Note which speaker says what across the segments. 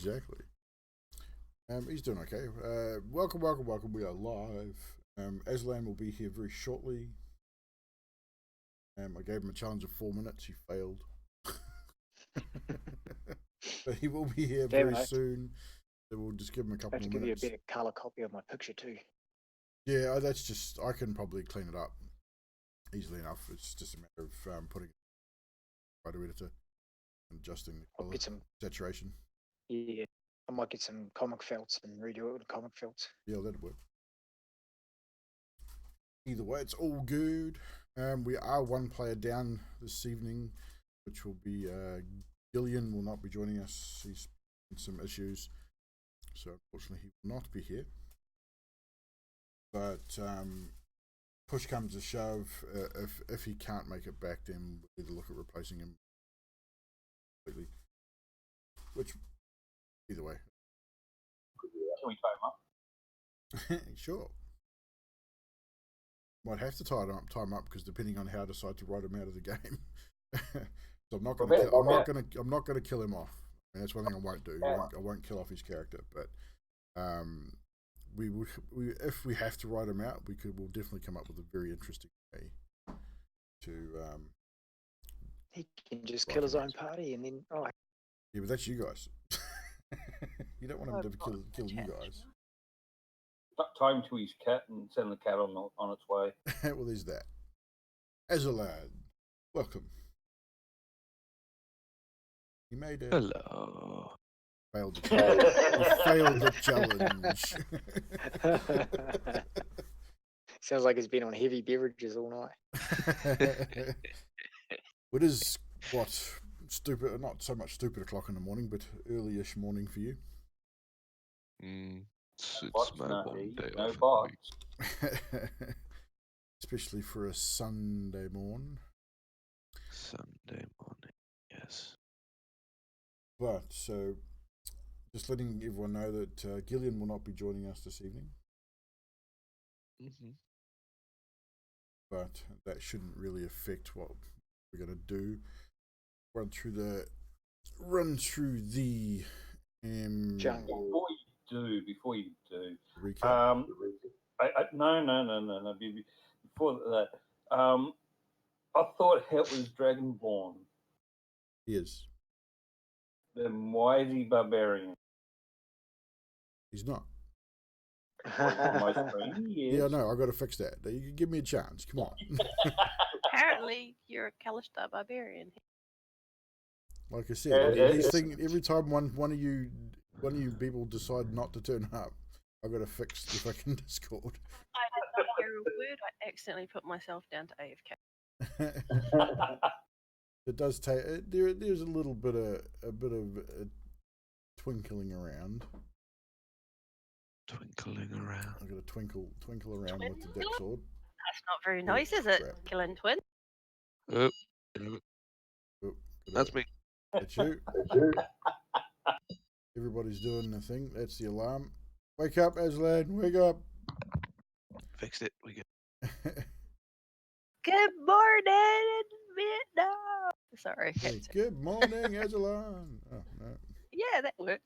Speaker 1: Exactly. He's doing okay. Welcome. We are live. Aslan will be here very shortly. I gave him a challenge of 4 minutes. He failed. But he will be here
Speaker 2: Damn
Speaker 1: very
Speaker 2: it.
Speaker 1: soon. So we'll just give him a
Speaker 2: I
Speaker 1: couple
Speaker 2: have to
Speaker 1: more
Speaker 2: give you a
Speaker 1: minutes.
Speaker 2: better colour copy of my picture too.
Speaker 1: Yeah, that's just, I can probably clean it up easily enough. It's just a matter of putting it in the photo editor and adjusting the
Speaker 2: I'll
Speaker 1: color
Speaker 2: get some.
Speaker 1: saturation.
Speaker 2: Yeah, I might get some comic felts and redo it with comic felts.
Speaker 1: Yeah, that'd work. Either way, it's all good. We are one player down this evening, which will be Gillian will not be joining us. He's in some issues, so unfortunately he will not be here. But push comes to shove, if he can't make it back, then we'll either look at replacing him completely. Which, either way.
Speaker 3: Can we tie him up?
Speaker 1: Sure. Might have to tie him up because depending on how I decide to write him out of the game. So I'm not going to kill him off. I mean, that's one thing I won't do. I won't kill off his character, but if we have to write him out, we'll definitely come up with a very interesting way to.
Speaker 2: He can just kill his own party and then
Speaker 1: Yeah, but that's you guys. You don't want him to kill you guys.
Speaker 3: Tie him to his cat and send the cat on its way.
Speaker 1: Well, there's that. As a lad, welcome. You made it.
Speaker 4: Hello.
Speaker 1: Failed the challenge. You failed the challenge.
Speaker 2: Sounds like he's been on heavy beverages all night.
Speaker 1: It is what stupid, not so much stupid o'clock in the morning, but early-ish morning for you.
Speaker 4: It's my one day
Speaker 3: no
Speaker 4: off
Speaker 3: box.
Speaker 1: Especially for a Sunday morning.
Speaker 4: Sunday morning, yes.
Speaker 1: But so, just letting everyone know that Gillian will not be joining us this evening. But that shouldn't really affect what we're going to do. Run through the
Speaker 2: Jungle.
Speaker 3: Before you do,
Speaker 1: recap.
Speaker 3: No. Before that, I thought Hit was Dragonborn.
Speaker 1: He is.
Speaker 3: Then why is he barbarian?
Speaker 1: He's not.
Speaker 3: On my screen, he is.
Speaker 1: Yeah, no, I got to fix that. You can give me a chance. Come on.
Speaker 5: Apparently, you're a Kalistar barbarian.
Speaker 1: Like I said, every time one of you people decide not to turn up, I've got to fix the fucking Discord.
Speaker 5: I did not hear a word. I accidentally put myself down to AFK.
Speaker 1: It does take there's a bit of twinkling around.
Speaker 4: Twinkling around.
Speaker 1: I've got to twinkle around with the dick sword.
Speaker 5: That's not very nice, is it?
Speaker 1: Crap.
Speaker 5: Killing twin.
Speaker 4: Oh,
Speaker 1: That's
Speaker 4: me.
Speaker 1: That's you. Everybody's doing the thing. That's the alarm. Wake up, Aslan. Wake up.
Speaker 4: Fixed it. We good.
Speaker 5: Good morning, Vietnam. Sorry.
Speaker 1: Hey, good morning, Aslan. Oh, no.
Speaker 5: Yeah, that worked.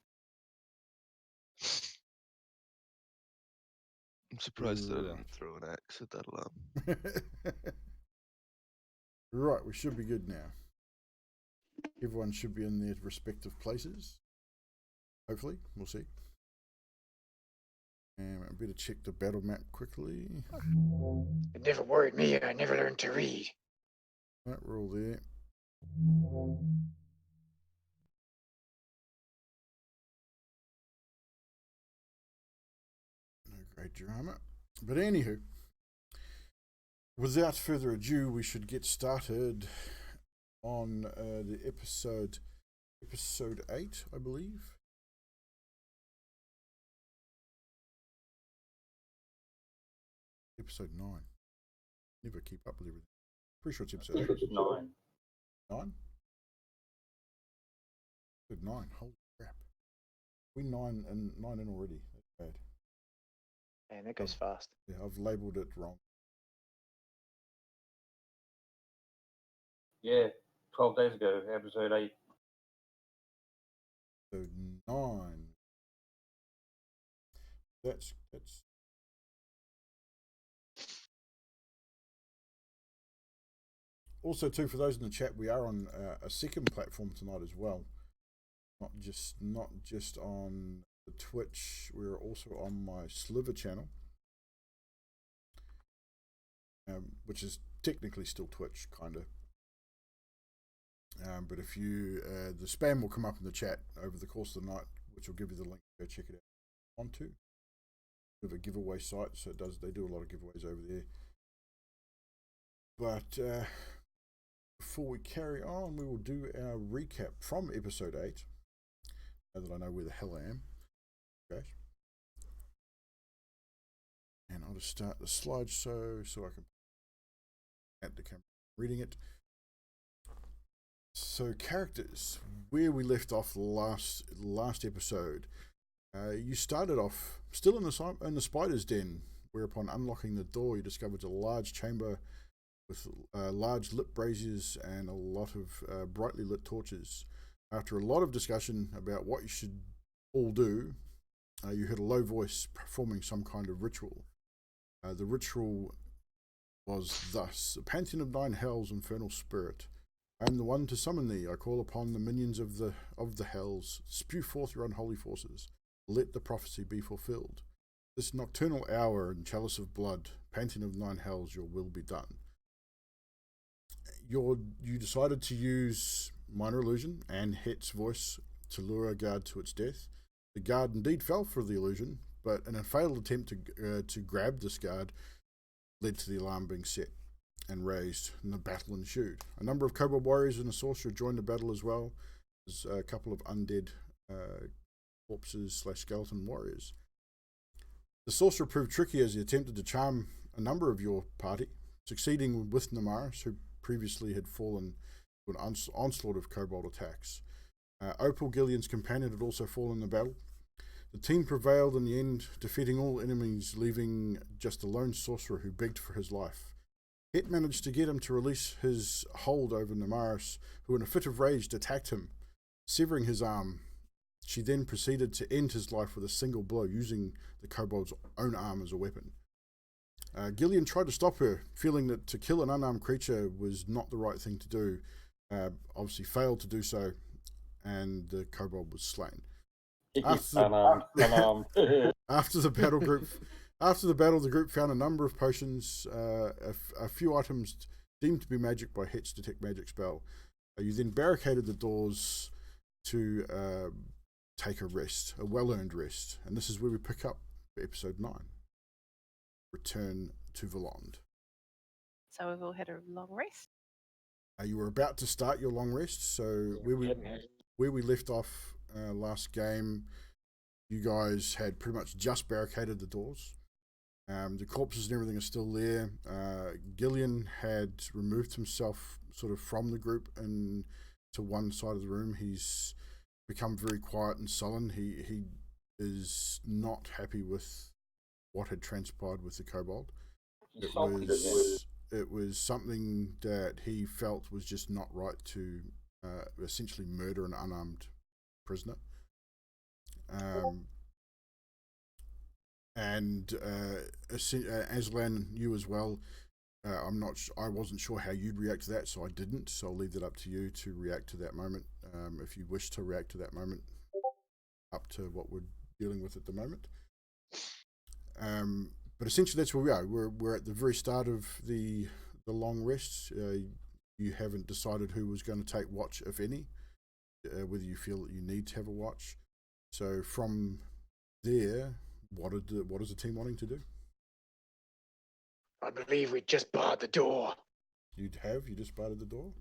Speaker 4: I'm surprised I didn't throw an axe at that alarm.
Speaker 1: Right, we should be good now. Everyone should be in their respective places. Hopefully, we'll see. And I better check the battle map quickly.
Speaker 2: It never worried me. I never learned to read.
Speaker 1: Right, we're all there. No great drama. But anywho, without further ado, we should get started on the episode 8, I believe. Episode 9. Never keep up with everything. Pretty sure it's episode 8.
Speaker 3: It's 9.
Speaker 1: 9? Episode 9. Holy crap. We 9 in already. That's bad.
Speaker 2: Man, that goes fast.
Speaker 1: Yeah, I've labelled it wrong.
Speaker 3: Yeah, 12 days ago, episode 8.
Speaker 1: So 9. That's also too, for those in the chat, we are on a second platform tonight as well. Not just on the Twitch. We're also on my Sliver channel, which is technically still Twitch, kind of. But if you, the spam will come up in the chat over the course of the night, which will give you the link to go check it out. Onto of a giveaway site, so they do a lot of giveaways over there. But before we carry on, we will do our recap from episode 8. Now that I know where the hell I am, okay. And I'll just start the slideshow so I can at the camera reading it. So characters, where we left off last episode, you started off still in the spider's den, whereupon unlocking the door, you discovered a large chamber with large lit braziers and a lot of brightly lit torches. After a lot of discussion about what you should all do, you heard a low voice performing some kind of ritual. The ritual was thus: "A pantheon of 9 hells, infernal spirit, I am the one to summon thee. I call upon the minions of the hells. Spew forth your unholy forces. Let the prophecy be fulfilled. This nocturnal hour and chalice of blood, pantheon of 9 hells, your will be done." You decided to use minor illusion and Het's voice to lure a guard to its death. The guard indeed fell for the illusion, but in a failed attempt to grab this guard led to the alarm being set and raised, and the battle ensued. A number of kobold warriors and a sorcerer joined the battle as well as a couple of undead corpses / skeleton warriors. The sorcerer proved tricky as he attempted to charm a number of your party, succeeding with Namaris, who previously had fallen to an onslaught of kobold attacks. Opal, Gillian's companion, had also fallen in the battle. The team prevailed in the end, defeating all enemies, leaving just a lone sorcerer who begged for his life. Het managed to get him to release his hold over Namaris, who in a fit of rage attacked him, severing his arm. She then proceeded to end his life with a single blow, using the kobold's own arm as a weapon. Gillian tried to stop her, feeling that to kill an unarmed creature was not the right thing to do. Obviously failed to do so, and the kobold was slain. After the battle, the group found a number of potions, a few items deemed to be magic by Het's detect magic spell. You then barricaded the doors to take a rest, a well-earned rest, and this is where we pick up episode 9. Return to Voland.
Speaker 5: So we've all had a long rest.
Speaker 1: You were about to start your long rest, so where we left off last game, you guys had pretty much just barricaded the doors. The corpses and everything are still there. Gillian had removed himself sort of from the group and to one side of the room. He's become very quiet and sullen. He is not happy with what had transpired with the kobold. It was something that he felt was just not right to essentially murder an unarmed prisoner. Aslan, you as well. I wasn't sure how you'd react to that, so I didn't. So I'll leave that up to you to react to that moment. If you wish to react to that moment, up to what we're dealing with at the moment. But essentially, that's where we are. We're at the very start of the long rest. You haven't decided who was going to take watch, if any. Whether you feel that you need to have a watch. So from there, what is the team wanting to do?
Speaker 2: I believe we just barred the door.
Speaker 1: You just barred the door?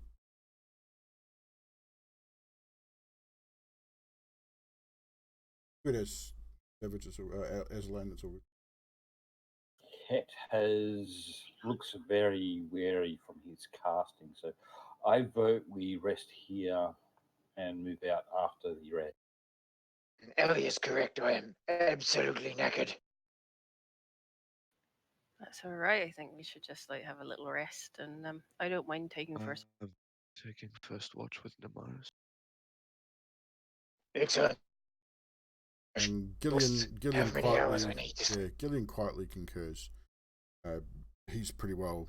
Speaker 1: Good as Aslan, it's all good.
Speaker 3: Het looks very wary from his casting, so I vote we rest here and move out after the rest.
Speaker 2: Ellie is correct. I am absolutely knackered.
Speaker 5: That's all right. I think we should just have a little rest, and I don't mind taking first.
Speaker 4: Taking first watch with Namaris.
Speaker 2: Excellent.
Speaker 1: And
Speaker 2: Boss,
Speaker 1: Gillian
Speaker 2: how many hours I
Speaker 1: quietly,
Speaker 2: need to
Speaker 1: yeah, Gillian quietly concurs. He's pretty well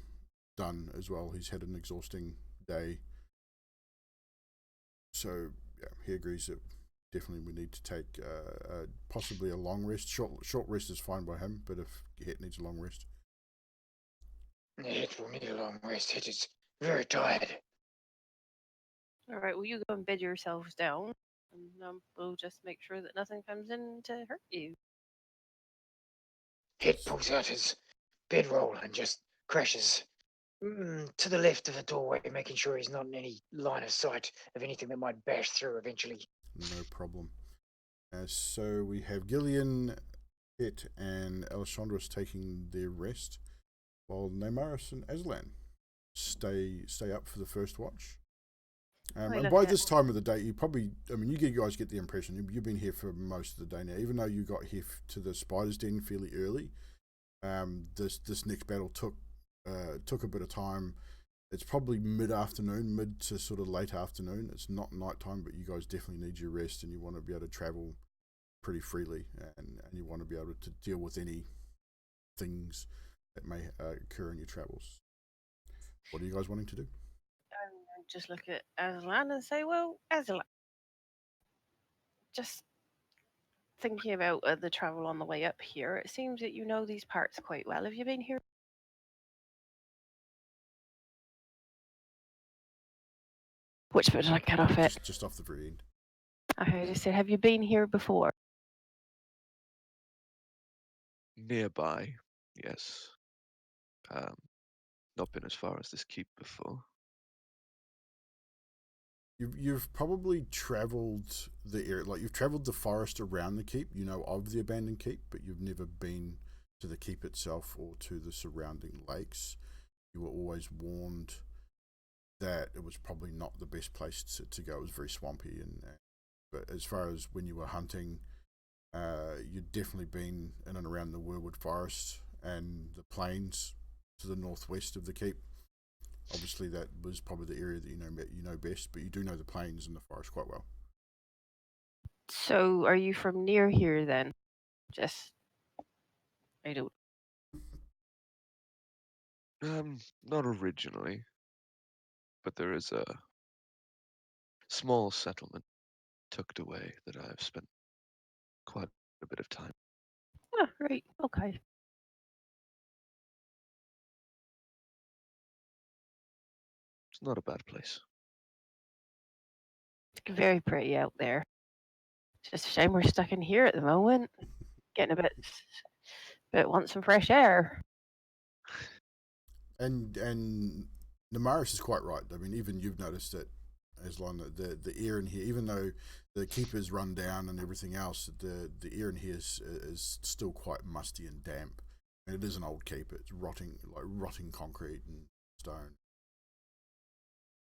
Speaker 1: done as well. He's had an exhausting day, so yeah, he agrees that definitely we need to take possibly a long rest. Short rest is fine by him, but if Het needs a long rest,
Speaker 2: It will need a long rest. It is very tired.
Speaker 5: All right, well, you go and bed yourselves down, and we'll just make sure that nothing comes in to hurt you.
Speaker 2: It pulls out his bedroll and just crashes to the left of the doorway, making sure he's not in any line of sight of anything that might bash through eventually.
Speaker 1: no problem. So we have Gillian, Het, and Alessandros taking their rest, while Neymaris and Aslan stay up for the first watch. And
Speaker 5: look
Speaker 1: by
Speaker 5: at-
Speaker 1: this time of the day, you probably, I mean, you guys get the impression you've been here for most of the day now. Even though you got here to the Spider's Den fairly early, this next battle took a bit of time. It's probably mid to sort of late afternoon. It's not nighttime, but you guys definitely need your rest, and you want to be able to travel pretty freely, and you want to be able to deal with any things that may occur in your travels. What are you guys wanting to do?
Speaker 5: And just look at Aslan and say, well, Aslan, just thinking about the travel on the way up here, it seems that you know these parts quite well. Have you been here? Which bit did I cut off it?
Speaker 1: Just off the very end.
Speaker 5: I just said, have you been here before?
Speaker 4: Nearby, yes. Not been as far as this keep before.
Speaker 1: You've probably travelled the area, like you've travelled the forest around the keep. You know of the abandoned keep, but you've never been to the keep itself or to the surrounding lakes. You were always warned that it was probably not the best place to go. It was very swampy, but as far as when you were hunting, you'd definitely been in and around the Weirwood Forest and the plains to the northwest of the keep. Obviously, that was probably the area that you know best, but you do know the plains and the forest quite well.
Speaker 5: So are you from near here then? Just, I don't.
Speaker 4: Not originally, but there is a small settlement tucked away that I've spent quite a bit of time.
Speaker 5: Ah, right, okay.
Speaker 4: It's not a bad place.
Speaker 5: It's very pretty out there. It's just a shame we're stuck in here at the moment. Getting a bit want some fresh air.
Speaker 1: And Namaris is quite right. I mean, even you've noticed it, Aslan, the air in here, even though the keep is run down and everything else, the air in here is still quite musty and damp. And it is an old keep. It's rotting concrete and stone,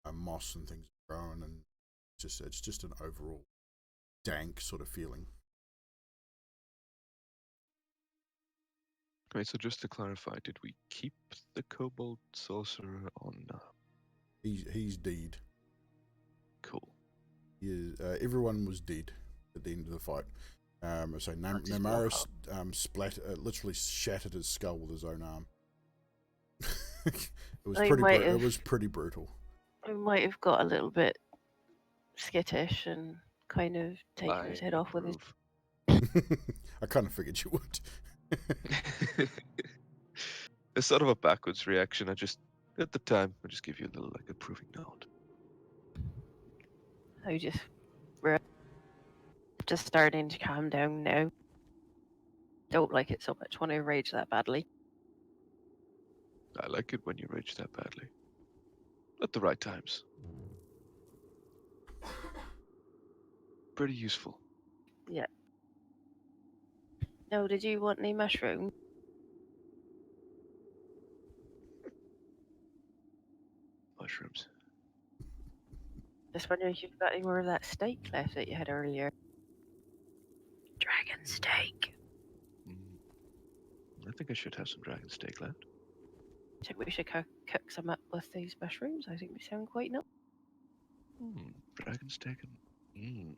Speaker 1: and moss and things growing, and it's just an overall dank sort of feeling.
Speaker 4: Okay, so just to clarify, did we keep the kobold sorcerer on?
Speaker 1: He's dead.
Speaker 4: Cool.
Speaker 1: Everyone was dead at the end of the fight. So Namaris literally shattered his skull with his own arm. It was pretty brutal.
Speaker 5: I might have got a little bit skittish and kind of taken his head off with his.
Speaker 1: I kind of figured you would.
Speaker 4: It's sort of a backwards reaction. At the time, I just give you a little like approving nod.
Speaker 5: I just starting to calm down now. Don't like it so much when I rage that badly.
Speaker 4: I like it when you rage that badly. At the right times. Pretty useful.
Speaker 5: Yeah. No, did you want any mushroom?
Speaker 4: Mushrooms.
Speaker 5: Just wondering if you've got any more of that steak left that you had earlier. Dragon steak.
Speaker 4: I think I should have some dragon steak left.
Speaker 5: I think we should cook some up with these mushrooms. I think they sound quite nice.
Speaker 4: Dragon steak and.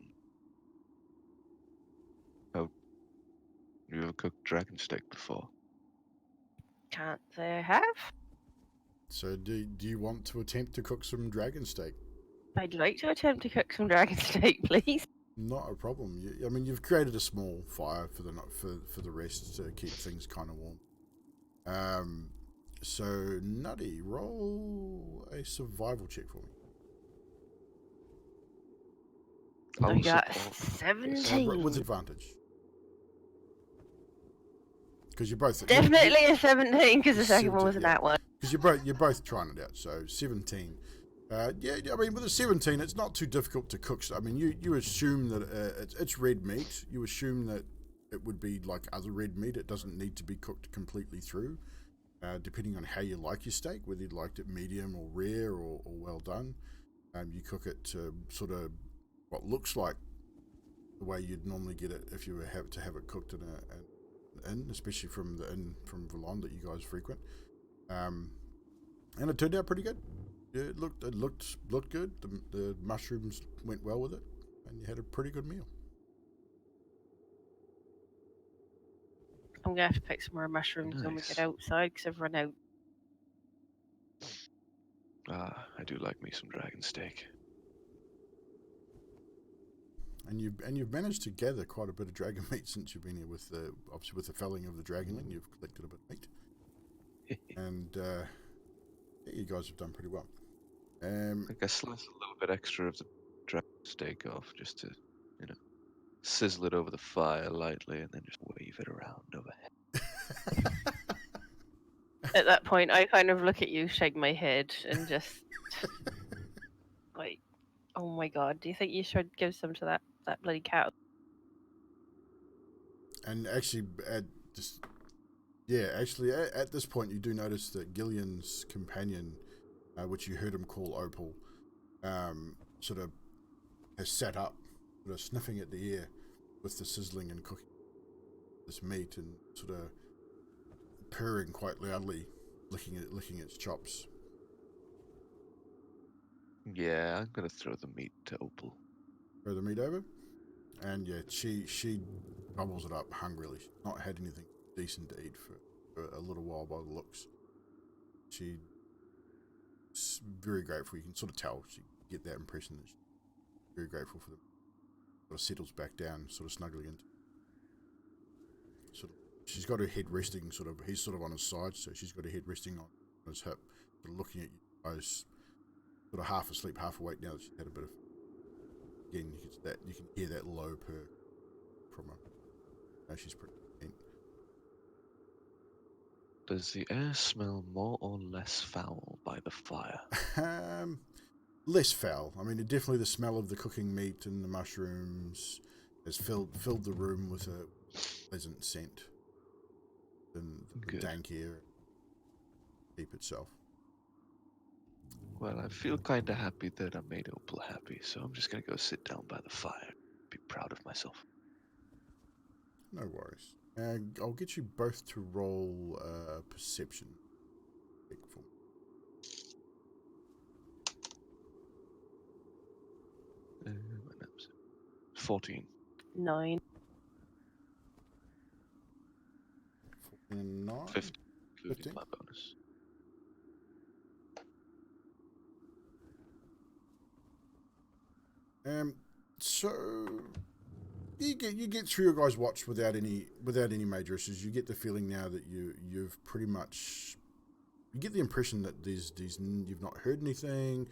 Speaker 4: How cooked dragon steak before.
Speaker 5: Can't say I have.
Speaker 1: So do you want to attempt to cook some dragon steak?
Speaker 5: I'd like to attempt to cook some dragon steak, please.
Speaker 1: Not a problem. I mean, you've created a small fire for the rest to keep things kind of warm. So Nutty, roll a survival check for me.
Speaker 5: I got
Speaker 4: support.
Speaker 5: 17.
Speaker 1: With advantage. Because you're both
Speaker 5: Definitely a 17 because the second
Speaker 1: 17,
Speaker 5: one wasn't
Speaker 1: yeah.
Speaker 5: that one.
Speaker 1: Because you're both trying it out. So 17. Yeah, I mean, with a 17, it's not too difficult to cook. I mean, you assume that it's red meat. You assume that it would be like other red meat. It doesn't need to be cooked completely through, depending on how you like your steak, whether you liked it medium or rare or well done. You cook it to sort of what looks like the way you'd normally get it if you were to have it cooked in an inn, especially from the inn from Valon that you guys frequent. And it turned out pretty good. Yeah, it looked good. The mushrooms went well with it, and you had a pretty good meal.
Speaker 5: I'm going to have to pick some more mushrooms when we get
Speaker 4: Nice.
Speaker 5: outside because I've run out.
Speaker 4: I do like me some dragon steak.
Speaker 1: And you've managed to gather quite a bit of dragon meat since you've been here with obviously with the felling of the dragonling. You've collected a bit of meat, and yeah, you guys have done pretty well.
Speaker 4: Like I slice a little bit extra of the dragon steak off just to, sizzle it over the fire lightly and then just wave it around overhead.
Speaker 5: At that point, I kind of look at you, shake my head, and just like, oh my god, do you think you should give some to that bloody cat?
Speaker 1: And actually, at this point, you do notice that Gillian's companion, which you heard him call Opal, sort of has sat up, sort of sniffing at the air with the sizzling and cooking this meat, and sort of purring quite loudly, licking its chops.
Speaker 4: Yeah, I'm gonna throw the meat to Opal.
Speaker 1: Throw the meat over, and yeah, she gobbles it up hungrily. She's not had anything decent to eat for a little while by the looks. She's very grateful. You can sort of tell. She get that impression that she's very grateful for them. Sort of settles back down, sort of snuggling into. Sort of, she's got her head resting. He's sort of on his side, so she's got her head resting on his hip, sort of looking at you guys, sort of half asleep, half awake. Now that she's had a bit of. Again, you can hear that low purr from her. No, she's pretty keen.
Speaker 4: Does the air smell more or less foul by the fire?
Speaker 1: Less foul. I mean, definitely the smell of the cooking meat and the mushrooms has filled the room with a pleasant scent than the dank air deep itself.
Speaker 4: Well, I feel kind of happy that I made Opal happy, so I'm just gonna go sit down by the fire. Be proud of myself.
Speaker 1: No worries. I'll get you both to roll perception.
Speaker 4: 14.
Speaker 5: 9.
Speaker 1: 9.
Speaker 4: 15, including
Speaker 1: 15.
Speaker 4: my bonus.
Speaker 1: So you get through your guys' watch without any major issues. You get the feeling now that you've pretty much, you get the impression that these you've not heard anything.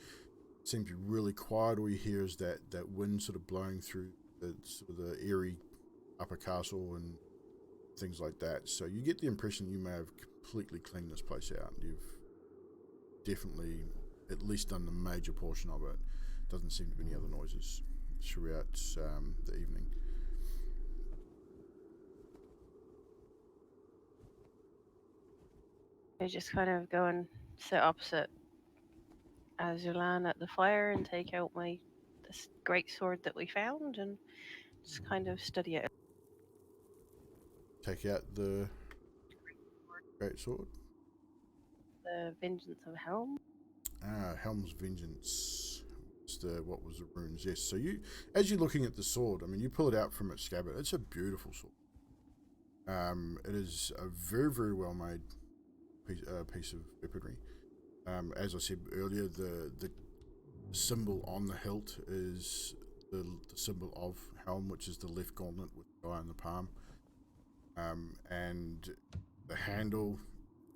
Speaker 1: It seems to be really quiet. All you hear is that wind sort of blowing through the sort of the airy upper castle and things like that. So you get the impression you may have completely cleaned this place out. You've definitely at least done the major portion of it. Doesn't seem to be any other noises throughout the evening.
Speaker 5: I just kind of go and sit opposite Azulan at the fire and take out this great sword that we found and just kind of study it.
Speaker 1: Take out the great sword.
Speaker 5: The Vengeance of Helm.
Speaker 1: Helm's Vengeance. What was the runes? Yes. So as you're looking at the sword, I mean, you pull it out from its scabbard. It's a beautiful sword. It is a very, very well made piece of weaponry. As I said earlier, the symbol on the hilt is the symbol of Helm, which is the left gauntlet with the eye in the palm. And the handle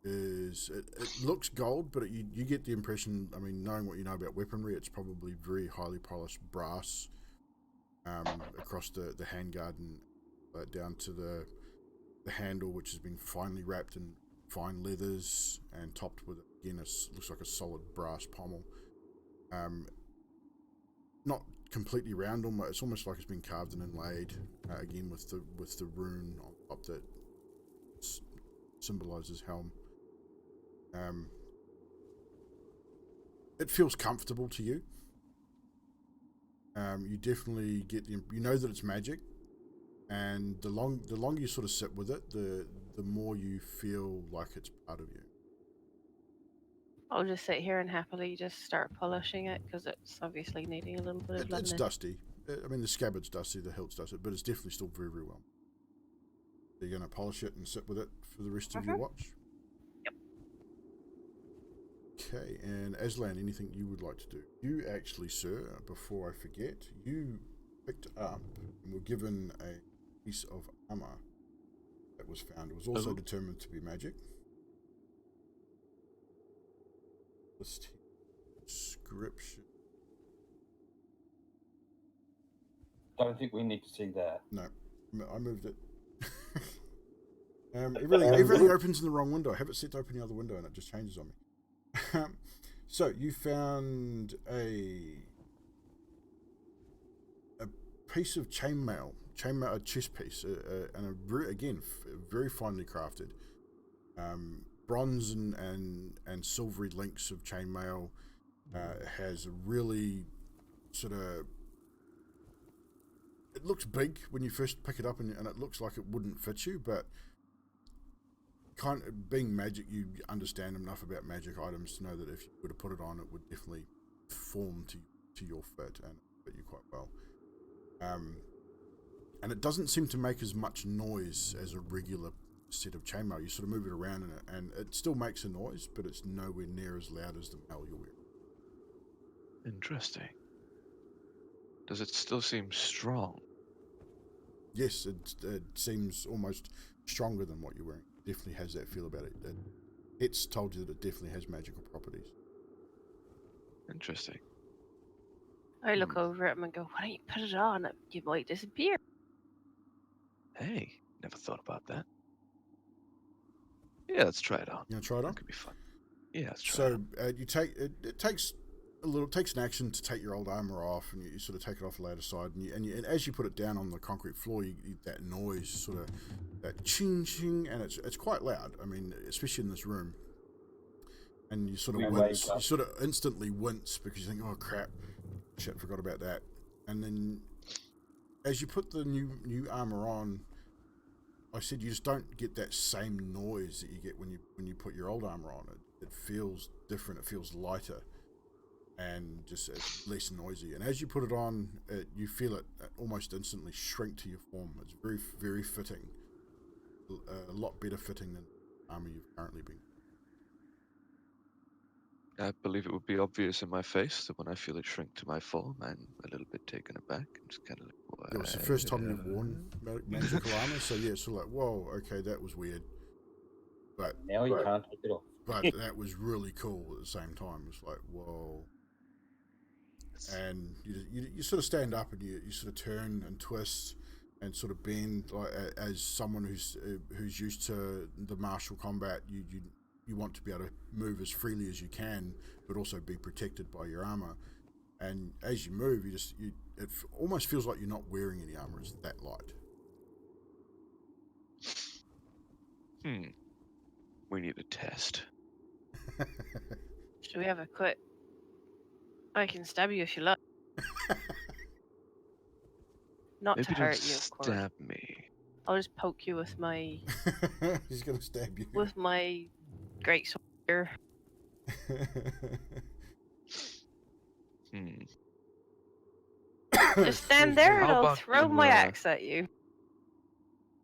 Speaker 1: is it looks gold, but you get the impression, I mean, knowing what you know about weaponry, it's probably very highly polished brass across the handguard and down to the handle, which has been finely wrapped in fine leathers and topped with, again, looks like a solid brass pommel. Not completely round, it's almost like it's been carved and inlaid, again with the rune on top that symbolizes Helm. It feels comfortable to you. You definitely get you know that it's magic, and the longer you sort of sit with it, the more you feel like it's part of you.
Speaker 5: I'll just sit here and happily just start polishing it because it's obviously needing a little bit of
Speaker 1: It's
Speaker 5: blending.
Speaker 1: dusty. I mean, the scabbard's dusty, the hilt's dusty, but it's definitely still very, very well. So you're going to polish it and sit with it for the rest of your watch?
Speaker 5: Yep.
Speaker 1: Okay, and Aslan, anything you would like to do? You actually, sir, before I forget, you picked up and were given a piece of armor that was found. It was also determined to be magic. List description.
Speaker 3: Don't think we need to see that.
Speaker 1: No, I moved it. Everything opens in the wrong window. I have it set to open the other window and it just changes on me. So you found a piece of chainmail, a chest piece, and again very finely crafted. Bronze and silvery links of chainmail. Has a really sort of, it looks big when you first pick it up, and it looks like it wouldn't fit you, but kind of being magic, you understand enough about magic items to know that if you were to put it on, it would definitely form to your fit and fit you quite well. And it doesn't seem to make as much noise as a regular set of chainmail. You sort of move it around in it, and it still makes a noise, but it's nowhere near as loud as the mail you're wearing.
Speaker 4: Interesting. Does it still seem strong?
Speaker 1: Yes, it seems almost stronger than what you're wearing. It definitely has that feel about it. It's told you that it definitely has magical properties.
Speaker 4: Interesting.
Speaker 5: I look over at him and go, why don't you put it on? You might disappear.
Speaker 4: Hey, never thought about that. Yeah, let's try it on.
Speaker 1: You gonna try it on?
Speaker 4: That could be fun. Yeah, let's try it on.
Speaker 1: So you take it takes an action to take your old armor off, and you sort of take it off, lay it aside, and as you put it down on the concrete floor, you that noise, sort of that ching ching, and it's quite loud. I mean, especially in this room, and you sort of wince, you sort of instantly wince because you think, oh crap, shit, forgot about that. And then as you put the new armor on, I said you just don't get that same noise that you get when you put your old armor on. It feels different. It feels lighter. And just it's less noisy. And as you put it on, you feel it almost instantly shrink to your form. It's very, very fitting. A lot better fitting than the armor you've currently been.
Speaker 4: I believe it would be obvious in my face that when I feel it shrink to my form, I'm a little bit taken aback. I'm just kind of like, what?
Speaker 1: Yeah, it's the first time you've worn magical armor, so yeah, it's sort of like, whoa, okay, that was weird. But
Speaker 3: now you can't take it off.
Speaker 1: But that was really cool at the same time. It's like, whoa. And you sort of stand up and you sort of turn and twist and sort of bend, like as someone who's used to the martial combat. You want to be able to move as freely as you can, but also be protected by your armor. And as you move, it almost feels like you're not wearing any armor. It's that light.
Speaker 4: We need a test.
Speaker 5: Should we have a quick? I can stab you if you like. Not
Speaker 4: Maybe
Speaker 5: to hurt you, of course.
Speaker 4: Stab me.
Speaker 5: I'll just poke you with my.
Speaker 1: He's gonna stab you
Speaker 5: with my great sword. Just stand there and I'll throw my axe at you.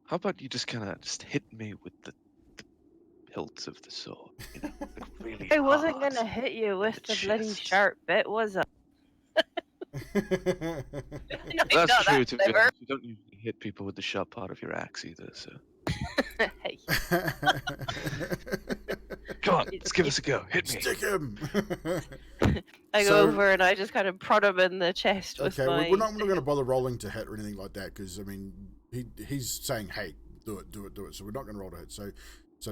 Speaker 4: How about you just kind of just hit me with the hilt of the sword, you know, like really
Speaker 5: I wasn't
Speaker 4: hard
Speaker 5: gonna hit you
Speaker 4: in
Speaker 5: with the bloody
Speaker 4: chest.
Speaker 5: sharp bit, was I? No,
Speaker 4: That's
Speaker 5: not that
Speaker 4: true, to be
Speaker 5: clever.
Speaker 4: honest. You don't usually hit people with the sharp part of your axe either, so.
Speaker 5: Hey,
Speaker 4: Come on,
Speaker 5: it,
Speaker 4: let's give
Speaker 5: it,
Speaker 4: us a go. Hit me.
Speaker 1: Stick him.
Speaker 5: I go
Speaker 1: So-
Speaker 5: over and I just kind of prod him in the chest with
Speaker 1: Okay,
Speaker 5: my.
Speaker 1: we're not going to bother rolling to hit or anything like that because I mean he's saying, "Hey, do it." So we're not going to roll to hit. So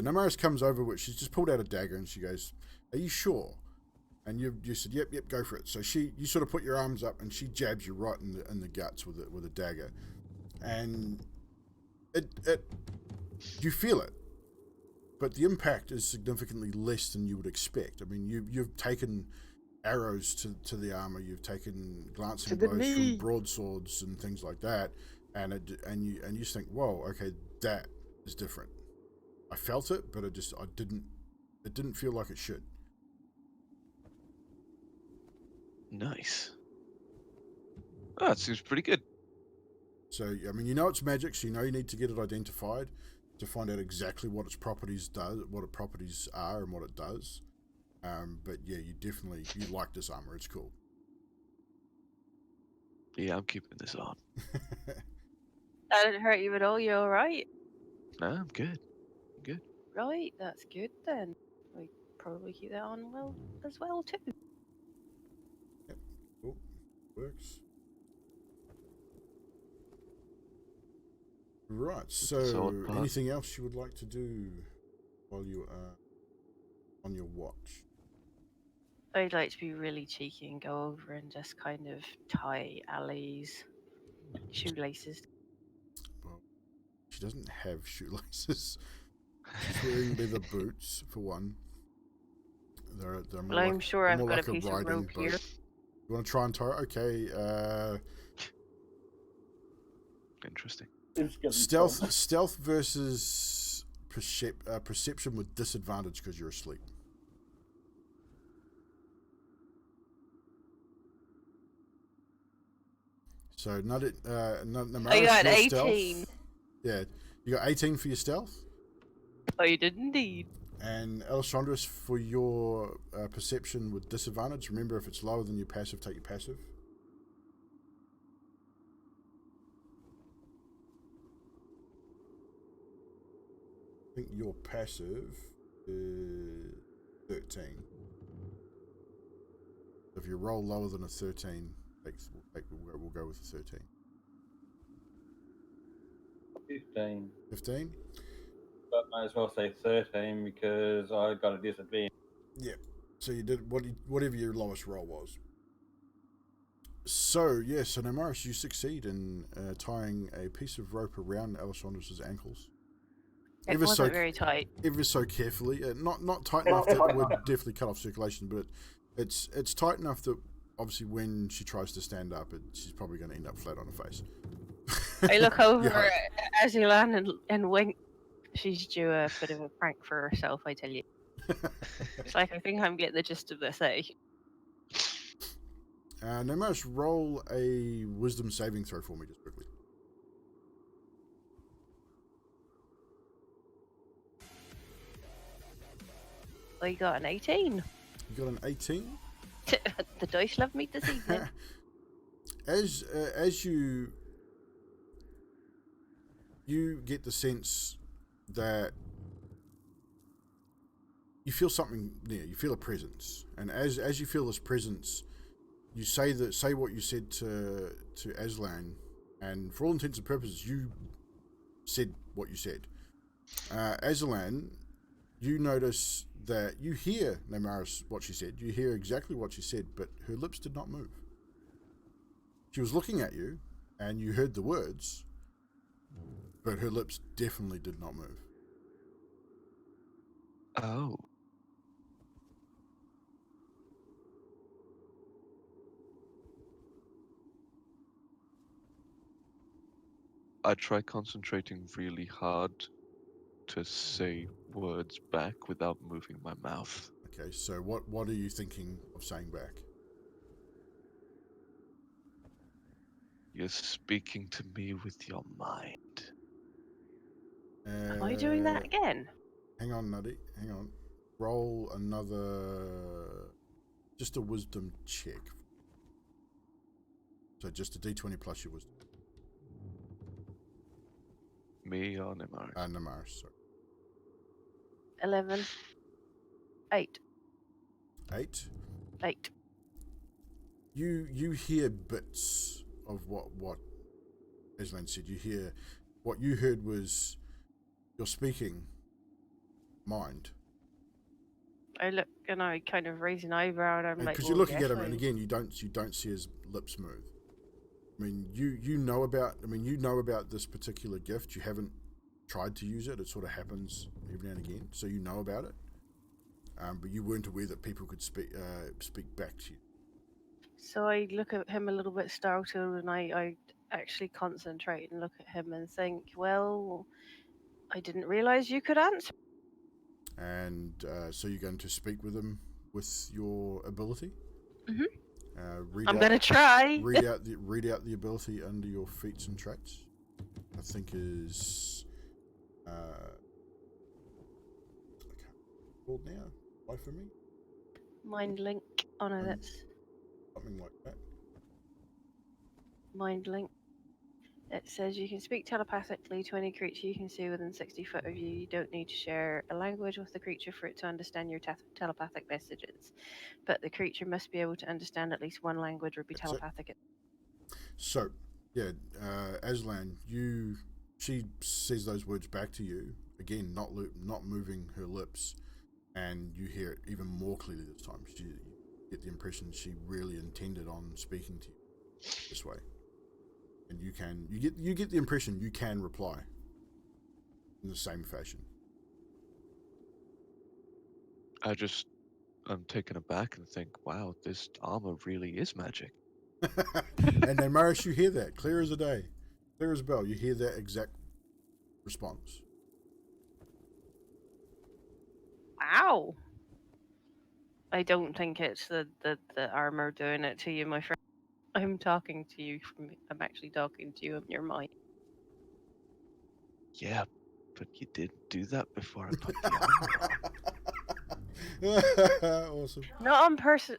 Speaker 1: Namaris comes over, which she's just pulled out a dagger and she goes, "Are you sure?" And you said, "Yep, go for it." So you sort of put your arms up and she jabs you right in the guts with a dagger, and it you feel it, but the impact is significantly less than you would expect. I mean, you've taken arrows to the armor, you've taken glancing
Speaker 2: To the
Speaker 1: blows from
Speaker 2: knee.
Speaker 1: broadswords and things like that, and you just think, whoa, okay, that is different. I felt it, but it didn't feel like it should.
Speaker 4: Nice. Oh, it seems pretty good.
Speaker 1: So I mean, you know it's magic, so you know you need to get it identified to find out exactly what its properties are, and what it does. But yeah, you like this armor. It's cool.
Speaker 4: Yeah, I'm keeping this on.
Speaker 5: That didn't hurt you at all. You all right?
Speaker 4: No, I'm good. Good.
Speaker 5: Right, that's good then. We probably keep that on well as well too.
Speaker 1: Cool. Works. Right. So,
Speaker 4: sword part.
Speaker 1: anything else you would like to do while you are on your watch?
Speaker 5: I'd like to be really cheeky and go over and just kind of tie Ali's shoelaces.
Speaker 1: Well, she doesn't have shoelaces. She's wearing leather boots for one. They're
Speaker 5: Well, I'm sure I've
Speaker 1: more
Speaker 5: got
Speaker 1: like
Speaker 5: a piece of
Speaker 1: riding
Speaker 5: rope here.
Speaker 1: boot. You want to try and tie? Okay.
Speaker 4: Interesting.
Speaker 3: It's gonna be fun.
Speaker 1: Stealth versus perception with disadvantage because you're asleep. So
Speaker 5: I got
Speaker 1: your
Speaker 5: 18.
Speaker 1: stealth. Yeah, you got 18 for your stealth.
Speaker 5: I did indeed.
Speaker 1: And Alessandros, for your perception with disadvantage, remember if it's lower than your passive, take your passive. I think your passive is 13. If you roll lower than a 13, we'll go with a 13.
Speaker 3: 15.
Speaker 1: 15?
Speaker 3: But might as well say 13 because I got a disadvantage.
Speaker 1: Yeah. So you did whatever your lowest roll was. So, yeah, so Namaris, you succeed in tying a piece of rope around Alessandros' ankles.
Speaker 5: It wasn't very tight.
Speaker 1: Ever so carefully. Not tight enough that it would definitely cut off circulation, but it's tight enough that obviously when she tries to stand up, she's probably going to end up flat on her face.
Speaker 5: I look over
Speaker 1: Yeah.
Speaker 5: at Azulan and wink. She's due a bit of a prank for herself, I tell you. It's like, I think I'm getting the gist of this, eh?
Speaker 1: Namaris, roll a wisdom saving throw for me just quickly.
Speaker 5: I got an 18.
Speaker 1: You got an 18?
Speaker 5: The dice love me this evening.
Speaker 1: As you get the sense that you feel something near, you feel a presence, and as you feel this presence, you say what you said to Aslan, and for all intents and purposes, you said what you said. Aslan, you notice that you hear Namaris what she said. You hear exactly what she said, but her lips did not move. She was looking at you, and you heard the words, but her lips definitely did not move.
Speaker 4: Oh. I try concentrating really hard to say words back without moving my mouth.
Speaker 1: Okay, so what are you thinking of saying back?
Speaker 4: You're speaking to me with your mind.
Speaker 5: Am I doing that again?
Speaker 1: Hang on, Nutty. Hang on. Roll another. Just a wisdom check. So just a d20 plus your wisdom.
Speaker 4: Me or Nemaris?
Speaker 1: Namaris, sorry.
Speaker 5: 11. 8.
Speaker 1: 8.
Speaker 5: 8.
Speaker 1: You hear bits of what Aslan said. You hear what you heard was you're speaking mind.
Speaker 5: I look and I kind of raise an eyebrow and I'm like,
Speaker 1: Because you're
Speaker 5: "Oh,
Speaker 1: looking
Speaker 5: yes,
Speaker 1: at him,
Speaker 5: I
Speaker 1: and again, you don't see his lips move. I mean, you know about this particular gift. You haven't tried to use it. It sort of happens every now and again, so you know about it. But you weren't aware that people could speak back to you.
Speaker 5: So I look at him a little bit startled and I actually concentrate and look at him and think, well, I didn't realize you could answer.
Speaker 1: And so you're going to speak with him with your ability.
Speaker 5: Mhm.
Speaker 1: I'm
Speaker 5: going to try.
Speaker 1: read out the ability under your feats and traits. I think is called now. Why for me?
Speaker 5: Mind link. Oh no, that's
Speaker 1: Something like that.
Speaker 5: mind link. It says you can speak telepathically to any creature you can see within 60 foot of you. You don't need to share a language with the creature for it to understand your telepathic messages. But the creature must be able to understand at least one language or be
Speaker 1: That's
Speaker 5: telepathic.
Speaker 1: So, yeah, Aslan, she says those words back to you again, not moving her lips, and you hear it even more clearly this time. You get the impression she really intended on speaking to you this way, and you get the impression you can reply in the same fashion.
Speaker 4: I'm taken aback and think, wow, this armor really is magic.
Speaker 1: And then, Maris, you hear that clear as a day, clear as a bell. You hear that exact response.
Speaker 5: Wow. I don't think it's the armor doing it to you, my friend. I'm talking to you I'm actually talking to you in your mind.
Speaker 4: Yeah, but you didn't do that before I put the armor on.
Speaker 1: Awesome.
Speaker 5: Not on purpose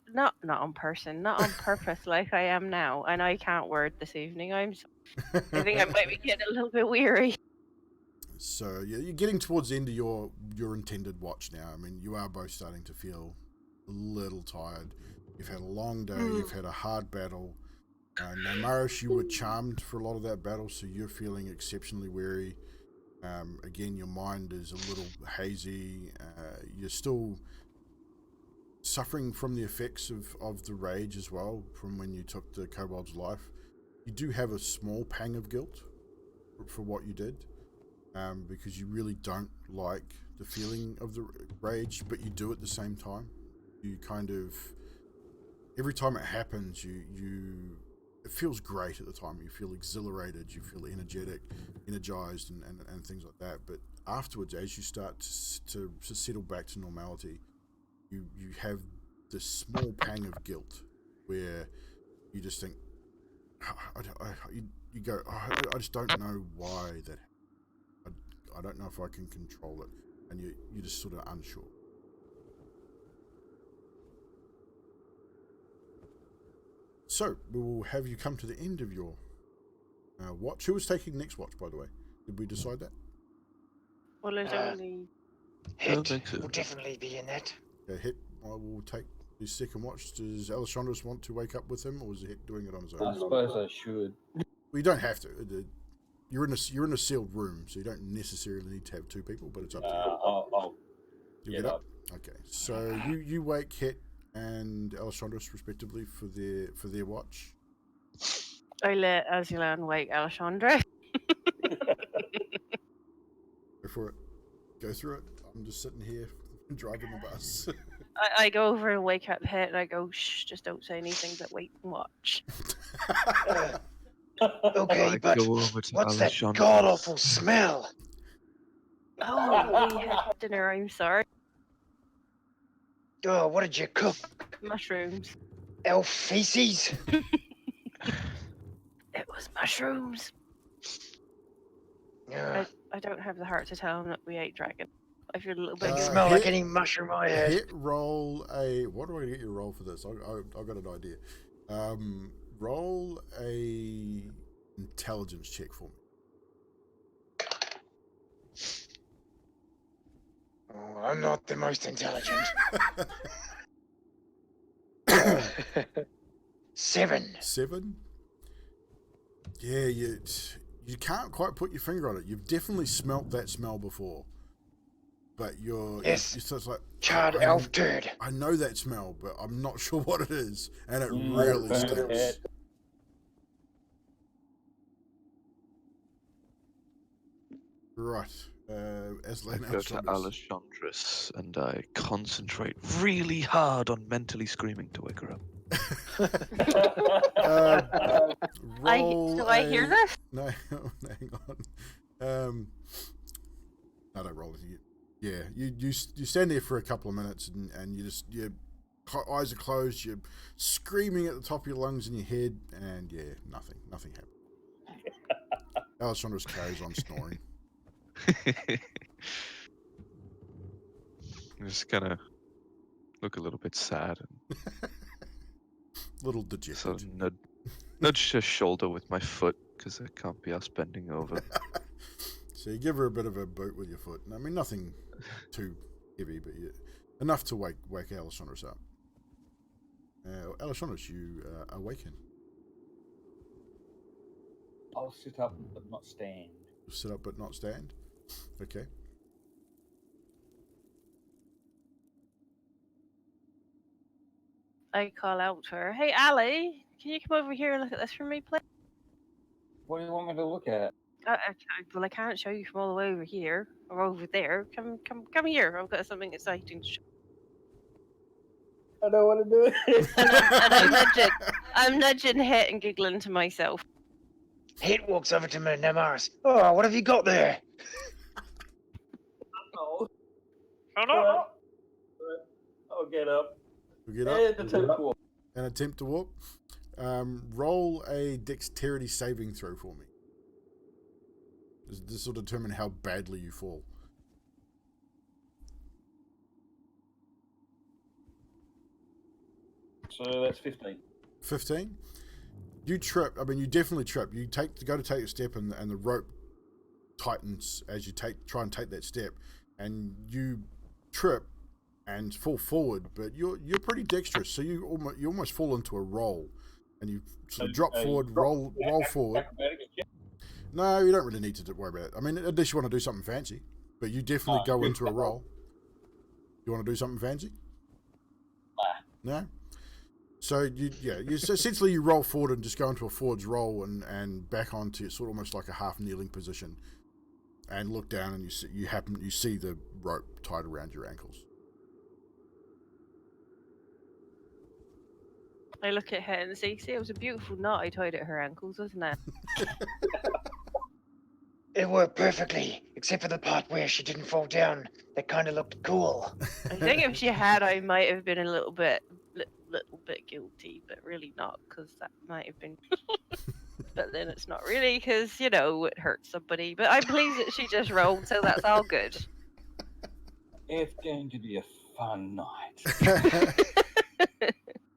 Speaker 5: like I am now, and I can't word this evening. I think I might be getting a little bit weary.
Speaker 1: So yeah, you're getting towards the end of your intended watch now. I mean, you are both starting to feel a little tired. You've had a long day. You've had a hard battle. Namaris, you were charmed for a lot of that battle, so you're feeling exceptionally weary. Again, your mind is a little hazy. You're still suffering from the effects of the rage as well from when you took the kobold's life. You do have a small pang of guilt for what you did. Because you really don't like the feeling of the rage, but you do at the same time. You kind of, every time it happens, it feels great at the time. You feel exhilarated, you feel energized, and things like that. But afterwards, as you start to settle back to normality, you have this small pang of guilt where you just think, you go, I just don't know why that happened. I don't know if I can control it, and you're just sort of unsure. So we will have you come to the end of your watch. Who was taking next watch, by the way? Did we decide that?
Speaker 5: Well, there's only
Speaker 2: Hit
Speaker 4: think so.
Speaker 2: will definitely be in that.
Speaker 1: Yeah, Hit. I will take his second watch. Does Alessandros want to wake up with him, or is Hit doing it on his own?
Speaker 3: I suppose I should.
Speaker 1: Well, you don't have to. You're in a sealed room, so you don't necessarily need to have two people, but it's up to you.
Speaker 3: I'll
Speaker 1: You'll get up. Okay, so you wake Hit and Alessandros respectively for their watch.
Speaker 5: I let Aslan wake Alessandra.
Speaker 1: Go for it. Go through it. I'm just sitting here driving the bus.
Speaker 5: I go over and wake up Hit and I go, shh, just don't say anything but wait and watch.
Speaker 2: Okay,
Speaker 4: I
Speaker 2: but
Speaker 4: go over to
Speaker 2: what's that
Speaker 4: Alessandros.
Speaker 2: god awful smell?
Speaker 5: Oh, we had dinner, I'm sorry.
Speaker 2: Oh, what did you cook?
Speaker 5: Mushrooms.
Speaker 2: Elf feces?
Speaker 5: It was mushrooms.
Speaker 2: Yeah.
Speaker 5: I don't have the heart to tell him that we ate dragon. I feel a little bit
Speaker 2: Doesn't
Speaker 5: guilty.
Speaker 2: smell like any mushroom I had.
Speaker 1: Hit roll a. What do I get you to roll for this? I've got an idea. Roll a intelligence check for me.
Speaker 2: Oh, I'm not the most intelligent. 7.
Speaker 1: 7. Yeah, you can't quite put your finger on it. You've definitely smelt that smell before, but
Speaker 2: Yes.
Speaker 1: you're just like
Speaker 2: Charred elf turd.
Speaker 1: I know that smell, but I'm not sure what it is, and it
Speaker 3: Mm,
Speaker 1: really
Speaker 3: burnt
Speaker 1: stinks.
Speaker 3: cat.
Speaker 1: Right, Aslan
Speaker 4: I go to
Speaker 1: Alessandros.
Speaker 4: Alessandros and I concentrate really hard on mentally screaming to wake her up.
Speaker 1: Roll
Speaker 5: Do I hear this?
Speaker 1: No, hang on. No, don't roll it. Yeah, you stand there for a couple of minutes and your eyes are closed. You're screaming at the top of your lungs in your head, and yeah, nothing happened. Alessandros carries on snoring.
Speaker 4: I'm just gonna look a little bit sad and
Speaker 1: Little dejected.
Speaker 4: sort of nudge her shoulder with my foot because it can't be us bending over.
Speaker 1: So you give her a bit of a boot with your foot. I mean, nothing too heavy, but enough to wake Alessandros up. Alessandros, you awaken.
Speaker 3: I'll sit up but not stand.
Speaker 1: Sit up but not stand. Okay.
Speaker 5: I call out to her, "Hey, Ali, can you come over here and look at this for me, please?"
Speaker 3: What do you want me to look at?
Speaker 5: Well, I can't show you from all the way over here or over there. Come here. I've got something exciting to show.
Speaker 3: I don't want to do it.
Speaker 5: And I'm nudging Hit and giggling to myself.
Speaker 2: Hit walks over to me, Namaris. Oh, what have you got there?
Speaker 3: Oh,
Speaker 5: Shut
Speaker 3: up. I'll get up.
Speaker 1: We get up
Speaker 3: And attempt to walk.
Speaker 1: and attempt to walk. Roll a dexterity saving throw for me. This will determine how badly you fall.
Speaker 3: So that's 15.
Speaker 1: 15. You trip. I mean, you definitely trip. You go to take a step, and the rope tightens as you try and take that step, and you trip and fall forward. But you're pretty dexterous, so you almost fall into a roll, and you sort of drop forward, roll forward. No, you don't really need to worry about it. I mean, unless you want to do something fancy, but you definitely go into a roll. You want to do something fancy? No. So you essentially you roll forward and just go into a forwards roll and back onto sort of almost like a half kneeling position, and look down and you see the rope tied around your ankles.
Speaker 5: I look at her and say, "See, it was a beautiful knot I tied at her ankles, wasn't it?"
Speaker 2: It worked perfectly, except for the part where she didn't fall down. That kind of looked cool.
Speaker 5: I think if she had, I might have been a little bit guilty, but really not, because that might have been. But then it's not really, because it hurt somebody. But I'm pleased that she just rolled, so that's all good.
Speaker 3: It's going to be a fun night.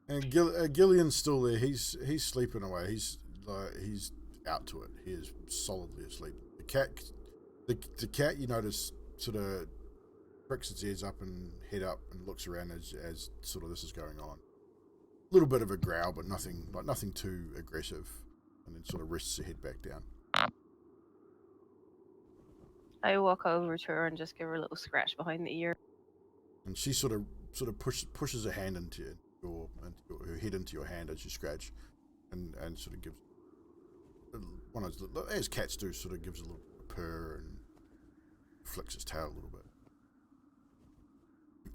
Speaker 1: And Gillian's still there. He's sleeping away. He's out to it. He is solidly asleep. The cat, you notice, sort of pricks its ears up and head up and looks around as sort of this is going on. A little bit of a growl, but nothing too aggressive, and then sort of rests her head back down.
Speaker 5: I walk over to her and just give her a little scratch behind the ear.
Speaker 1: And she sort of pushes her hand into her head into your hand as you scratch, and sort of gives one of those, as cats do, sort of gives a little purr and flicks its tail a little bit.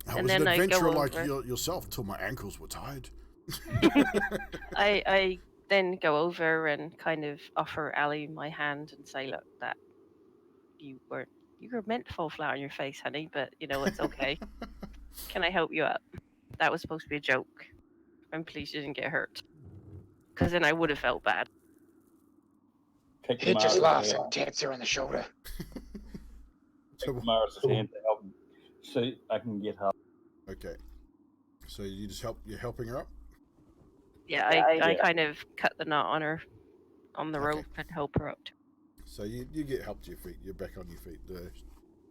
Speaker 1: I was an adventurer like yourself until my ankles were tied.
Speaker 5: I then go over and kind of offer Ali my hand and say, "Look, that you were meant to fall flat on your face, honey, but it's okay. Can I help you up? That was supposed to be a joke. I'm pleased you didn't get hurt, because then I would have felt bad."
Speaker 2: He just laughs and taps her on the shoulder.
Speaker 1: So,
Speaker 3: Morris's hand to help so I can get her.
Speaker 1: okay. So you're helping her up?
Speaker 5: Yeah, I
Speaker 3: Yeah.
Speaker 5: kind of cut the knot on her, on the
Speaker 1: Okay.
Speaker 5: rope, and help her up.
Speaker 1: So you get help to your feet. You're back on your feet.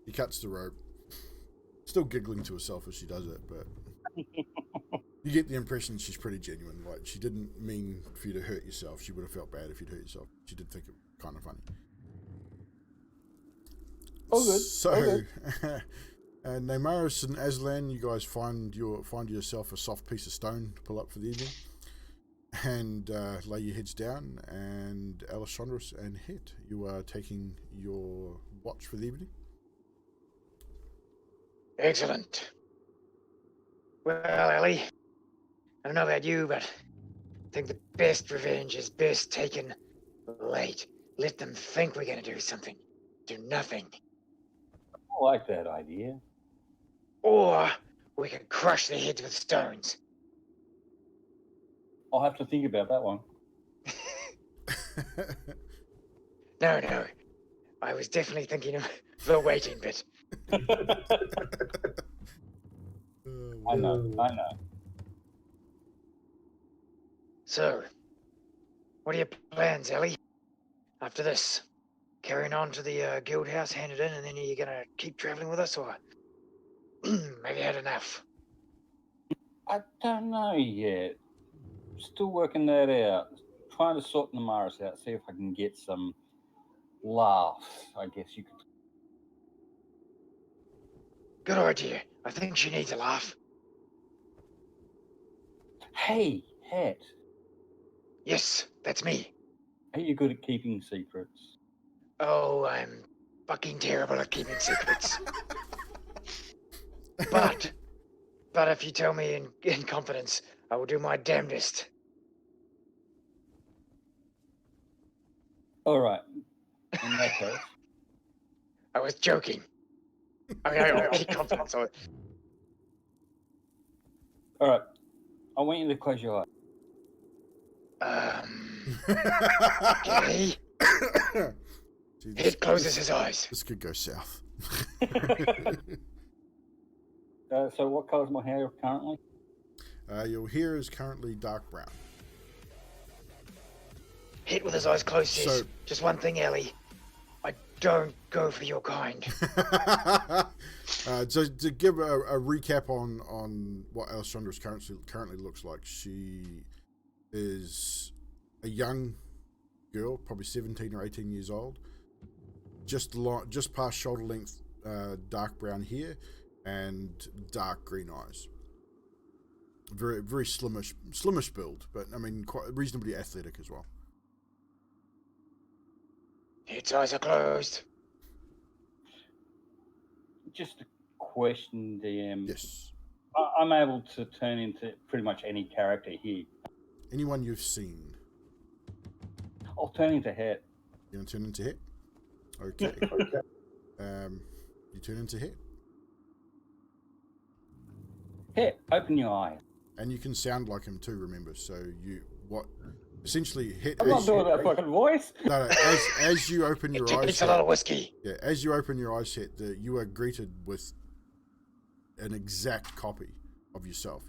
Speaker 1: He cuts the rope. Still giggling to herself as she does it, but you get the impression she's pretty genuine. Like, she didn't mean for you to hurt yourself. She would have felt bad if you'd hurt yourself. She did think it was kind of funny.
Speaker 3: Oh, good.
Speaker 1: So,
Speaker 3: Oh, good.
Speaker 1: Neymaris and Aslan, you guys find yourself a soft piece of stone to pull up for the evening, and lay your heads down. And Alessandros and Het, you are taking your watch for the evening.
Speaker 2: Excellent. Well, Ellie, I don't know about you, but I think the best revenge is best taken late. Let them think we're going to do something. Do nothing.
Speaker 3: I like that idea.
Speaker 2: Or we can crush their heads with stones.
Speaker 3: I'll have to think about that one.
Speaker 2: No. I was definitely thinking of the waiting bit.
Speaker 3: I know.
Speaker 2: So, what are your plans, Ellie? After this, carrying on to the guild house, hand it in, and then are you gonna keep traveling with us, or maybe had enough?
Speaker 3: I don't know yet. Still working that out. Trying to sort Neymaris out, see if I can get some laughs, I guess you could.
Speaker 2: Good idea. I think she needs a laugh.
Speaker 3: Hey, Het,
Speaker 2: Yes, that's me.
Speaker 3: are you good at keeping secrets?
Speaker 2: Oh, I'm fucking terrible at keeping secrets. But if you tell me in confidence, I will do my damnedest.
Speaker 3: All right. In that case,
Speaker 2: I was joking. I mean, I don't keep confidence.
Speaker 3: all right. I want you to close your eyes.
Speaker 2: Okay.
Speaker 1: See,
Speaker 2: It closes his eyes.
Speaker 1: This could go south.
Speaker 3: So what colour is my hair currently?
Speaker 1: Your hair is currently dark brown.
Speaker 2: Hit with his eyes closed says,
Speaker 1: So-
Speaker 2: just one thing, Ellie. I don't go for your kind.
Speaker 1: So to give a recap on what Alessandra's currently looks like, she is a young girl, probably 17 or 18 years old, just past shoulder length, dark brown hair, and dark green eyes. Very very slimish build, but I mean quite reasonably athletic as well.
Speaker 2: Its eyes are closed.
Speaker 3: Just a question, DM.
Speaker 1: Yes.
Speaker 3: I'm able to turn into pretty much any character here.
Speaker 1: Anyone you've seen.
Speaker 3: I'll turn into Het.
Speaker 1: You want to turn into Het? Okay. You turn into Het.
Speaker 3: Het, open your eyes.
Speaker 1: And you can sound like him too, remember. So essentially Het
Speaker 3: I'm not doing that fucking voice.
Speaker 1: No, as you open your eyes,
Speaker 2: It's a lot of whiskey.
Speaker 1: yeah, as you open your eyes, Het, you are greeted with an exact copy of yourself.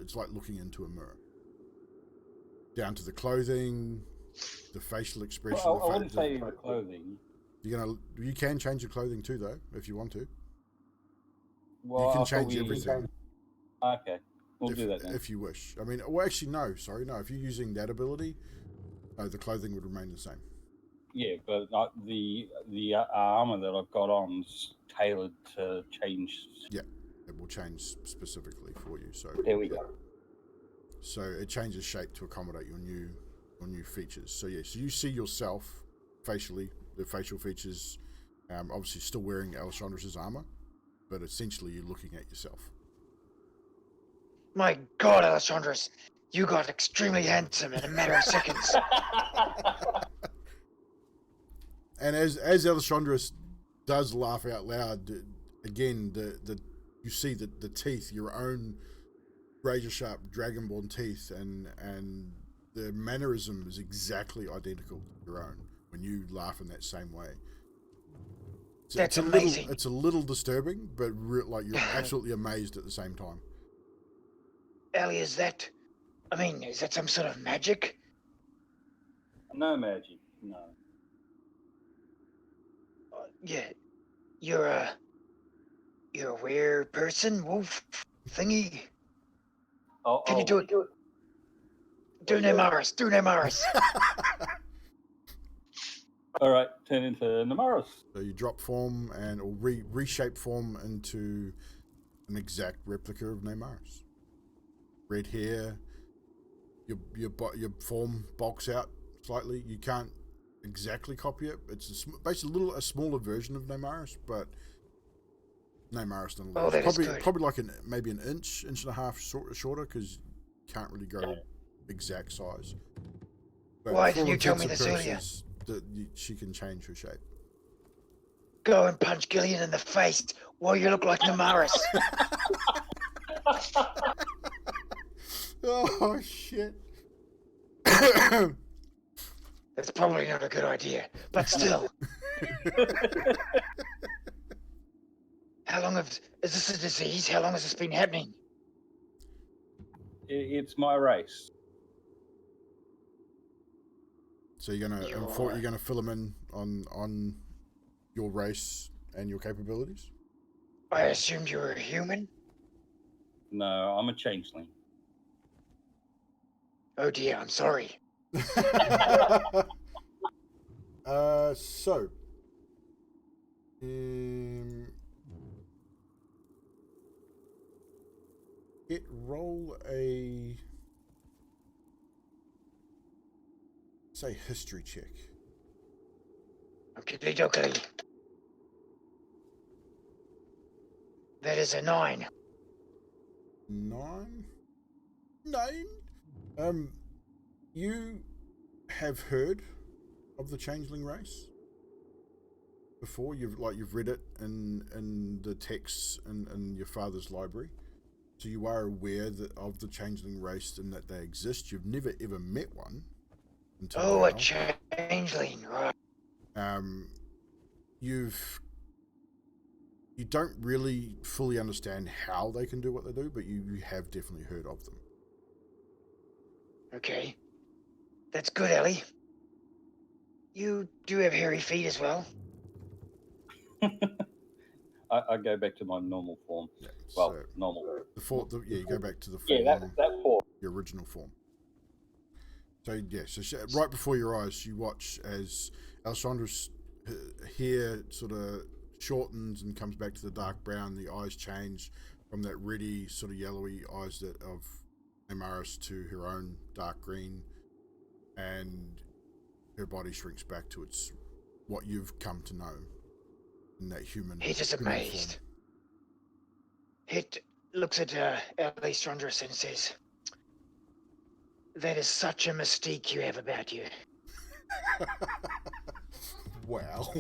Speaker 1: It's like looking into a mirror. Down to the clothing, the facial expression.
Speaker 3: Well, I wouldn't say the clothing.
Speaker 1: You can change your clothing too, though, if you want to.
Speaker 3: Well,
Speaker 1: You can
Speaker 3: I thought
Speaker 1: change everything.
Speaker 3: Okay, we'll do that then.
Speaker 1: If you wish. I mean, well, actually, no. Sorry, no. If you're using that ability, no, the clothing would remain the same.
Speaker 3: Yeah, but the armor that I've got on is tailored to change.
Speaker 1: Yeah, it will change specifically for you. So
Speaker 3: There we go.
Speaker 1: So it changes shape to accommodate your new features. So yeah, so you see yourself facially, the facial features, obviously still wearing Alessandros' armor, but essentially you're looking at yourself.
Speaker 2: My God, Alessandros, you got extremely handsome in a matter of seconds.
Speaker 1: And as Alessandros does laugh out loud, again, you see the teeth, your own razor sharp dragonborn teeth, and the mannerism is exactly identical to your own when you laugh in that same way.
Speaker 2: That's
Speaker 1: it's
Speaker 2: amazing.
Speaker 1: It's a little disturbing, but like you're absolutely amazed at the same time.
Speaker 2: Ellie, is that some sort of magic?
Speaker 3: No magic, no.
Speaker 2: Yeah, you're a weird person, wolf thingy. Can you do it? Do Nemaris. Do Nemaris.
Speaker 3: All right, turn into Namaris.
Speaker 1: So you drop form and or reshape form into an exact replica of Neymaris. Red hair, your form bulks out slightly. You can't exactly copy it. It's basically a smaller version of Neymaris, but Neymaris nonetheless.
Speaker 2: Oh, that is good.
Speaker 1: Probably like maybe an inch and a half shorter because you can't really go exact size. But
Speaker 2: Why
Speaker 1: for all
Speaker 2: didn't you tell
Speaker 1: intents
Speaker 2: me
Speaker 1: and
Speaker 2: this earlier?
Speaker 1: purposes, she can change her shape.
Speaker 2: Go and punch Gillian in the face while you look like Nemaris.
Speaker 1: Oh shit!
Speaker 2: That's probably not a good idea, but still. Is this a disease? How long has this been happening?
Speaker 3: It's my race.
Speaker 1: So you're gonna fill them in on your race and your capabilities.
Speaker 2: I assumed you were a human.
Speaker 3: No, I'm a changeling.
Speaker 2: Oh dear, I'm sorry.
Speaker 1: So roll a history check.
Speaker 2: Okay, dokey. That is a 9.
Speaker 1: 9. You have heard of the changeling race before. You've read it in the texts in your father's library, so you are aware of the changeling race and that they exist. You've never ever met one until now.
Speaker 2: A changeling, right?
Speaker 1: You don't really fully understand how they can do what they do, but you have definitely heard of them.
Speaker 2: Okay. That's good, Ellie. You do have hairy feet as well.
Speaker 3: I go back to my normal form.
Speaker 1: Yeah,
Speaker 3: well,
Speaker 1: so
Speaker 3: normal.
Speaker 1: You go back to the form.
Speaker 3: Yeah, that form.
Speaker 1: The original form. So yeah, right before your eyes, you watch as Alessandra's hair sort of shortens and comes back to the dark brown. The eyes change from that reddy, sort of yellowy eyes of Neymaris to her own dark green, and her body shrinks back to what you've come to know in that human.
Speaker 2: He is
Speaker 1: human
Speaker 2: amazed.
Speaker 1: Form.
Speaker 2: It looks at Alessandra and says, "That is such a mystique you have about you."
Speaker 1: Wow.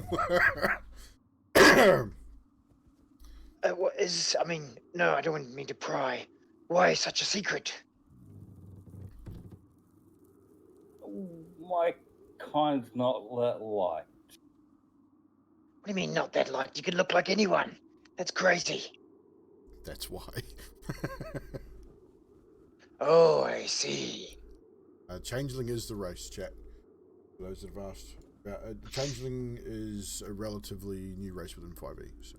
Speaker 2: No, I don't mean to pry. Why such a secret?
Speaker 3: My kind's not that liked.
Speaker 2: What do you mean not that liked? You could look like anyone. That's crazy.
Speaker 1: That's why.
Speaker 2: Oh, I see.
Speaker 1: Changeling is the race, chat. For those that have asked. Changeling is a relatively new race within 5e.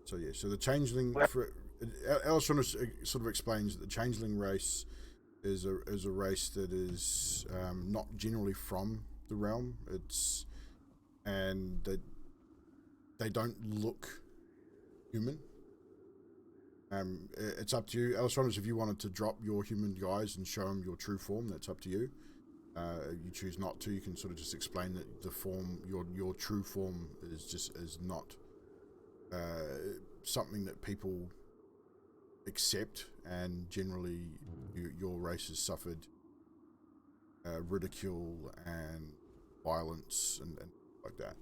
Speaker 1: So yeah, so the changeling. Alessandra sort of explains that the changeling race is a race that is not generally from the realm. They don't look human. It's up to you, Alessandra. If you wanted to drop your human guise and show them your true form, that's up to you. You choose not to. You can sort of just explain that the form, your true form, is not something that people accept, and generally your race has suffered ridicule and violence and like that.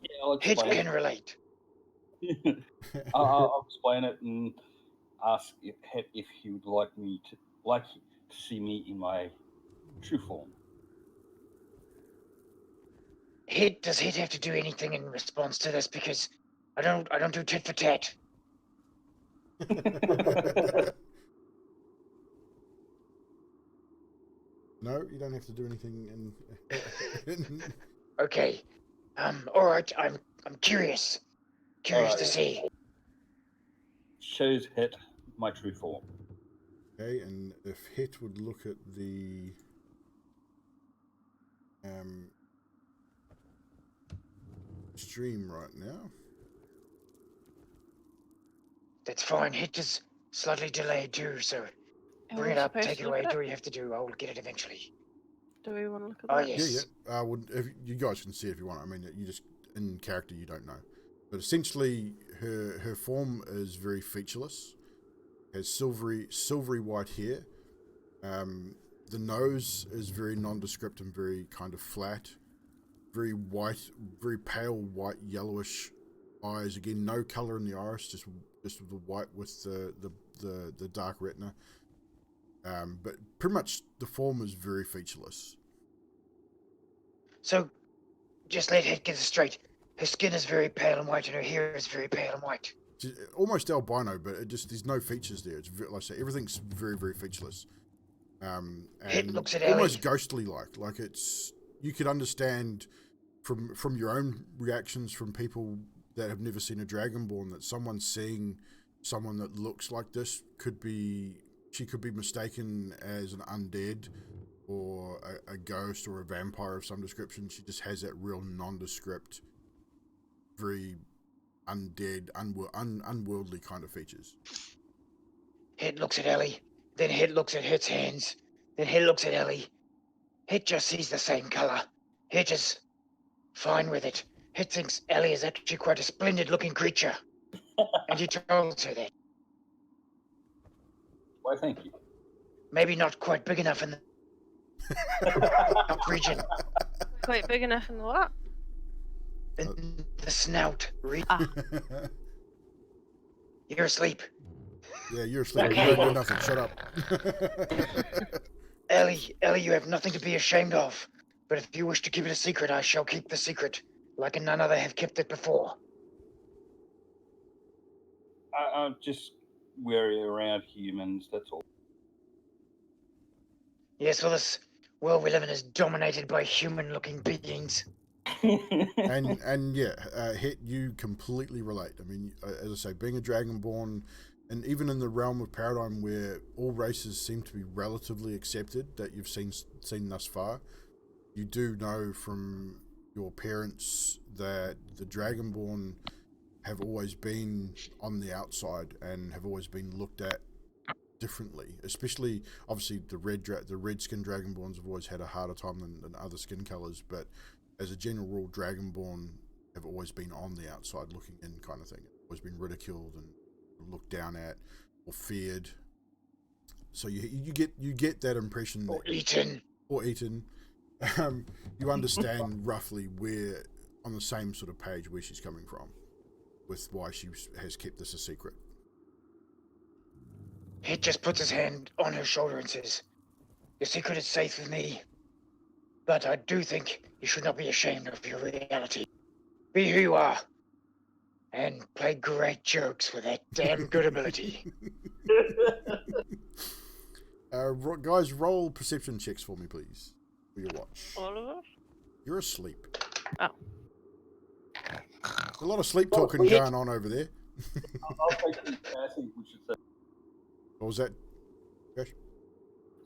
Speaker 3: Yeah, I'll
Speaker 2: Hitch
Speaker 3: explain
Speaker 2: can relate.
Speaker 3: I'll explain it and ask if he would like to see me in my true form.
Speaker 2: Does Hit have to do anything in response to this? Because I don't do tit for tat.
Speaker 1: No, you don't have to do anything.
Speaker 2: Okay. All right. I'm curious. Curious to see.
Speaker 3: Shows Hit my true form.
Speaker 1: Okay, and if Hit would look at the stream right now.
Speaker 2: That's fine. Hit is slightly delayed too, so
Speaker 5: Are
Speaker 2: bring
Speaker 5: we
Speaker 2: it up,
Speaker 5: supposed
Speaker 2: take
Speaker 5: to
Speaker 2: it
Speaker 5: look
Speaker 2: away,
Speaker 5: at
Speaker 2: do
Speaker 5: it?
Speaker 2: what you have to do. I will get it eventually.
Speaker 5: Do we want to look at
Speaker 2: Oh
Speaker 5: that?
Speaker 2: yes.
Speaker 1: Yeah. If you guys can see if you want. I mean, you just in character you don't know, but essentially her form is very featureless. Has silvery white hair. The nose is very nondescript and very kind of flat. Very white, very pale white, yellowish eyes. Again, no color in the iris, just the white with the dark retina. But pretty much the form is very featureless.
Speaker 2: So, just let Hit get it straight. Her skin is very pale and white, and her hair is very pale and white.
Speaker 1: It's almost albino, but there's no features there. It's very, like I say, everything's very, very featureless.
Speaker 2: Hit
Speaker 1: And
Speaker 2: looks at
Speaker 1: almost
Speaker 2: Ellie.
Speaker 1: ghostly like it's you could understand from your own reactions from people that have never seen a Dragonborn that someone seeing someone that looks like this could be mistaken as an undead or a ghost or a vampire of some description. She just has that real nondescript, very undead, unworldly kind of features.
Speaker 2: Hit looks at Ellie. Then Hit looks at Hit's hands. Then Hit looks at Ellie. Hit just sees the same color. Hit is fine with it. Hit thinks Ellie is actually quite a splendid-looking creature, and he told her that.
Speaker 3: Why, thank you.
Speaker 2: Maybe not quite big enough in the region.
Speaker 5: Quite big enough in the what?
Speaker 2: In the snout region.
Speaker 5: Ah.
Speaker 2: You're asleep.
Speaker 1: Yeah, you're asleep.
Speaker 5: Okay.
Speaker 1: You don't know nothing. Shut up.
Speaker 2: Ellie, you have nothing to be ashamed of. But if you wish to keep it a secret, I shall keep the secret, like none other have kept it before.
Speaker 3: I'm just wary around humans, that's all.
Speaker 2: Yes, well, this world we live in is dominated by human-looking beings.
Speaker 1: and yeah, Hit, you completely relate. I mean, as I say, being a Dragonborn, and even in the realm of Paradym, where all races seem to be relatively accepted that you've seen thus far, you do know from your parents that the Dragonborn have always been on the outside and have always been looked at differently. Especially, obviously, the red skin Dragonborns have always had a harder time than other skin colors, but as a general rule, Dragonborn have always been on the outside looking in kind of thing. Always been ridiculed and looked down at or feared. So you get that impression.
Speaker 2: Or eaten.
Speaker 1: You understand roughly where, on the same sort of page, where she's coming from with why she has kept this a secret.
Speaker 2: He just puts his hand on her shoulder and says, "Your secret is safe with me. But I do think you should not be ashamed of your reality. Be who you are. And play great jokes with that damn good ability."
Speaker 1: Guys, roll perception checks for me, please. For your watch.
Speaker 5: All of us?
Speaker 1: You're asleep.
Speaker 5: Oh.
Speaker 1: A lot of sleep talking going on over there.
Speaker 3: I'll take my passive, which is
Speaker 1: What was that? Josh?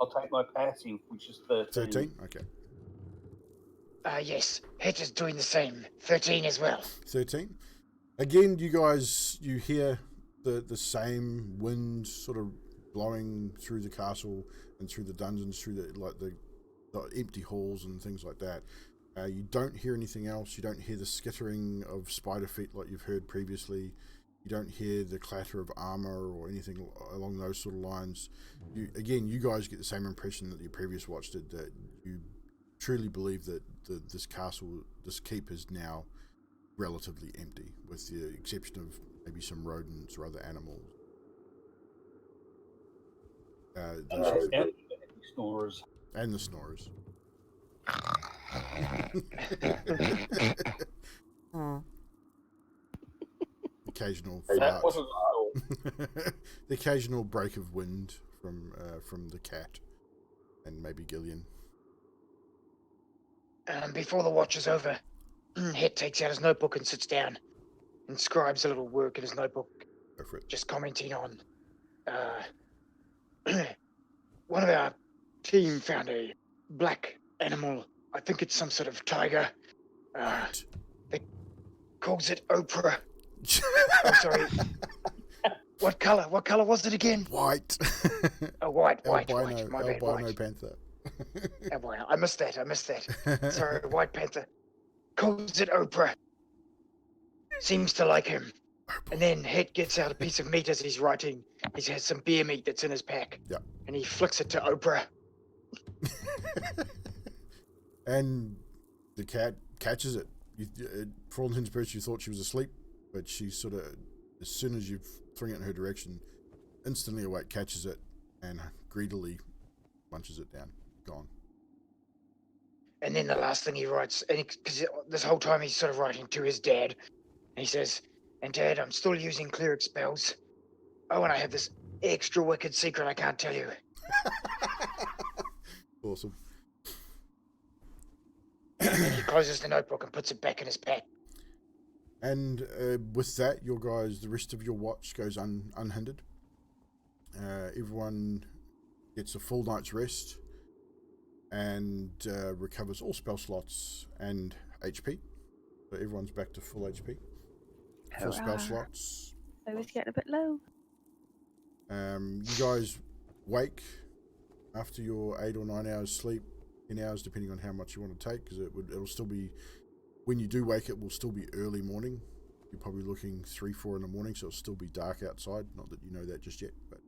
Speaker 3: I'll take my passive, which is 13.
Speaker 1: 13? Okay.
Speaker 2: Yes, Hitch is doing the same. 13 as well.
Speaker 1: 13. Again, you hear the same wind sort of blowing through the castle and through the dungeons, through the empty halls and things like that. You don't hear anything else. You don't hear the skittering of spider feet like you've heard previously. You don't hear the clatter of armor or anything along those sort of lines. You guys get the same impression that your previous watch did, that you truly believe that this keep is now relatively empty, with the exception of maybe some rodents or other animals.
Speaker 3: And the snorers.
Speaker 1: And the snorers. Occasional
Speaker 3: That
Speaker 1: fart.
Speaker 3: wasn't idle.
Speaker 1: The occasional break of wind from the cat and maybe Gillian.
Speaker 2: Before the watch is over, Het takes out his notebook and sits down and scribes a little work in his notebook,
Speaker 1: Go for it.
Speaker 2: just commenting on one of our team found a black animal. I think it's some sort of tiger.
Speaker 1: Right.
Speaker 2: They calls it Oprah. Oh, sorry. What color? What color was it again?
Speaker 1: White.
Speaker 2: Oh, white.
Speaker 1: Albino,
Speaker 2: My bad,
Speaker 1: albino
Speaker 2: white.
Speaker 1: panther.
Speaker 2: Albino. I missed that. Sorry, White Panther. Calls it Oprah. Seems to like him. And then Het gets out a piece of meat as he's writing. He has some beer meat that's in his pack.
Speaker 1: Yeah.
Speaker 2: And he flicks it to Oprah.
Speaker 1: And the cat catches it. For all intents and purposes, you thought she was asleep, but she sort of, as soon as you throw it in her direction, instantly awake, catches it, and greedily munches it down. Gone.
Speaker 2: And then the last thing he writes, because this whole time he's sort of writing to his dad, and he says, "And Dad, I'm still using cleric spells. Oh, and I have this extra wicked secret I can't tell you."
Speaker 1: Awesome.
Speaker 2: And he closes the notebook and puts it back in his pack.
Speaker 1: And with that, the rest of your watch goes unhindered. Everyone gets a full night's rest and recovers all spell slots and HP. So everyone's back to full HP. Full spell
Speaker 5: Hurrah.
Speaker 1: slots.
Speaker 5: I was getting a bit low.
Speaker 1: You guys wake after your 8 or 9 hours sleep, 10 hours depending on how much you want to take, because it'll still be, when you do wake, it will still be early morning. You're probably looking 3-4 in the morning, so it'll still be dark outside. Not that you know that just yet, but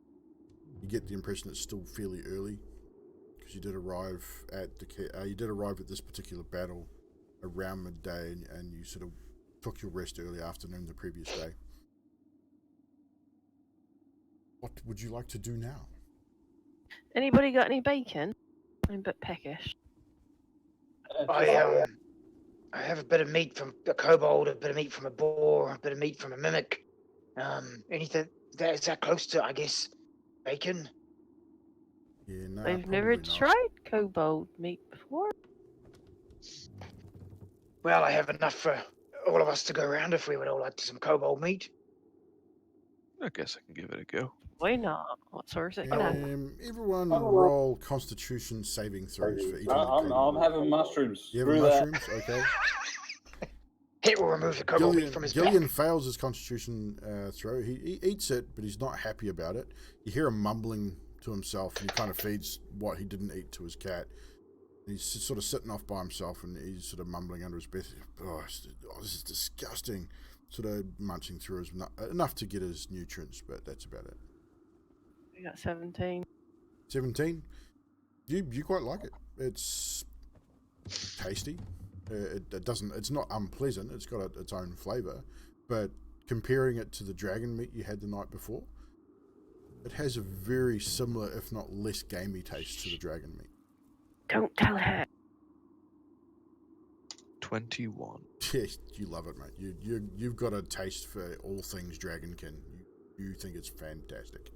Speaker 1: you get the impression it's still fairly early, because you did arrive at this particular battle around midday, and you sort of took your rest early afternoon the previous day. What would you like to do now?
Speaker 5: Anybody got any bacon? I'm a bit peckish.
Speaker 2: I have a bit of meat from a kobold, a bit of meat from a boar, a bit of meat from a mimic. Anything that is that close to, I guess, bacon?
Speaker 1: Yeah, no,
Speaker 5: I've never
Speaker 1: probably not.
Speaker 5: tried kobold meat before.
Speaker 2: Well, I have enough for all of us to go around if we would all like some kobold meat.
Speaker 4: I guess I can give it a go.
Speaker 5: Why not? What source it gonna have?
Speaker 1: Everyone roll Constitution saving throws for each of the
Speaker 3: I'm
Speaker 1: kobolds.
Speaker 3: having mushrooms.
Speaker 1: You have
Speaker 3: Screw that.
Speaker 1: mushrooms? Okay.
Speaker 2: Het will remove the kobold meat from his
Speaker 1: Gillian
Speaker 2: back.
Speaker 1: fails his Constitution throw. He eats it, but he's not happy about it. You hear him mumbling to himself, and he kind of feeds what he didn't eat to his cat. He's sort of sitting off by himself, and he's sort of mumbling under his breath, "Oh, this is disgusting." Sort of munching through enough to get his nutrients, but that's about it.
Speaker 5: We got 17.
Speaker 1: 17. You quite like it. It's tasty. It's not unpleasant. It's got its own flavor, but comparing it to the dragon meat you had the night before, it has a very similar, if not less gamey taste to the dragon meat.
Speaker 5: Don't tell her.
Speaker 4: 21.
Speaker 1: Yes, you love it, mate. You've got a taste for all things dragonkin. You think it's fantastic.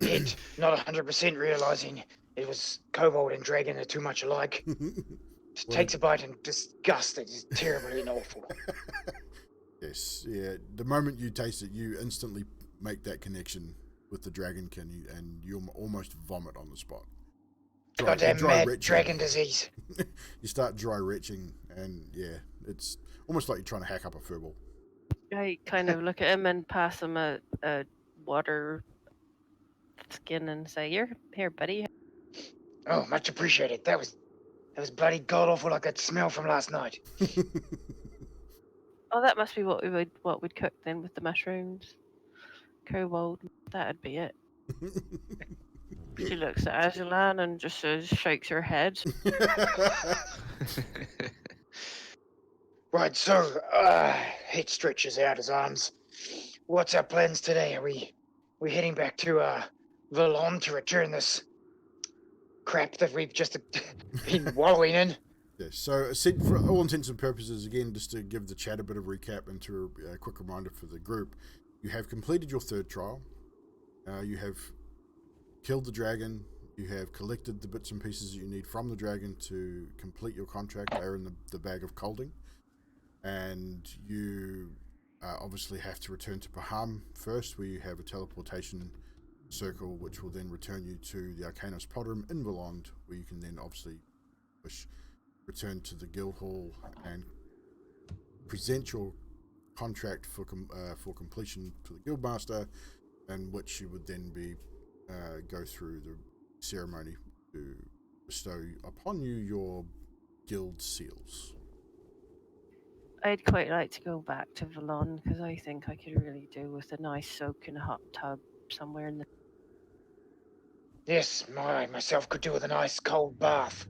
Speaker 2: Het, not 100% realizing it was kobold and dragon are too much alike. Just takes a bite and disgusted. It's terribly and awful.
Speaker 1: Yes, yeah. The moment you taste it, you instantly make that connection with the dragonkin, and you almost vomit on the spot.
Speaker 2: Goddamn mad dragon disease.
Speaker 1: You start dry retching, and yeah, it's almost like you're trying to hack up a furball.
Speaker 5: I kind of look at him and pass him a water skin and say, "You're here, buddy."
Speaker 2: Oh, much appreciated. That was bloody god awful like that smell from last night.
Speaker 5: Oh, that must be what we'd cook then with the mushrooms. Kobold, that'd be it. She looks at Azulan and just shakes her head.
Speaker 2: Right, so, Het stretches out his arms. What's our plans today? Are we heading back to Valon to return this crap that we've just been wallowing in.
Speaker 1: Yeah, so for all intents and purposes, again, just to give the chat a bit of recap and to a quick reminder for the group, you have completed your third trial. You have killed the dragon. You have collected the bits and pieces that you need from the dragon to complete your contract. They're in the bag of colding. And you obviously have to return to Paradym first, where you have a teleportation circle, which will then return you to the Arcanos pod room in Valand, where you can then obviously return to the guild hall and present your contract for completion to the guildmaster, and which you would then be go through the ceremony to bestow upon you your guild seals.
Speaker 5: I'd quite like to go back to Valon because I think I could really do with a nice soak in a hot tub somewhere in the.
Speaker 2: Yes, myself could do with a nice cold bath.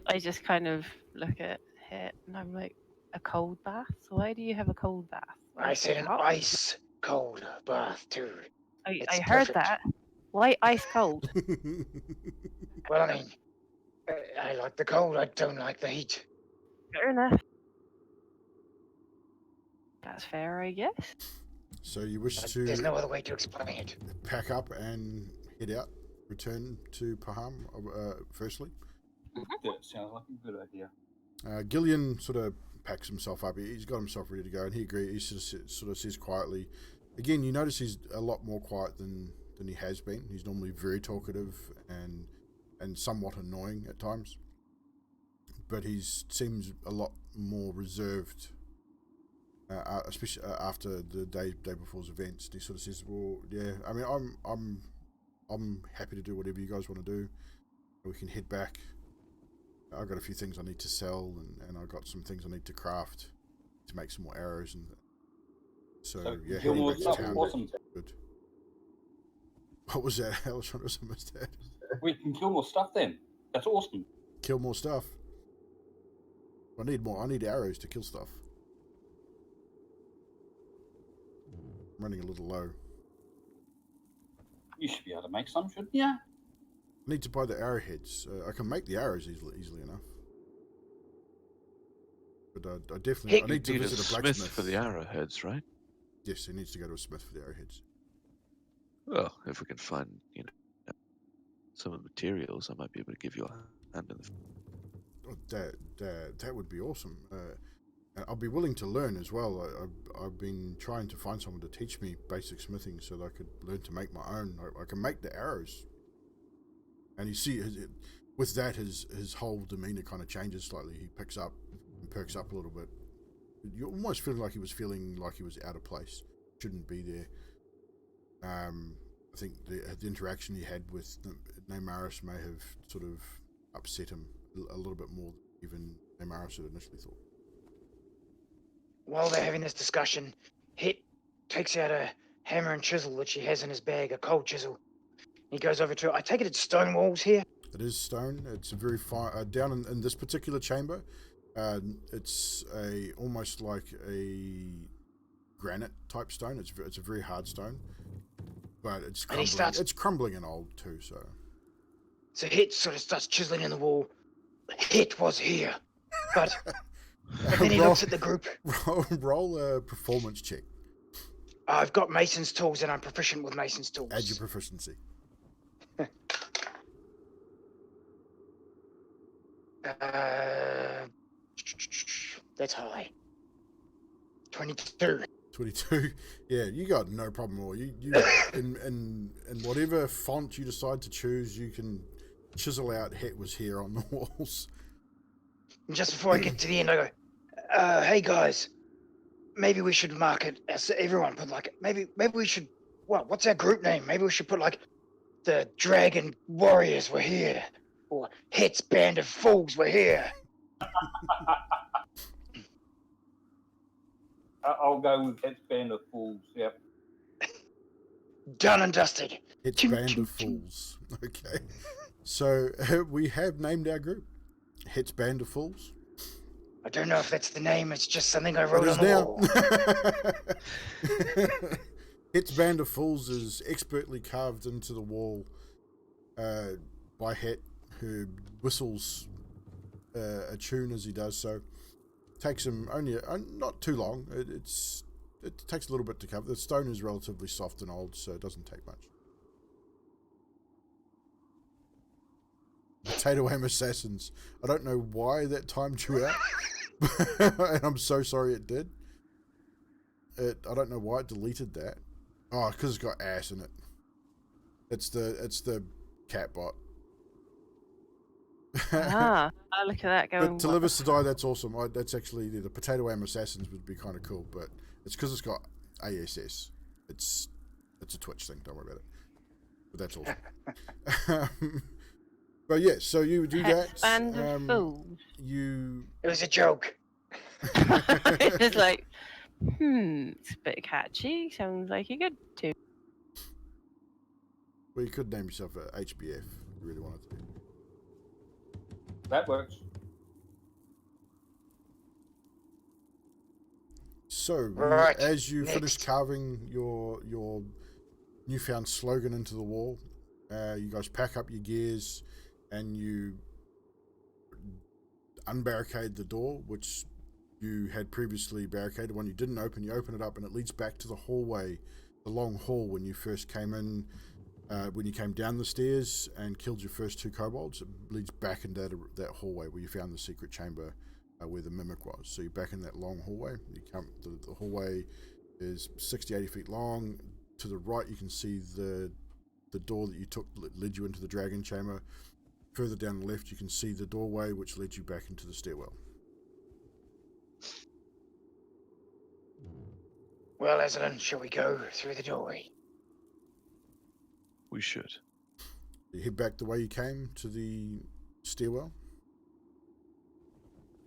Speaker 5: I just kind of look at it and I'm like, a cold bath? Why do you have a cold bath?
Speaker 2: I said an
Speaker 5: hot?
Speaker 2: ice cold bath too.
Speaker 5: I heard
Speaker 2: perfect.
Speaker 5: that. Why ice cold?
Speaker 2: Well, I mean, I like the cold. I don't like the heat.
Speaker 5: Fair enough. That's fair, I guess.
Speaker 1: So you wish
Speaker 2: There's
Speaker 1: to
Speaker 2: no other way to explain it.
Speaker 1: pack up and head out, return to Paradym firstly.
Speaker 3: That sounds like a good idea.
Speaker 1: Gillian sort of packs himself up. He's got himself ready to go, and he agrees. He sort of says quietly. Again, you notice he's a lot more quiet than he has been. He's normally very talkative and somewhat annoying at times, but he seems a lot more reserved, especially after the day before's events. He sort of says, "Well, yeah, I mean, I'm happy to do whatever you guys want to do. We can head back. I've got a few things I need to sell, and I've got some things I need to craft to make some more arrows, and so yeah, heading back to town.
Speaker 3: Awesome.
Speaker 1: Good. What was that? I was trying to miss that.
Speaker 3: We can kill more stuff then. That's awesome.
Speaker 1: Kill more stuff. I need more. I need arrows to kill stuff. I'm running a little low.
Speaker 3: You should be able to make some, shouldn't you?
Speaker 1: I need to buy the arrowheads. I can make the arrows easily enough. But I definitely I need to visit a blacksmith
Speaker 4: for the arrowheads, right?
Speaker 1: Yes, he needs to go to a smith for the arrowheads.
Speaker 4: Well, if we can find, some of the materials, I might be able to give you a hand in the.
Speaker 1: That would be awesome. And I'll be willing to learn as well. I've been trying to find someone to teach me basic smithing so that I could learn to make my own. I can make the arrows. And you see, with that, his whole demeanor kind of changes slightly. He picks up and perks up a little bit. You almost feel like he was out of place. Shouldn't be there. I think the interaction he had with Neymaris may have sort of upset him a little bit more than even Neymaris had initially thought.
Speaker 2: While they're having this discussion, Hit takes out a hammer and chisel that she has in his bag, a cold chisel. He goes over to it. I take it it's stone walls here.
Speaker 1: It is stone. It's a very fine. Down in this particular chamber, it's almost like a granite type stone. It's a very hard stone, but it's crumbling. It's crumbling and old too. So
Speaker 2: Hit sort of starts chiseling in the wall. Hit was here, but then he looks at the group.
Speaker 1: Roll a performance check.
Speaker 2: I've got mason's tools and I'm proficient with mason's tools.
Speaker 1: Add your proficiency.
Speaker 2: That's high. 22.
Speaker 1: 22. Yeah, you got no problem at all. You in whatever font you decide to choose, you can chisel out "Hit was here" on the walls.
Speaker 2: And just before I get to the end, I go, "Hey guys, maybe we should mark it as everyone put like maybe we should. What's our group name? Maybe we should put like the Dragon Warriors were here, or Hit's Band of Fools were here."
Speaker 3: I'll go with Hit's Band of Fools. Yep.
Speaker 2: Done and dusted.
Speaker 1: Hit's Band of Fools. Okay. So we have named our group Hit's Band of Fools.
Speaker 2: I don't know if that's the name. It's just something I wrote on the wall.
Speaker 1: Het's Band of Fools is expertly carved into the wall by Het, who whistles a tune as he does so. Takes him only not too long. It takes a little bit to cover. The stone is relatively soft and old, so it doesn't take much. Potato Aim Assassins. I don't know why that timed you out, and I'm so sorry it did. I don't know why it deleted that. Oh, because it's got ass in it. It's the cat bot.
Speaker 5: I look at that going.
Speaker 1: But to live is to die, that's awesome. That's actually the Potato Aim Assassins would be kind of cool, but it's because it's got ASS. It's a Twitch thing. Don't worry about it. But that's awesome. But yeah, so you do that.
Speaker 5: Band of Fools.
Speaker 2: It was a joke.
Speaker 5: It's like, it's a bit catchy. Sounds like a good tune.
Speaker 1: Well, you could name yourself a HBF if you really wanted to.
Speaker 3: That works.
Speaker 1: So,
Speaker 2: Right,
Speaker 1: as you
Speaker 2: next.
Speaker 1: finish carving your newfound slogan into the wall, you guys pack up your gears and you unbarricade the door, which you had previously barricaded. One you didn't open, you open it up and it leads back to the hallway, the long hall when you first came in. When you came down the stairs and killed your first 2 kobolds, it leads back into that hallway where you found the secret chamber where the mimic was. So you're back in that long hallway. The hallway is 60-80 feet long. To the right you can see the door that you took that led you into the dragon chamber. Further down the left you can see the doorway which led you back into the stairwell.
Speaker 2: Well, Ezlin, shall we go through the doorway?
Speaker 4: We should.
Speaker 1: You head back the way you came to the stairwell.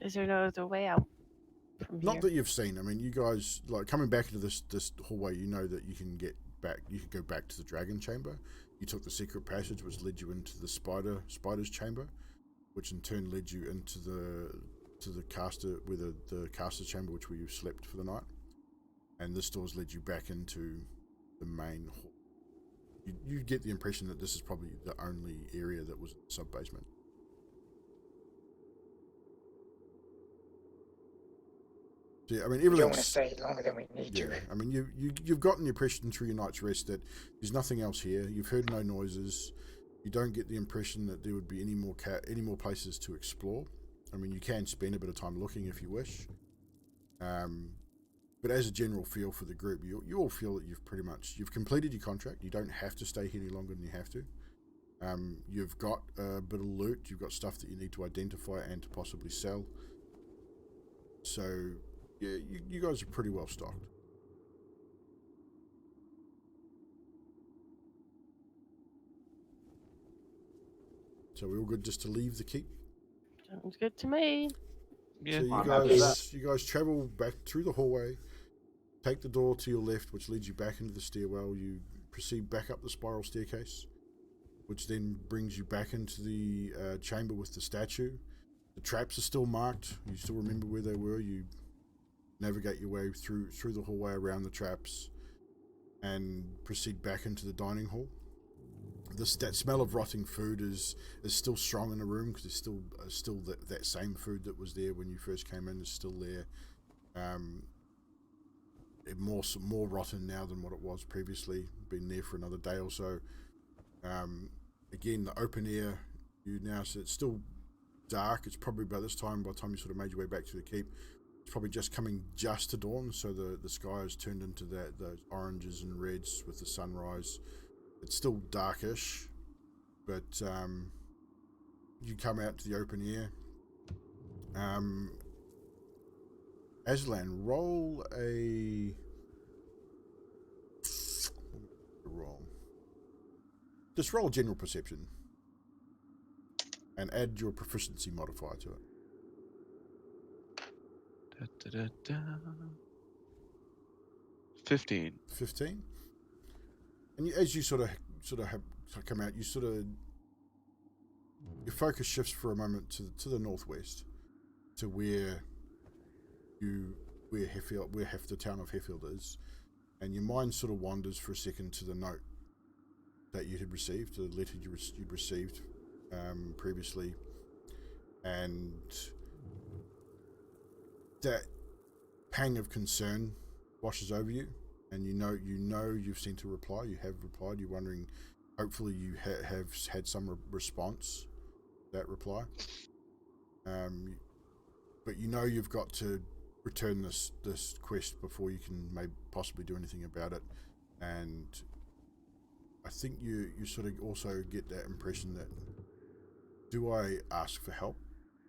Speaker 5: Is there no other way out from
Speaker 1: Not
Speaker 5: here?
Speaker 1: that you've seen. I mean, you guys, like, coming back into this hallway, you know that you can get back. You can go back to the dragon chamber. You took the secret passage, which led you into the spider's chamber, which in turn led you into the caster, where the caster's chamber, where you slept for the night. And this door's led you back into the main hall. You get the impression that this is probably the only area that was sub-basement. So, yeah, I mean,
Speaker 2: We don't want to
Speaker 1: everything's...
Speaker 2: stay longer than we need
Speaker 1: Yeah,
Speaker 2: to.
Speaker 1: I mean, you've gotten the impression through your night's rest that there's nothing else here. You've heard no noises. You don't get the impression that there would be any more places to explore. I mean, you can spend a bit of time looking if you wish. But as a general feel for the group, you all feel that you've completed your contract. You don't have to stay here any longer than you have to. You've got a bit of loot. You've got stuff that you need to identify and to possibly sell. So, yeah, you guys are pretty well stocked. So we're all good just to leave the keep?
Speaker 5: Sounds good to me.
Speaker 4: Yeah.
Speaker 1: So
Speaker 3: I'm happy with that.
Speaker 1: you guys travel back through the hallway, take the door to your left, which leads you back into the stairwell. You proceed back up the spiral staircase, which then brings you back into the chamber with the statue. The traps are still marked. You still remember where they were. You navigate your way through the hallway around the traps and proceed back into the dining hall. That smell of rotting food is still strong in the room because there's still that same food that was there when you first came in is still there. More rotten now than what it was previously. Been there for another day or so. Again, the open air. So it's still dark. It's probably by this time, by the time you sort of made your way back to the keep, it's probably just coming just to dawn. So the sky has turned into those oranges and reds with the sunrise. It's still darkish, but you come out to the open air. Aslan, roll a roll. Just roll general perception and add your proficiency modifier to it.
Speaker 4: 15.
Speaker 1: 15. And as you sort of have come out, your focus shifts for a moment to the northwest, to where the town of Heffield is, and your mind sort of wanders for a second to the note that you had received, the letter you'd received previously, and that pang of concern washes over you, and you know you've sent a reply. You have replied. You're wondering, hopefully you have had some response to that reply. But you know you've got to return this quest before you can maybe possibly do anything about it. And I think you sort of also get that impression that, do I ask for help?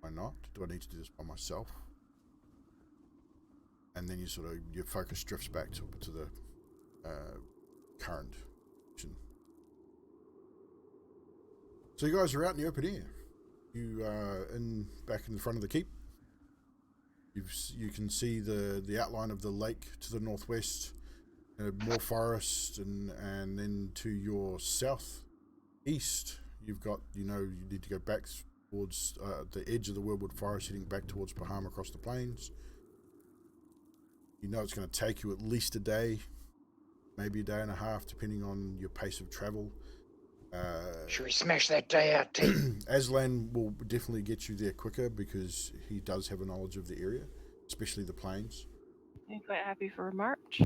Speaker 1: Do I not? Do I need to do this by myself? And then your focus drifts back to the current action. So you guys are out in the open air. You are back in the front of the keep. You can see the outline of the lake to the northwest, more forest, and then to your southeast, you've got, you need to go back towards the edge of the Weirwood Forest, heading back towards Paradym across the plains. You know it's going to take you at least a day, maybe a day and a half, depending on your pace of travel.
Speaker 2: Should we smash that day out, T?
Speaker 1: Aslan will definitely get you there quicker because he does have a knowledge of the area, especially the plains.
Speaker 5: I'm quite happy for a march.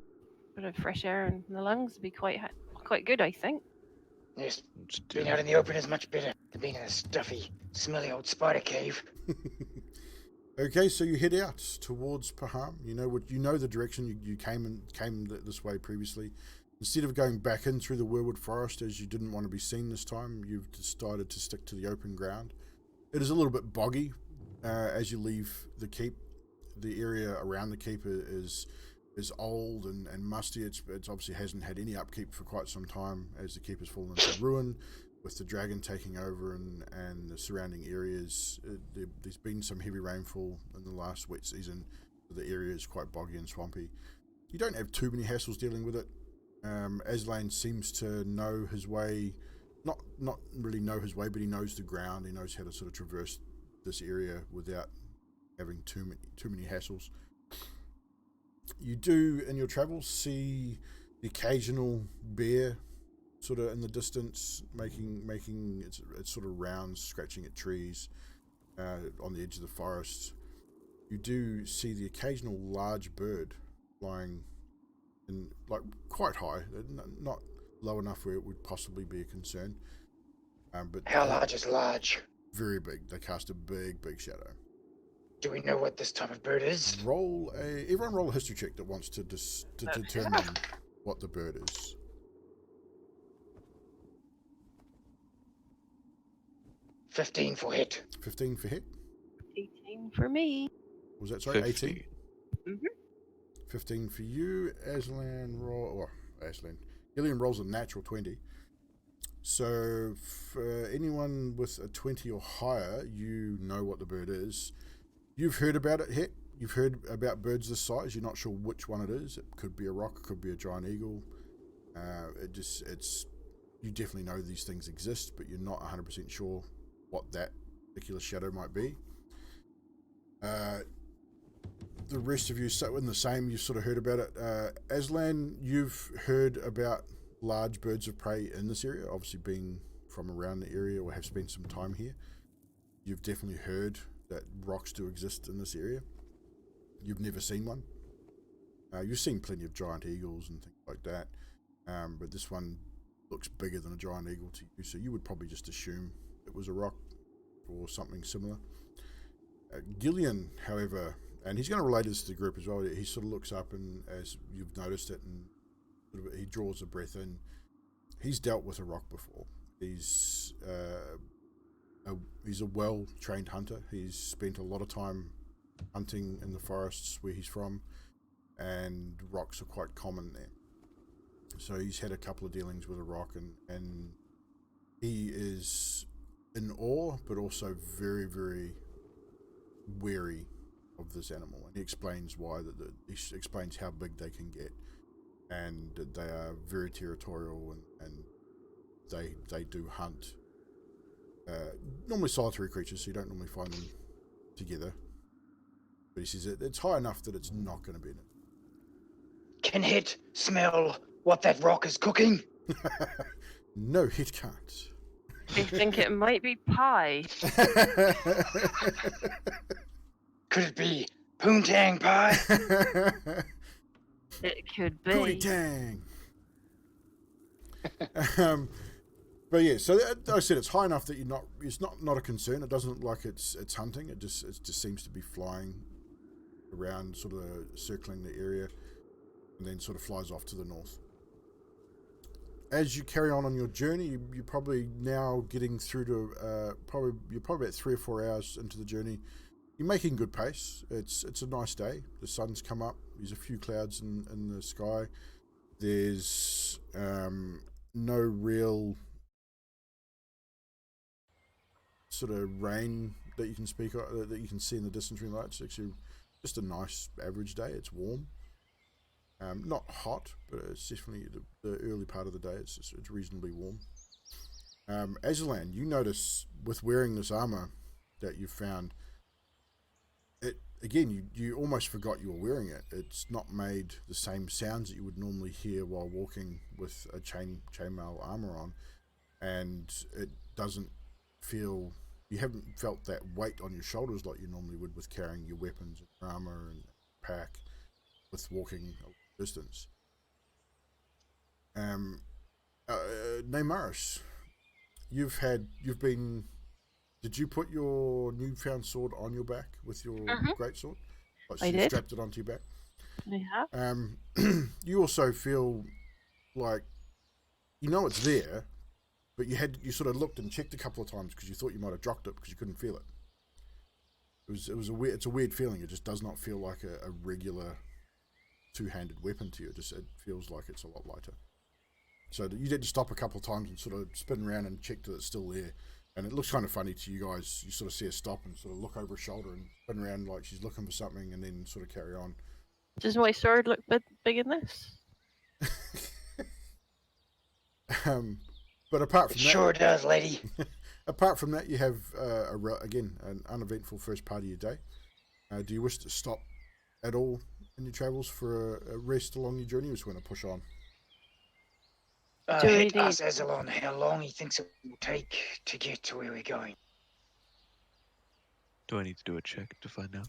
Speaker 5: Bit of fresh air in the lungs would be quite good, I think.
Speaker 2: Yes,
Speaker 4: Let's do
Speaker 2: being
Speaker 4: it.
Speaker 2: out in the open is much better than being in a stuffy, smelly old spider cave.
Speaker 1: Okay, so you head out towards Paradym. You know the direction you came this way previously. Instead of going back in through the Weirwood Forest, as you didn't want to be seen this time, you've decided to stick to the open ground. It is a little bit boggy as you leave the keep. The area around the keep is old and musty. It obviously hasn't had any upkeep for quite some time, as the keep has fallen into ruin, with the dragon taking over and the surrounding areas. There's been some heavy rainfall in the last wet season, so the area is quite boggy and swampy. You don't have too many hassles dealing with it. Aslan seems to know his way, not really know his way, but he knows the ground. He knows how to sort of traverse this area without having too many hassles. You do, in your travels, see the occasional bear sort of in the distance, making its sort of rounds, scratching at trees on the edge of the forest. You do see the occasional large bird flying in, like, quite high, not low enough where it would possibly be a concern. But
Speaker 2: How large is large?
Speaker 1: very big. They cast a big shadow.
Speaker 2: Do we know what this type of bird is?
Speaker 1: Everyone roll a history check that wants to determine what the bird is.
Speaker 2: 15 for hit.
Speaker 1: 15 for hit.
Speaker 5: 18 for me.
Speaker 1: Was that sorry?
Speaker 4: 50.
Speaker 1: 18.
Speaker 5: Mm-hmm.
Speaker 1: 15 for you. Gillian rolls a natural 20. So for anyone with a 20 or higher, you know what the bird is. You've heard about it, Het. You've heard about birds this size. You're not sure which one it is. It could be a rock, it could be a giant eagle. You definitely know these things exist, but you're not 100% sure what that particular shadow might be. The rest of you, so in the same, you sort of heard about it. Aslan, you've heard about large birds of prey in this area, obviously being from around the area or have spent some time here. You've definitely heard that rocks do exist in this area. You've never seen one. You've seen plenty of giant eagles and things like that, but this one looks bigger than a giant eagle to you, so you would probably just assume it was a rock or something similar. Gillian, however, and he's going to relate this to the group as well, he sort of looks up, and as you've noticed it, and he draws a breath in. He's dealt with a rock before. He's a well-trained hunter. He's spent a lot of time hunting in the forests where he's from, and rocks are quite common there. So he's had a couple of dealings with a rock, and he is in awe, but also very, very wary of this animal. And he explains why. He explains how big they can get, and that they are very territorial, and they do hunt. Normally solitary creatures, so you don't normally find them together. But he says it's high enough that it's not going to be in it.
Speaker 2: Can Hit smell what that rock is cooking?
Speaker 1: No, Hit can't.
Speaker 5: I think it might be pie.
Speaker 2: Could it be poontang pie?
Speaker 5: It could
Speaker 1: Cootie
Speaker 5: be.
Speaker 1: tang. But yeah, so I said it's high enough that it's not a concern. It doesn't look like it's hunting. It just seems to be flying around, sort of circling the area, and then sort of flies off to the north. As you carry on your journey, you're probably now getting through to you're probably about 3 or 4 hours into the journey. You're making good pace. It's a nice day. The sun's come up. There's a few clouds in the sky. There's no real sort of rain that you can speak of, that you can see in the distance. It's actually just a nice average day. It's warm. Not hot, but it's definitely the early part of the day. It's reasonably warm. Aslan, you notice with wearing this armor that you've found, it again. You almost forgot you were wearing it. It's not made the same sounds that you would normally hear while walking with a chainmail armor on, and it doesn't feel. You haven't felt that weight on your shoulders like you normally would with carrying your weapons and your armor and pack, with walking a distance. Neymaris, did you put your newfound sword on your back with your great sword? Like, so
Speaker 5: I
Speaker 1: you
Speaker 5: did.
Speaker 1: strapped it onto your back.
Speaker 5: I have.
Speaker 1: You also feel like you know it's there, but you sort of looked and checked a couple of times because you thought you might have dropped it because you couldn't feel it. It's a weird feeling. It just does not feel like a regular two-handed weapon to you. It feels like it's a lot lighter. So you did stop a couple of times and sort of spin around and check that it's still there. And it looks kind of funny to you guys. You sort of see her stop and sort of look over her shoulder and spin around like she's looking for something, and then sort of carry on.
Speaker 5: Does my sword look big in this?
Speaker 1: But apart from
Speaker 2: It
Speaker 1: that,
Speaker 2: sure does, lady.
Speaker 1: apart from that, you have again an uneventful first part of your day. Do you wish to stop at all in your travels for a rest along your journey, or just want to push on?
Speaker 5: Do we
Speaker 2: Hit
Speaker 5: need-
Speaker 2: us Aslan how long he thinks it will take to get to where we're going.
Speaker 4: Do I need to do a check to find out?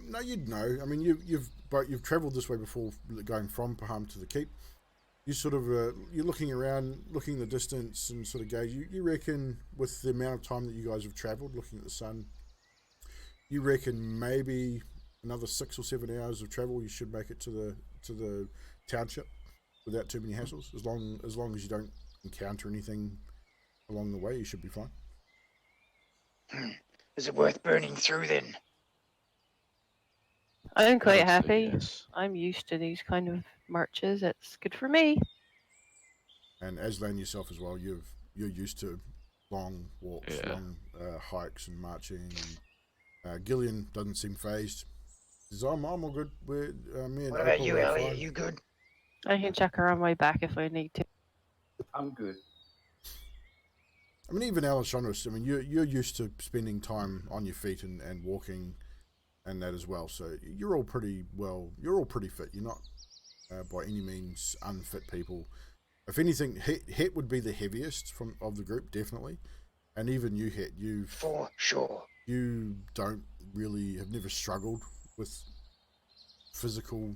Speaker 1: No, you'd know. I mean, you've travelled this way before, going from Paham to the keep. You sort of you're looking around, looking at the distance, and sort of gauge. You reckon with the amount of time that you guys have travelled, looking at the sun, you reckon maybe another 6 or 7 hours of travel, you should make it to the township without too many hassles. As long as you don't encounter anything along the way, you should be fine.
Speaker 2: Is it worth burning through then?
Speaker 5: I'm
Speaker 4: I
Speaker 5: quite
Speaker 4: would say
Speaker 5: happy.
Speaker 4: yes.
Speaker 5: I'm used to these kind of marches. It's good for me.
Speaker 1: And Aslan yourself as well, you're used to long walks,
Speaker 4: Yeah.
Speaker 1: long hikes and marching. And Gillian doesn't seem phased. He says, I'm all good. Me and
Speaker 2: What about
Speaker 1: Opal
Speaker 2: you,
Speaker 1: are
Speaker 2: Ellie?
Speaker 1: fine."
Speaker 2: Are you good?
Speaker 5: I can check her on my back if I need to.
Speaker 3: I'm good.
Speaker 1: I mean, even Alessandros, I mean, you're used to spending time on your feet and walking and that as well. So you're all pretty fit. You're not by any means unfit people. If anything, Het would be the heaviest of the group, definitely. And even you, Het,
Speaker 2: For sure.
Speaker 1: you don't really have never struggled with physical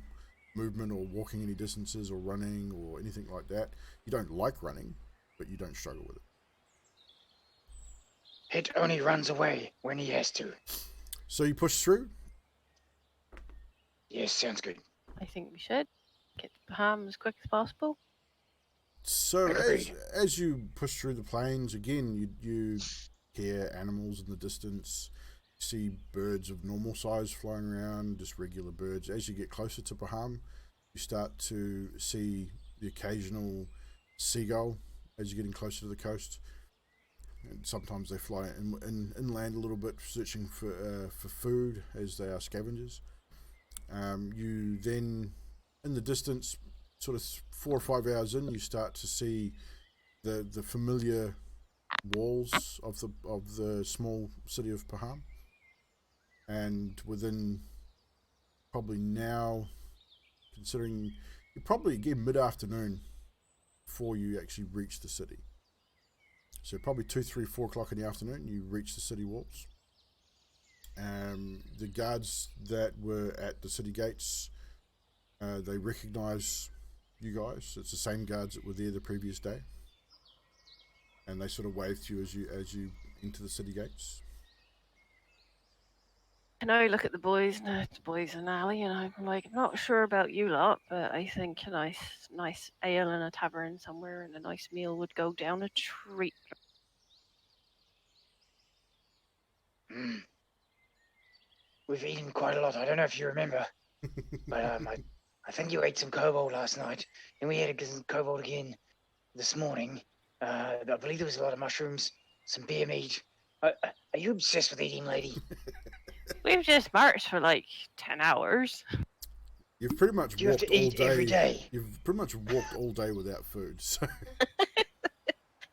Speaker 1: movement or walking any distances or running or anything like that. You don't like running, but you don't struggle with it.
Speaker 2: Hit only runs away when he has to.
Speaker 1: So you push through.
Speaker 2: Yes, sounds good.
Speaker 5: I think we should get to Paham as quick as possible.
Speaker 1: So
Speaker 2: Agreed.
Speaker 1: as you push through the plains, again, you hear animals in the distance. You see birds of normal size flying around, just regular birds. As you get closer to Paham, you start to see the occasional seagull as you're getting closer to the coast. And sometimes they fly inland a little bit, searching for food, as they are scavengers. You then, in the distance, sort of 4 or 5 hours in, you start to see the familiar walls of the small city of Paham. And within probably now, considering you probably get mid-afternoon before you actually reach the city. So probably 2, 3, 4 o'clock in the afternoon, you reach the city walls. The guards that were at the city gates, they recognise you guys. It's the same guards that were there the previous day, and they sort of wave to you as you enter the city gates.
Speaker 5: And I look at the boys and Ali, and I'm like, I'm not sure about you lot, but I think a nice ale in a tavern somewhere and a nice meal would go down a treat.
Speaker 2: We've eaten quite a lot. I don't know if you remember, but I think you ate some kobold last night, and we ate some kobold again this morning. I believe there was a lot of mushrooms, some beer meat. Are you obsessed with eating, lady?
Speaker 5: We've just marched for like 10 hours.
Speaker 1: You've pretty much
Speaker 2: Do you have
Speaker 1: walked
Speaker 2: to eat
Speaker 1: all day.
Speaker 2: every day?
Speaker 1: You've pretty much walked all day without food. So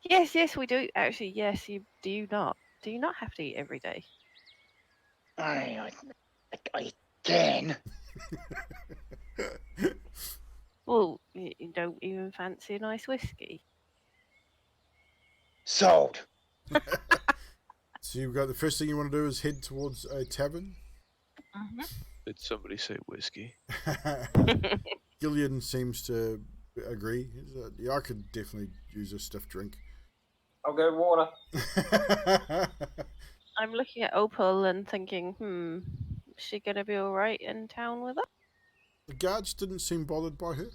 Speaker 5: Yes, we do. Actually, yes, you not. Do you not have to eat every day?
Speaker 2: I can.
Speaker 5: Well, you don't even fancy a nice whiskey.
Speaker 2: Sold.
Speaker 1: So you've got the first thing you want to do is head towards a tavern.
Speaker 4: Did somebody say whiskey?
Speaker 1: Gillian seems to agree. Yeah, I could definitely use a stiff drink.
Speaker 3: I'll go water.
Speaker 5: I'm looking at Opal and thinking, is she going to be all right in town with us?
Speaker 1: The guards didn't seem bothered by her.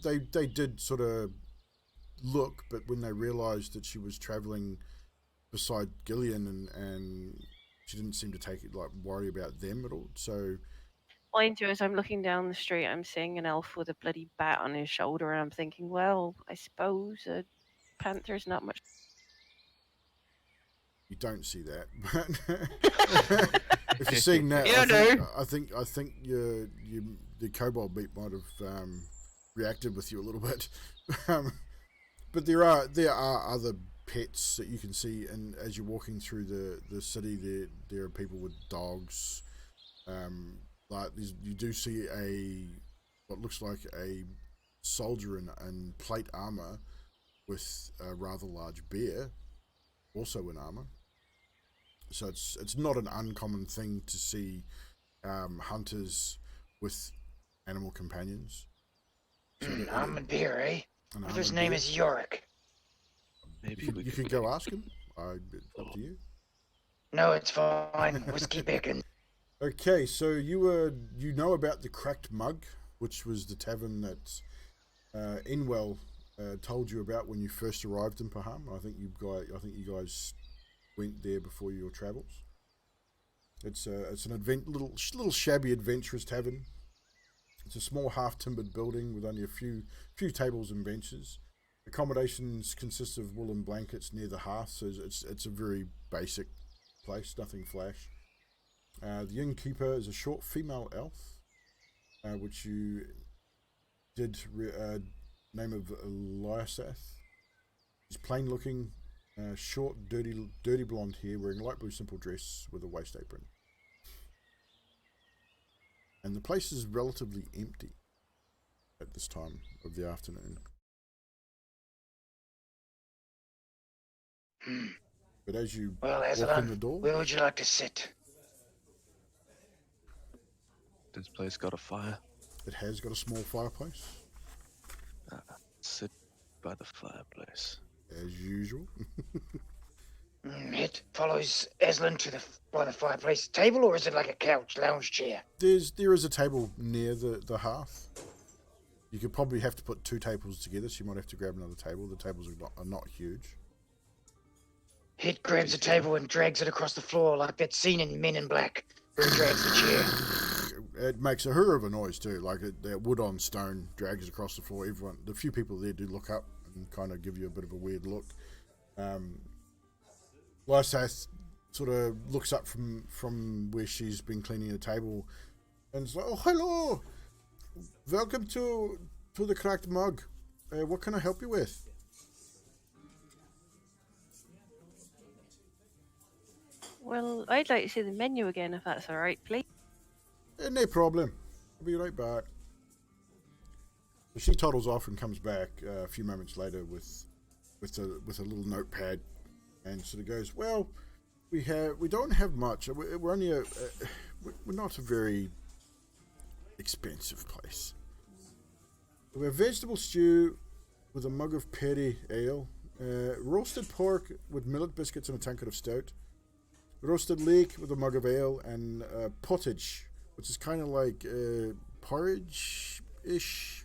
Speaker 1: They did sort of look, but when they realised that she was travelling beside Gillian and she didn't seem to take it, like, worry about them at all. So
Speaker 5: Mind you, as I'm looking down the street, I'm seeing an elf with a bloody bat on his shoulder, and I'm thinking, well, I suppose a panther's not much.
Speaker 1: you don't see that, but if you're seeing that, I think the kobold beat might have reacted with you a little bit. But there are other pets that you can see, and as you're walking through the city, there are people with dogs. Like you do see what looks like a soldier in plate armor with a rather large bear, also in armor. So it's not an uncommon thing to see hunters with animal companions. So
Speaker 2: Armored bear, eh?
Speaker 1: An
Speaker 2: His
Speaker 1: armored
Speaker 2: name
Speaker 1: bear.
Speaker 2: is Yorick.
Speaker 4: Maybe
Speaker 1: You could go ask him. It's up to you.
Speaker 2: No, it's fine. Whiskey bacon.
Speaker 1: Okay, so you know about the Cracked Mug, which was the tavern that Inwell told you about when you first arrived in Paham. I think you guys went there before your travels. It's an little shabby adventurous tavern. It's a small half-timbered building with only a few tables and benches. Accommodations consist of woolen blankets near the hearth, so it's a very basic place, nothing flash. The innkeeper is a short female elf, which you did name of Lyasath. She's plain looking, short, dirty blonde hair, wearing light blue simple dress with a waist apron. And the place is relatively empty at this time of the afternoon. But as you
Speaker 2: Well,
Speaker 1: walk in the door,
Speaker 2: where would you like to sit?
Speaker 4: This place got a fire.
Speaker 1: it has got a small fireplace,
Speaker 4: Sit by the fireplace.
Speaker 1: as usual.
Speaker 2: It follows Eslin by the fireplace table, or is it like a couch, lounge chair?
Speaker 1: There is a table near the hearth. You could probably have to put 2 tables together, so you might have to grab another table. The tables are not huge.
Speaker 2: Hit grabs a table and drags it across the floor like that scene in Men in Black, where he drags the chair.
Speaker 1: It makes a hurrah of a noise too, like that wood on stone drags across the floor. The few people there do look up and kind of give you a bit of a weird look. Lysath sort of looks up from where she's been cleaning the table, and it's like, "Oh, hello, welcome to the Cracked Mug. What can I help you with?"
Speaker 5: Well, I'd like to see the menu again, if that's all right, please.
Speaker 1: No problem. I'll be right back. So she toddles off and comes back a few moments later with a little notepad, and sort of goes, "Well, we don't have much. We're only we're not a very expensive place. We have vegetable stew with a mug of perry ale, roasted pork with millet biscuits and a tankard of stout, roasted leek with a mug of ale, and pottage, which is kind of like porridge-ish.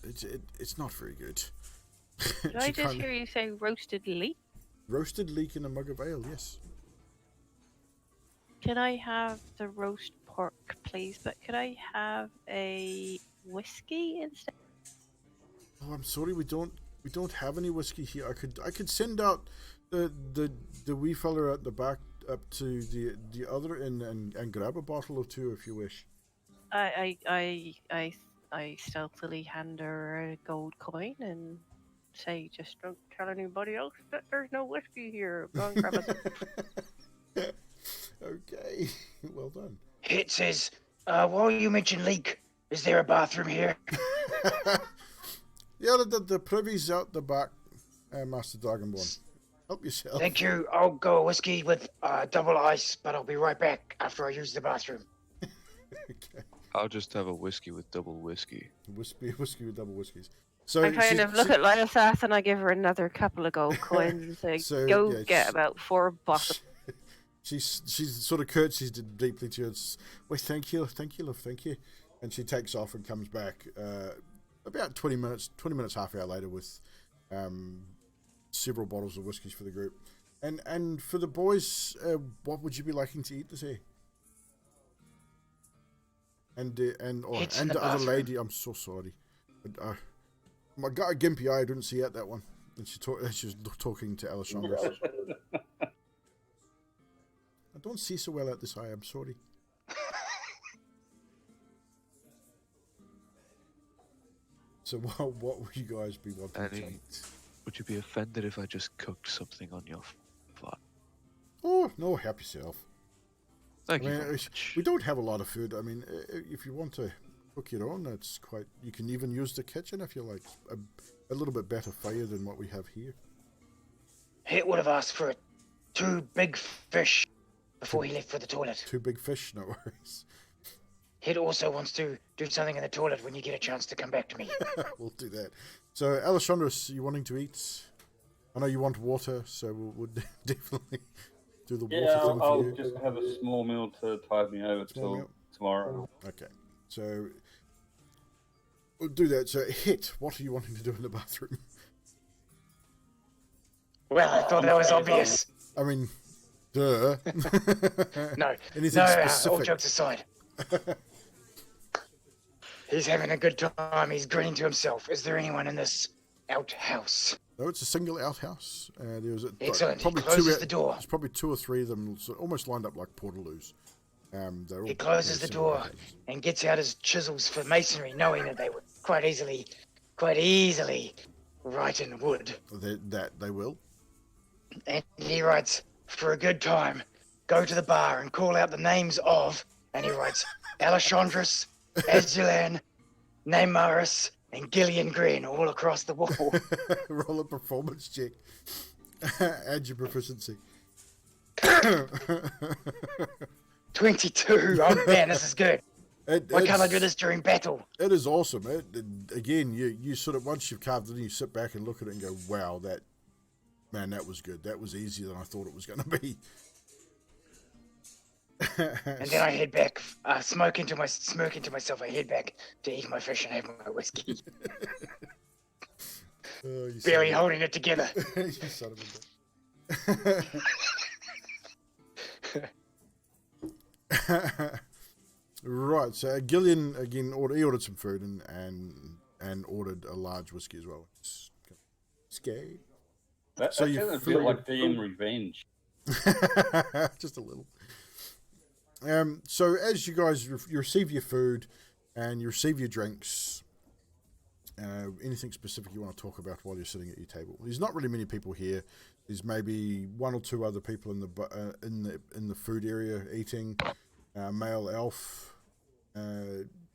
Speaker 1: It's not very good."
Speaker 5: Did I just hear you say roasted leek?
Speaker 1: Roasted leek in a mug of ale, yes.
Speaker 5: Can I have the roast pork, please? But could I have a whiskey instead?
Speaker 1: Oh, I'm sorry, we don't have any whiskey here. I could send out the wee fella at the back up to the other end and grab a bottle or two if you wish.
Speaker 5: I stealthily hand her a gold coin and say, "Just don't tell anybody else that there's no whiskey here. Go and grab us."
Speaker 1: Okay, well done.
Speaker 2: It says, while you mention leak, is there a bathroom here?
Speaker 1: Yeah, the privy's out the back, Master Dragonborn. Help yourself.
Speaker 2: Thank you. I'll go a whiskey with double ice, but I'll be right back after I use the bathroom.
Speaker 1: Okay.
Speaker 4: I'll just have a whiskey with double whiskey.
Speaker 1: Whiskey with double whiskeys. So
Speaker 5: I kind of look at Lysas and I give her another couple of gold coins and say,
Speaker 1: So,
Speaker 5: "Go
Speaker 1: yeah,
Speaker 5: get about 4 bottles."
Speaker 1: She's sort of curtsies deeply to you. "Well, thank you, love, thank you." And she takes off and comes back about 20 minutes, half hour later with several bottles of whiskies for the group. And for the boys, what would you be liking to eat this year? And the other lady, I'm so sorry. I got a gimpy eye, I didn't see that one. And she was talking to Alessandra. I don't see so well at this eye, I'm sorry. So what would you guys be wanting to eat?
Speaker 4: Would you be offended if I just cooked something on your fire?
Speaker 1: Oh, no, help yourself.
Speaker 4: Thank you
Speaker 1: I mean,
Speaker 4: very much.
Speaker 1: we don't have a lot of food. I mean, if you want to cook your own, that's quite... You can even use the kitchen if you like. A little bit better fire than what we have here.
Speaker 2: He would have asked for 2 big fish before he left for the toilet.
Speaker 1: 2 big fish, no worries.
Speaker 2: He also wants to do something in the toilet when you get a chance to come back to me.
Speaker 1: We'll do that. So, Alessandros, you wanting to eat? I know you want water, so we'll definitely do the water thing for
Speaker 3: I'll
Speaker 1: you.
Speaker 3: just have a small meal to tide me over
Speaker 1: Small
Speaker 3: till
Speaker 1: meal?
Speaker 3: tomorrow.
Speaker 1: Okay, so we'll do that. So, Hit, what are you wanting to do in the bathroom?
Speaker 2: Well, I thought that was obvious.
Speaker 1: I mean, duh.
Speaker 2: No,
Speaker 1: Anything specific?
Speaker 2: all jokes aside. He's having a good time. He's grinning to himself. Is there anyone in this outhouse?
Speaker 1: No, it's a single outhouse. There's
Speaker 2: Excellent.
Speaker 1: probably
Speaker 2: He closes
Speaker 1: two.
Speaker 2: the door.
Speaker 1: There's probably 2 or 3 of them, almost lined up like portaloos. They're all
Speaker 2: He closes the
Speaker 1: single
Speaker 2: door
Speaker 1: houses.
Speaker 2: and gets out his chisels for masonry, knowing that they would quite easily write in wood.
Speaker 1: That they will.
Speaker 2: And he writes, "For a good time, go to the bar and call out the names of," and he writes, "Alessandros, Azulan, Neymaris, and Gillian Green all across the wall."
Speaker 1: Roll a performance check. Add your proficiency.
Speaker 2: 22. Oh man, this is good. Why can't I do
Speaker 1: It's-
Speaker 2: this during battle?
Speaker 1: It is awesome. Again, you sort of, once you've carved it in, you sit back and look at it and go, wow, that was good. That was easier than I thought it was going to be.
Speaker 2: And then I head back, smirk into myself. I head back to eat my fish and have my whiskey,
Speaker 1: Oh, you
Speaker 2: barely
Speaker 1: son
Speaker 2: holding it together.
Speaker 1: of a- you son of a bitch. Right, so Gillian again he ordered some food and ordered a large whiskey as well. It's scary.
Speaker 3: That
Speaker 1: So you
Speaker 3: sounds a
Speaker 1: feel-
Speaker 3: bit like DM Revenge.
Speaker 1: Just a little. So as you guys you receive your food and you receive your drinks, anything specific you want to talk about while you're sitting at your table? There's not really many people here. There's maybe 1 or 2 other people in the food area eating. Male elf,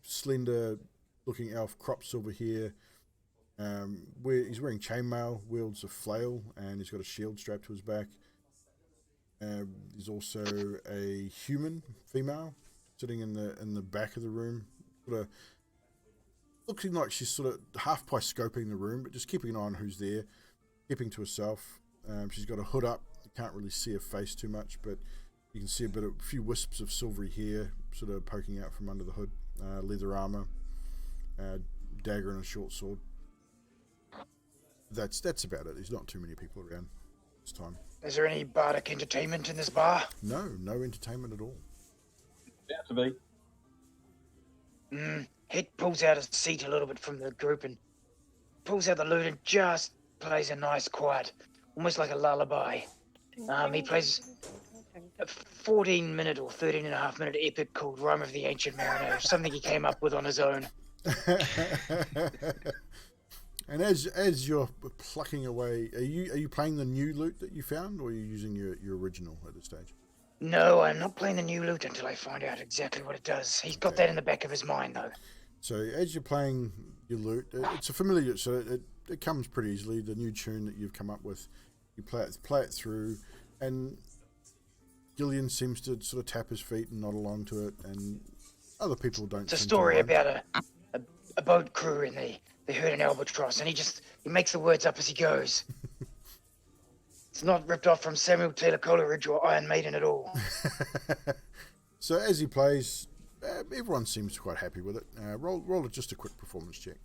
Speaker 1: slender looking elf, crop silver hair. He's wearing chainmail, wields a flail, and he's got a shield strapped to his back. There's also a human female sitting in the back of the room, sort of looking like she's sort of half by scoping the room, but just keeping an eye on who's there, keeping to herself. She's got a hood up. You can't really see her face too much, but you can see a few wisps of silvery hair sort of poking out from under the hood. Leather armor, dagger and a short sword. That's about it. There's not too many people around this time.
Speaker 2: Is there any bardic entertainment in this bar?
Speaker 1: No entertainment at all.
Speaker 3: About to be.
Speaker 2: Hit pulls out a seat a little bit from the group and pulls out the lute and just plays a nice quiet, almost like a lullaby. He plays a 14-minute or 13.5-minute epic called Rime of the Ancient Mariner, something he came up with on his own.
Speaker 1: And as you're plucking away, are you playing the new lute that you found, or are you using your original at this stage?
Speaker 2: No, I'm not playing the new lute until I find out exactly what it does. He's got that in the back of his mind, though.
Speaker 1: So as you're playing your lute, it's a familiar, so it comes pretty easily. The new tune that you've come up with, you play it through, and Gillian seems to sort of tap his feet and nod along to it, and other people don't.
Speaker 2: It's a
Speaker 1: seem
Speaker 2: story
Speaker 1: to mind.
Speaker 2: about a boat crew and they heard an albatross, and he makes the words up as he goes. It's not ripped off from Samuel Taylor Coleridge or Iron Maiden at all.
Speaker 1: So as he plays, everyone seems quite happy with it. Roll just a quick performance check.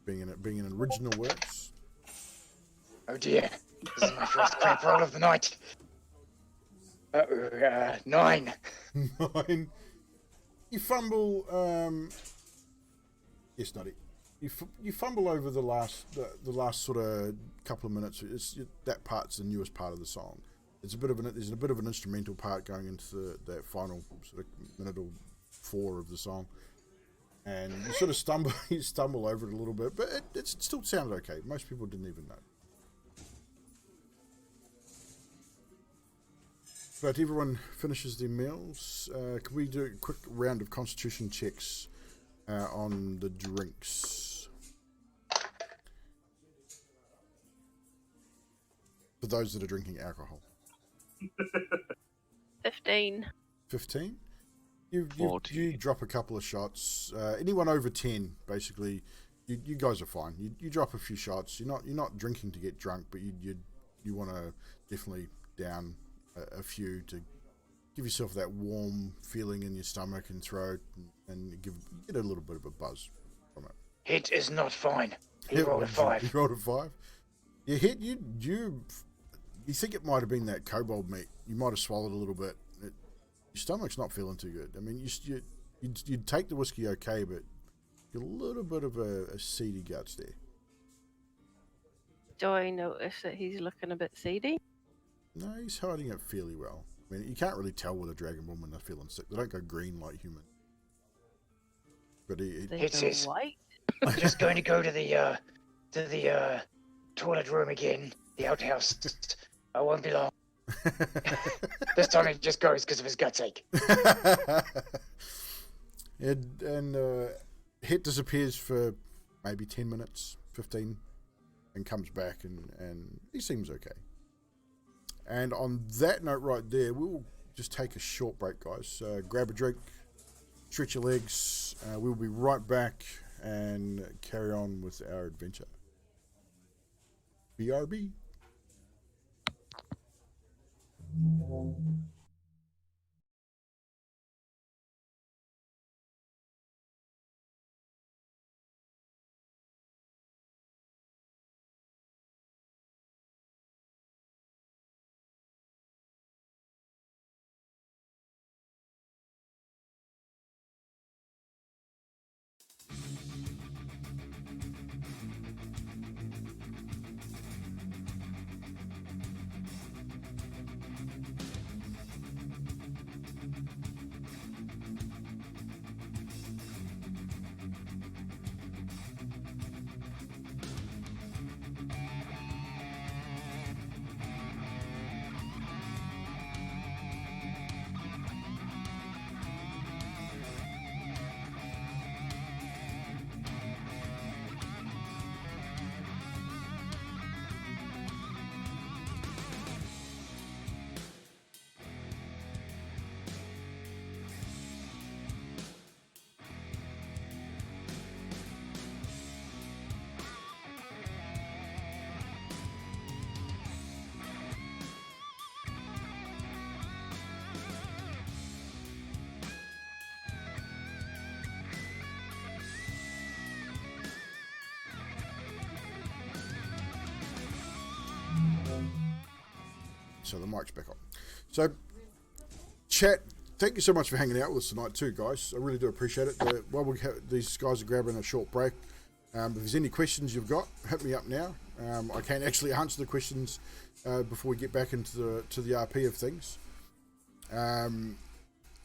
Speaker 1: Being an original works.
Speaker 2: Oh dear, this is my first crap roll of the night. 9.
Speaker 1: 9. You fumble. Yes, Nutty. You fumble over the last sort of couple of minutes. That part's the newest part of the song. There's a bit of an instrumental part going into that final sort of minute or 4 of the song, and you sort of stumble over it a little bit, but it still sounded okay. Most people didn't even know. But everyone finishes their meals. Can we do a quick round of constitution checks on the drinks? For those that are drinking alcohol.
Speaker 5: 15.
Speaker 1: 15? You drop a couple of shots. Anyone over 10, basically, you guys are fine. You drop a few shots. You're not drinking to get drunk, but you want to definitely down a few to give yourself that warm feeling in your stomach and throat, and get a little bit of a buzz from it.
Speaker 2: Hit is not fine. He rolled a 5.
Speaker 1: You rolled a 5? You hit, you think it might have been that kobold meat. You might have swallowed a little bit. Your stomach's not feeling too good. I mean, you'd take the whiskey okay, but you're a little bit of a seedy guts there.
Speaker 5: Do I notice that he's looking a bit seedy?
Speaker 1: No, he's hiding it fairly well. I mean, you can't really tell with a dragonborn when they're feeling sick. They don't go green like human. But
Speaker 5: They
Speaker 2: It
Speaker 5: go
Speaker 2: says-
Speaker 5: white?
Speaker 2: I'm just going to go to the toilet room again, the outhouse. I won't be long. This time he just goes because of his gut's ache.
Speaker 1: and Hit disappears for maybe 10 minutes, 15, and comes back, and he seems okay. And on that note right there, we'll just take a short break, guys. Grab a drink, stretch your legs. We'll be right back and carry on with our adventure. BRB. so the mic's back on. So, chat, thank you so much for hanging out with us tonight too, guys. I really do appreciate it. While these guys are grabbing a short break, if there's any questions you've got, hit me up now. I can actually answer the questions before we get back into the RP of things.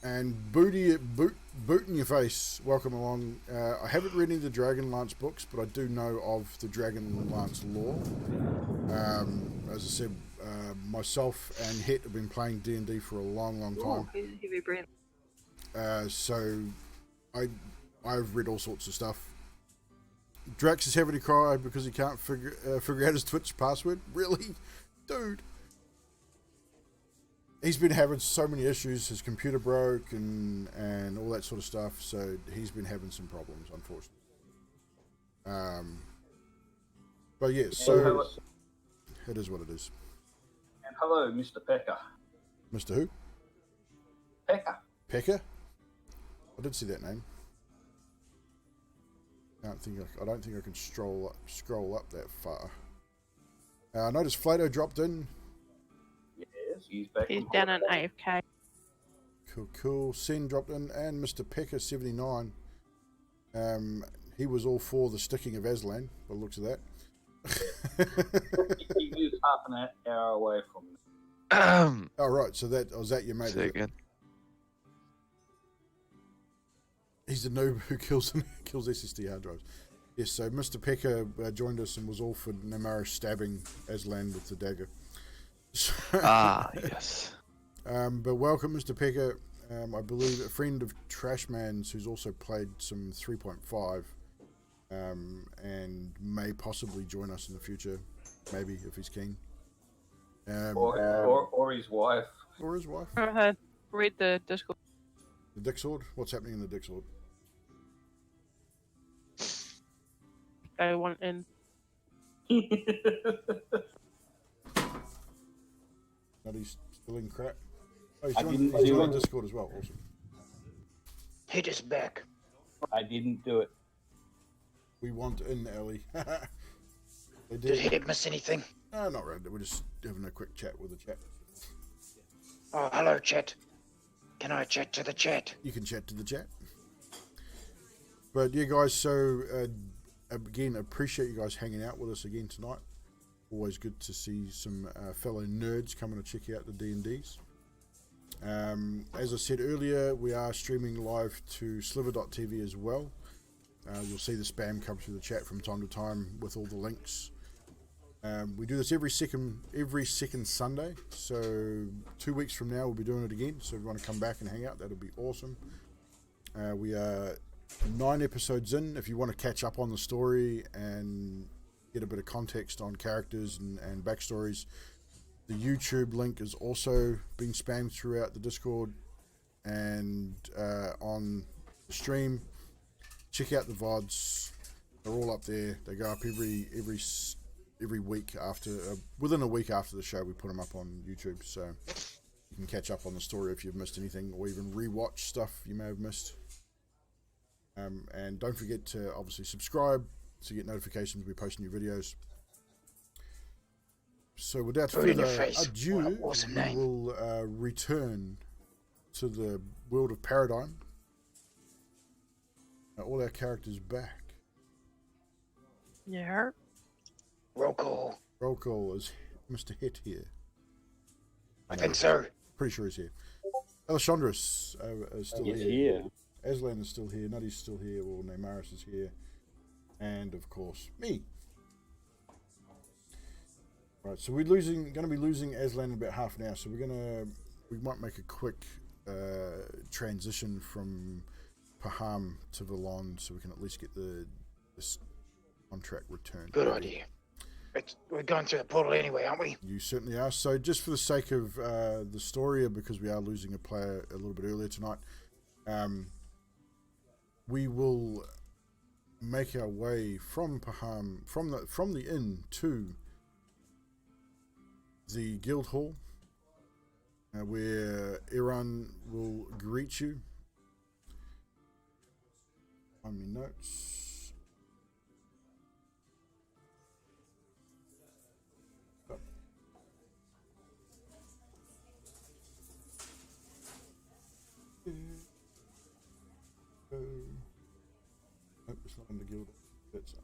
Speaker 1: And boot in your face, welcome along. I haven't read any of the Dragonlance books, but I do know of the Dragonlance lore. As I said, myself and Het have been playing D&D for a long time.
Speaker 5: He's a heavy brain.
Speaker 1: So I've read all sorts of stuff. Drax is having to cry because he can't figure out his Twitch password. Really? Dude. He's been having so many issues. His computer broke and all that sort of stuff. So he's been having some problems, unfortunately. But yeah, so it is what it is.
Speaker 3: And hello, Mr. Pecker.
Speaker 1: Mr. Who?
Speaker 3: Pecker.
Speaker 1: Pecker? I did see that name. I don't think I can scroll up that far. I noticed Flato dropped in.
Speaker 3: Yes, he's back.
Speaker 5: He's down on AFK.
Speaker 1: Cool. Sen dropped in, and Mr. Pecker 79. He was all for the sticking of Aslan, by the looks of that.
Speaker 3: He lives half an hour away from me.
Speaker 1: Oh right, so was that your mate?
Speaker 4: Say again.
Speaker 1: He's the noob who kills SSD hard drives. Yes, so Mr. Pecker joined us and was all for Namara stabbing Aslan with the dagger.
Speaker 4: Yes.
Speaker 1: But welcome, Mr. Pecker. I believe a friend of Trashman's who's also played some 3.5 and may possibly join us in the future, maybe if he's keen.
Speaker 3: Or his wife.
Speaker 1: Or his wife.
Speaker 5: Read the Discord.
Speaker 1: The Dick Sword? What's happening in the Dick Sword?
Speaker 5: I want in.
Speaker 1: Nutty's still in crap. Oh, he's
Speaker 3: I
Speaker 1: joined
Speaker 3: didn't do
Speaker 1: the
Speaker 3: it.
Speaker 1: Discord as well. Awesome.
Speaker 2: Hit us back.
Speaker 3: I didn't do it.
Speaker 1: We want in, Ellie. They
Speaker 2: Did
Speaker 1: did.
Speaker 2: Hit miss anything?
Speaker 1: No, not really. We're just having a quick chat with the chat.
Speaker 2: Oh, hello, chat. Can I chat to the chat?
Speaker 1: You can chat to the chat. But yeah, guys, so again, appreciate you guys hanging out with us again tonight. Always good to see some fellow nerds coming to check out the D&Ds. As I said earlier, we are streaming live to sliver.tv as well. You'll see the spam come through the chat from time to time with all the links. We do this every second Sunday, so 2 weeks from now we'll be doing it again. So if you want to come back and hang out, that'll be awesome. We are 9 episodes in. If you want to catch up on the story and get a bit of context on characters and backstories, the YouTube link is also being spammed throughout the Discord and on the stream. Check out the VODs. They're all up there. They go up every week after, within a week after the show, we put them up on YouTube, so you can catch up on the story if you've missed anything, or even rewatch stuff you may have missed. And don't forget to obviously subscribe to get notifications when we post new videos. So without further ado,
Speaker 2: What an awesome
Speaker 1: we
Speaker 2: name.
Speaker 1: will return to the world of Paradym. All our characters back.
Speaker 5: Yeah.
Speaker 2: Roll call.
Speaker 1: Roll call is Mr. Het here.
Speaker 2: I think so.
Speaker 1: Pretty sure he's here. Alessandros is still
Speaker 3: He's
Speaker 1: here.
Speaker 3: here.
Speaker 1: Aslan is still here. Nutty's still here. Well, Neymaris is here. And, of course, me. Right, so we're going to be losing Aslan in about half an hour. So we might make a quick transition from Paham to Valon so we can at least get this contract returned.
Speaker 2: Good idea. We're going through the portal anyway, aren't we?
Speaker 1: You certainly are. So just for the sake of the story, because we are losing a player a little bit earlier tonight, we will make our way from Paham, from the inn to the guild hall, where Iran will greet you. On my notes. guild. That's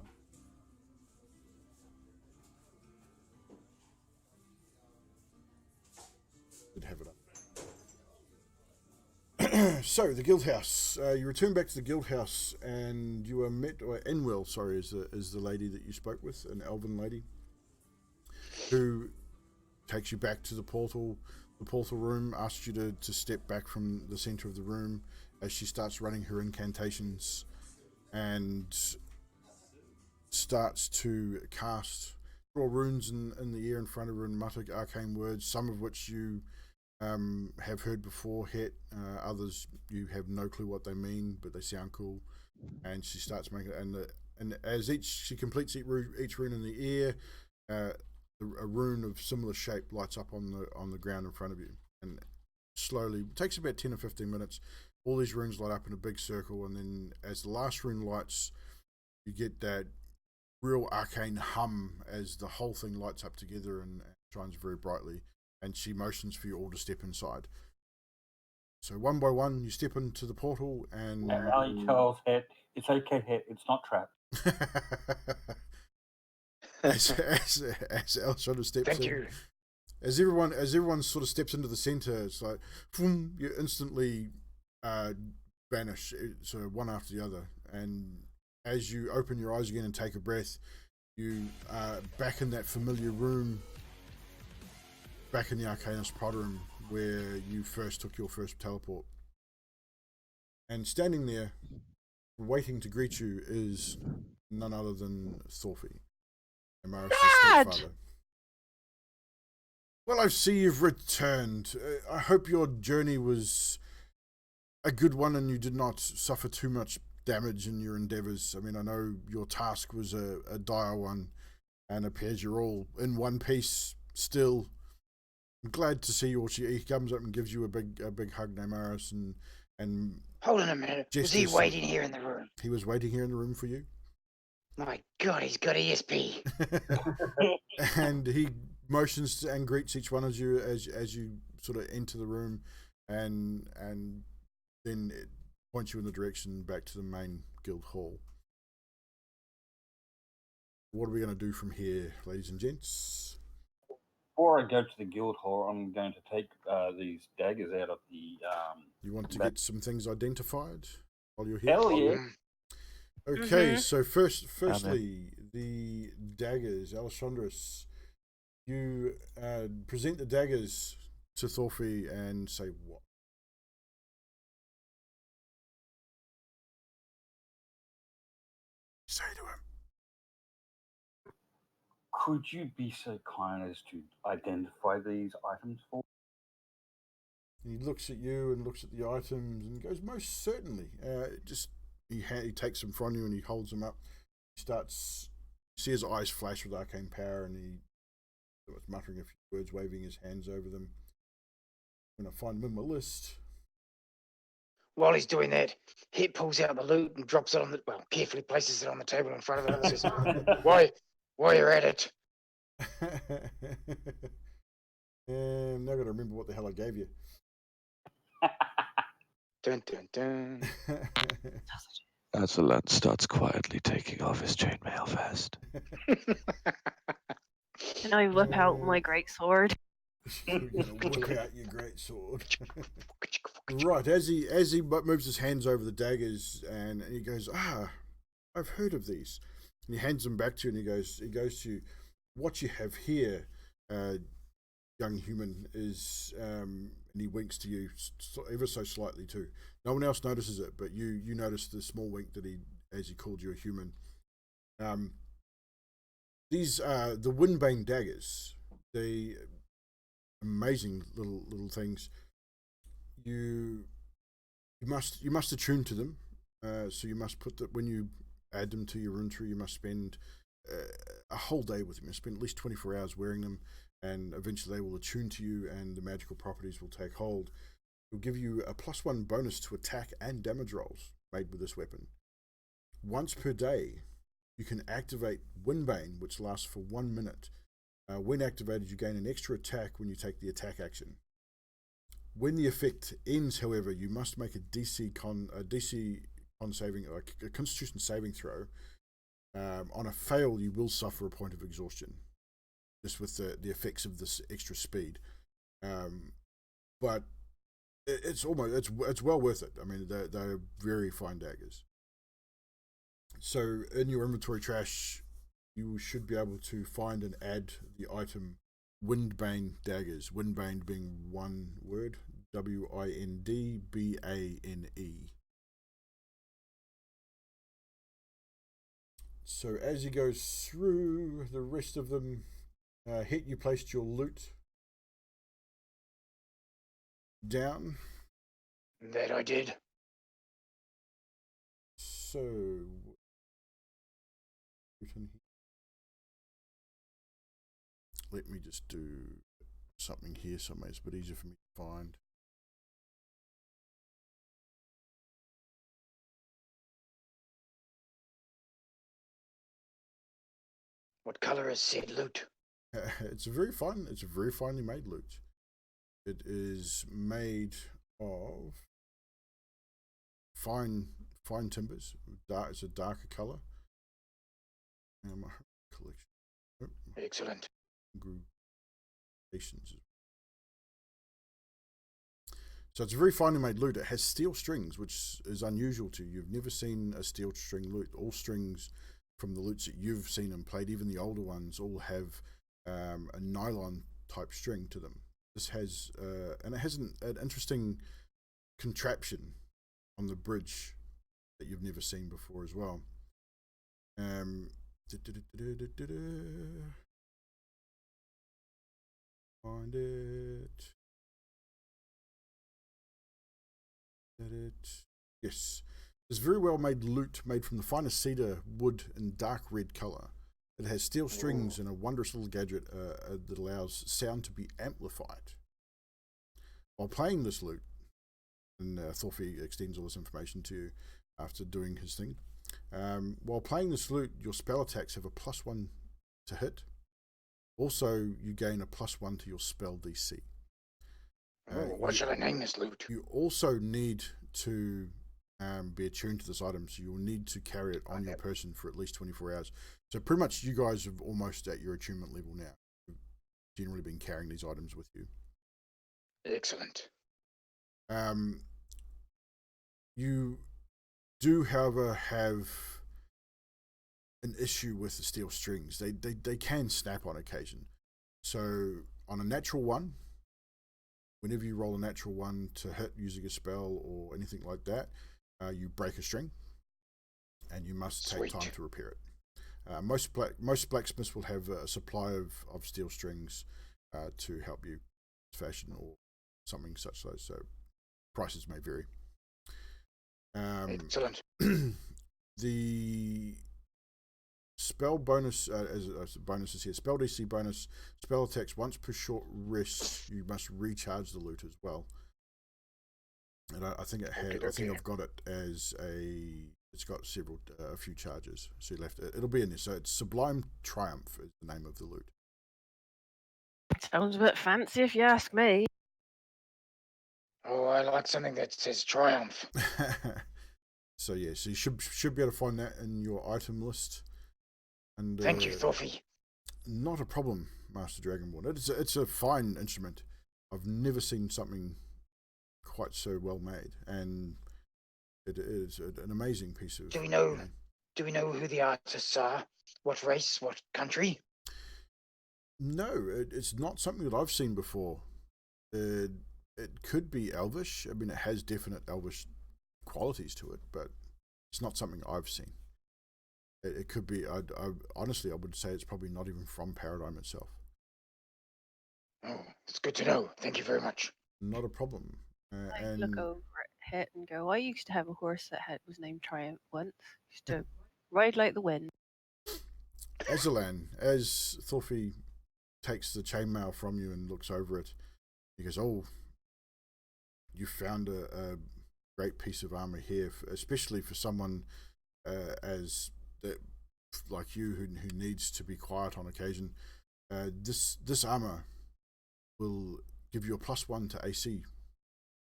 Speaker 1: did have it up. So the guild house. You return back to the guild house, and you are met. Or Enwell, sorry, is the lady that you spoke with, an elven lady, who takes you back to the portal room, asks you to step back from the center of the room as she starts running her incantations and starts to draw runes in the air in front of her and mutter arcane words, some of which you have heard before, others you have no clue what they mean, but they sound cool. And she starts making it, and as she completes each rune in the air, a rune of similar shape lights up on the ground in front of you, and slowly, it takes about 10 or 15 minutes, all these runes light up in a big circle, and then as the last rune lights, you get that real arcane hum as the whole thing lights up together and shines very brightly, and she motions for you all to step inside. So one by one, you step into the portal, and
Speaker 3: Ali tells Het, "It's okay, Het. It's not trapped."
Speaker 1: as Alessandra steps
Speaker 2: Thank
Speaker 1: in,
Speaker 2: you.
Speaker 1: as everyone sort of steps into the center, it's like, boom, you instantly vanish, so one after the other, and as you open your eyes again and take a breath, you are back in that familiar room, back in the Arcanist pod room where you first took your first teleport. And standing there, waiting to greet you, is none other than Thorfinn, Amaris' stepfather. Well, I see you've returned. I hope your journey was a good one and you did not suffer too much damage in your endeavors. I mean, I know your task was a dire one, and it appears you're all in one piece still. I'm glad to see you. He comes up and gives you a big hug, Namaris, and
Speaker 2: Hold on a minute. Was he
Speaker 1: gestures.
Speaker 2: waiting here in the room?
Speaker 1: He was waiting here in the room for you.
Speaker 2: My God, he's got ESP.
Speaker 1: And he motions and greets each one of you as you sort of enter the room, and then it points you in the direction back to the main guild hall. What are we going to do from here, ladies and gents?
Speaker 3: Before I go to the guild hall, I'm going to take these daggers out of the.
Speaker 1: You want to get some things identified while you're here?
Speaker 3: Hell yeah!
Speaker 1: Okay, so firstly, the daggers, Alessandros. You present the daggers to Thorfinn and say what? Say to him.
Speaker 3: Could you be so kind as to identify these items for me?
Speaker 1: He looks at you and looks at the items and goes, most certainly. He takes them from you and he holds them up. He starts, you see his eyes flash with arcane power, and he was muttering a few words, waving his hands over them. I'm going to find them in my list.
Speaker 2: While he's doing that, Hit pulls out the loot and drops it on carefully places it on the table in front of him and says, while you're at it.
Speaker 1: I'm now going to remember what the hell I gave you.
Speaker 2: Dun, dun, dun.
Speaker 4: Azalan starts quietly taking off his chainmail vest.
Speaker 5: And I whip out my great sword.
Speaker 1: You're going to whip out your great sword. Right, as he moves his hands over the daggers, and he goes, I've heard of these. And he hands them back to you, and he goes to you, what you have here, young human, is, and he winks to you ever so slightly too. No one else notices it, but you notice the small wink that as he called you a human. These are the Windbane daggers. They amazing little things. You must attune to them. So you must put that when you add them to your rune tree, you must spend a whole day with them. You spend at least 24 hours wearing them, and eventually they will attune to you, and the magical properties will take hold. It will give you a +1 bonus to attack and damage rolls made with this weapon. Once per day, you can activate Windbane, which lasts for 1 minute. When activated, you gain an extra attack when you take the attack action. When the effect ends, however, you must make a DC con saving, like a Constitution saving throw, On a fail, you will suffer a point of exhaustion, just with the effects of this extra speed. But it's well worth it. I mean, they're very fine daggers. So in your inventory trash, you should be able to find and add the item Windbane daggers. Windbane being one word, Windbane. So as he goes through the rest of them, hit you placed your loot down.
Speaker 2: That I did.
Speaker 1: So let me just do something here somewhere. It's a bit easier for me to find.
Speaker 2: What color is said loot?
Speaker 1: It's a very finely made loot. It is made of fine timbers. It's a darker color. And my collection.
Speaker 2: Excellent.
Speaker 1: So it's a very finely made loot. It has steel strings, which is unusual to you. You've never seen a steel string loot. All strings from the loots that you've seen and played, even the older ones, all have a nylon type string to them. This has, and it has an interesting contraption on the bridge that you've never seen before as well. Find it. Yes. This very well made loot made from the finest cedar wood in dark red color. It has steel strings and a wondrous little gadget that allows sound to be amplified. While playing this loot, and Thorfey extends all this information to you after doing his thing. While playing this loot, your spell attacks have a +1 to hit. Also, you gain a +1 to your spell DC.
Speaker 2: What shall I name this loot?
Speaker 1: You also need to be attuned to this item, so you'll need to carry it on your person for at least 24 hours. So pretty much you guys are almost at your attunement level now. You've generally been carrying these items with you.
Speaker 2: Excellent.
Speaker 1: You do, however, have an issue with the steel strings. They can snap on occasion. So on a natural one, whenever you roll a natural one to hit using a spell or anything like that, you break a string, and you must take time to repair it. Most blacksmiths will have a supply of steel strings to help you fashion or something such those. So prices may vary.
Speaker 2: Excellent.
Speaker 1: The spell bonus, as bonuses here, spell DC bonus, spell attacks once per short rest. You must recharge the loot as well. And I think it had. I think I've got it as a. It's got a few charges. So you left. It'll be in there. So it's Sublime Triumph is the name of the loot.
Speaker 5: Sounds a bit fancy, if you ask me.
Speaker 2: Oh, I like something that says Triumph.
Speaker 1: So yeah, so you should be able to find that in your item list. And
Speaker 2: thank you, Thorfey.
Speaker 1: Not a problem, Master Dragonborn. It's a fine instrument. I've never seen something quite so well made, and it is an amazing piece of.
Speaker 2: Do we know who the artists are? What race? What country?
Speaker 1: No, it's not something that I've seen before. It could be Elvish. I mean, it has definite Elvish qualities to it, but it's not something I've seen. It could be. Honestly, I would say it's probably not even from Paradym itself.
Speaker 2: Oh, it's good to know. Thank you very much.
Speaker 1: Not a problem.
Speaker 5: I look over at it and go, I used to have a horse that was named Triumph once. Used to ride like the wind.
Speaker 1: Azalan, as Thorfey takes the chainmail from you and looks over it, he goes, "Oh, you found a great piece of armor here, especially for someone like you who needs to be quiet on occasion. This armor will give you a +1 to AC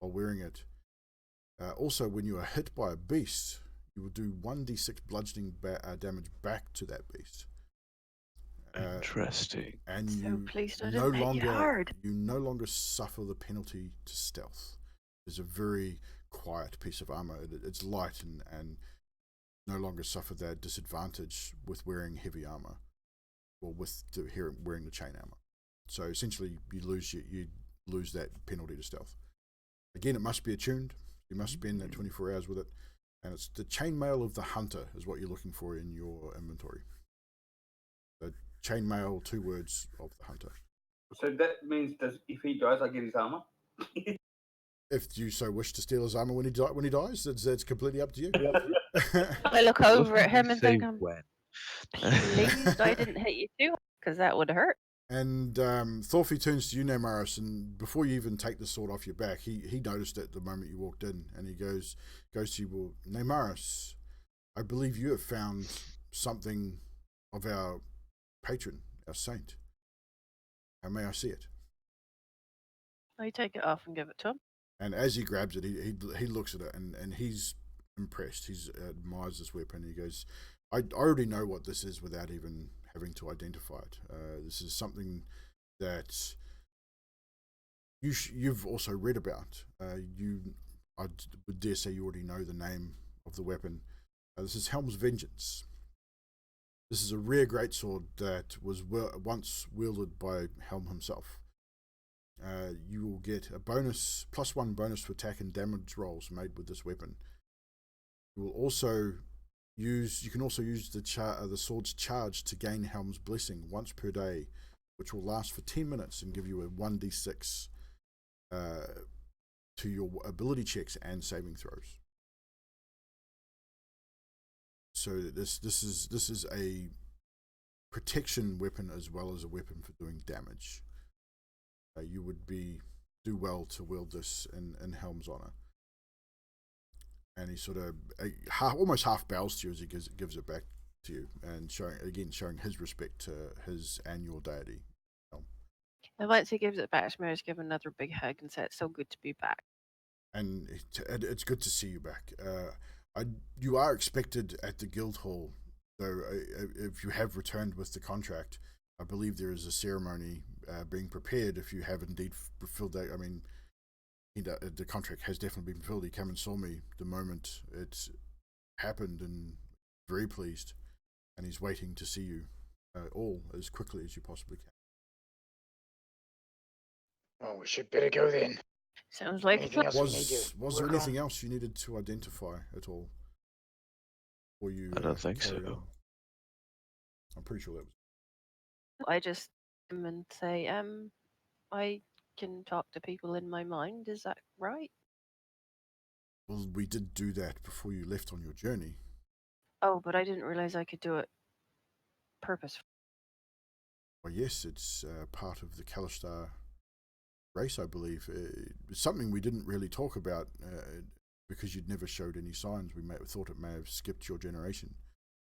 Speaker 1: while wearing it. Also, when you are hit by a beast, you will do 1d6 bludgeoning damage back to that beast.
Speaker 4: Interesting.
Speaker 1: And
Speaker 5: So
Speaker 1: you
Speaker 5: pleased I
Speaker 1: no
Speaker 5: didn't hit you hard.
Speaker 1: longer suffer the penalty to stealth. It's a very quiet piece of armor. It's light and no longer suffer that disadvantage with wearing heavy armor, or with wearing the chain armor. So essentially, you lose that penalty to stealth. Again, it must be attuned. You must spend that 24 hours with it, and it's the chainmail of the hunter is what you're looking for in your inventory. The chainmail, 2 words of the hunter.
Speaker 3: So that means if he dies, I get his armor?
Speaker 1: If you so wish to steal his armor when he dies, that's completely up to you.
Speaker 5: I look over at him and
Speaker 4: Say
Speaker 5: think, I'm
Speaker 4: when.
Speaker 5: pleased I didn't hit you too, because that would hurt.
Speaker 1: And Thorfey turns to you now, Maris, and before you even take the sword off your back, he noticed it the moment you walked in, and he goes to you, well, Namaris, I believe you have found something of our patron, our saint. How may I see it?
Speaker 5: I take it off and give it to him.
Speaker 1: And as he grabs it, he looks at it, and he's impressed. He admires this weapon. He goes, I already know what this is without even having to identify it. This is something that you've also read about. I would dare say you already know the name of the weapon. This is Helm's Vengeance. This is a rare greatsword that was once wielded by Helm himself. You will get a bonus, +1 bonus to attack and damage rolls made with this weapon. You will also you can also use the sword's charge to gain Helm's blessing once per day, which will last for 10 minutes and give you a 1d6 to your ability checks and saving throws. So this is a protection weapon as well as a weapon for doing damage. You would do well to wield this in Helm's honor. And he sort of almost half bows to you as he gives it back to you, and showing his respect to his annual deity.
Speaker 5: And once he gives it back to me, I just give him another big hug and say, it's so good to be back.
Speaker 1: And it's good to see you back. You are expected at the guild hall, though. If you have returned with the contract, I believe there is a ceremony being prepared. If you have indeed fulfilled that, I mean, the contract has definitely been fulfilled. He came and saw me the moment it happened, and very pleased. And he's waiting to see you all as quickly as you possibly can.
Speaker 2: Well, we should better go then.
Speaker 5: Sounds like
Speaker 2: Anything else we need to
Speaker 1: Was there
Speaker 2: work
Speaker 1: anything
Speaker 2: on?
Speaker 1: else you needed to identify at all? Or you?
Speaker 4: I don't think so.
Speaker 1: carried on? I'm pretty sure that was.
Speaker 5: I just and say, I can talk to people in my mind. Is that right?
Speaker 1: Well, we did do that before you left on your journey.
Speaker 5: Oh, but I didn't realize I could do it purposefully.
Speaker 1: Well, yes, it's part of the Kalistar race, I believe. It's something we didn't really talk about because you'd never showed any signs. We thought it may have skipped your generation.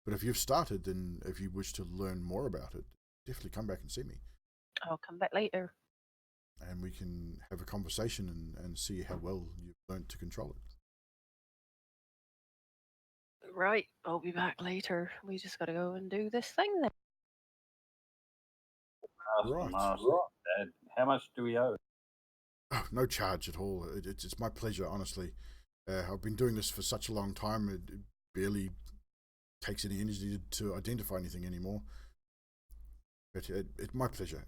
Speaker 1: But if you've started, then if you wish to learn more about it, definitely come back and see me.
Speaker 5: I'll come back later.
Speaker 1: And we can have a conversation and see how well you've learned to control it.
Speaker 5: Right, I'll be back later. We just gotta go and do this thing then.
Speaker 1: Right.
Speaker 3: Dad, how much do we owe?
Speaker 1: Oh, no charge at all. It's my pleasure, honestly. I've been doing this for such a long time, it barely takes any energy to identify anything anymore. But it's my pleasure,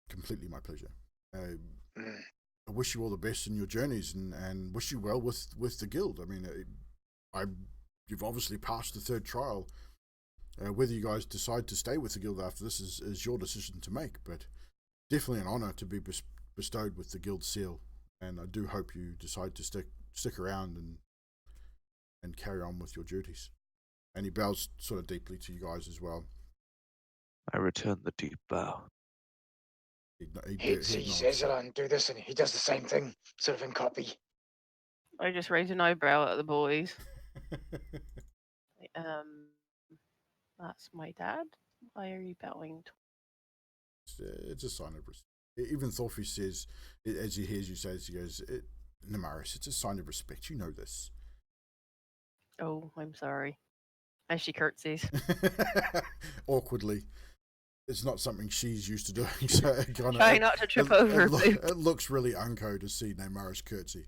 Speaker 1: completely my pleasure. I wish you all the best in your journeys and wish you well with the guild. I mean, you've obviously passed the 3rd trial. Whether you guys decide to stay with the guild after this is your decision to make, but definitely an honor to be bestowed with the guild seal, and I do hope you decide to stick around and carry on with your duties. And he bows sort of deeply to you guys as well.
Speaker 4: I return the deep bow.
Speaker 2: He says it and do this, and he does the same thing, sort of in copy.
Speaker 5: I just raise an eyebrow at the boys. That's my dad. Why are you bowing?
Speaker 1: It's a sign of respect. Even Thorfey says, as he hears you say this, he goes, Namaris, it's a sign of respect. You know this.
Speaker 5: Oh, I'm sorry. As she curtsies.
Speaker 1: Awkwardly. It's not something she's used to doing, so it kinda,
Speaker 5: Try not to trip over her boot.
Speaker 1: it looks really unco to see Neymara's curtsy.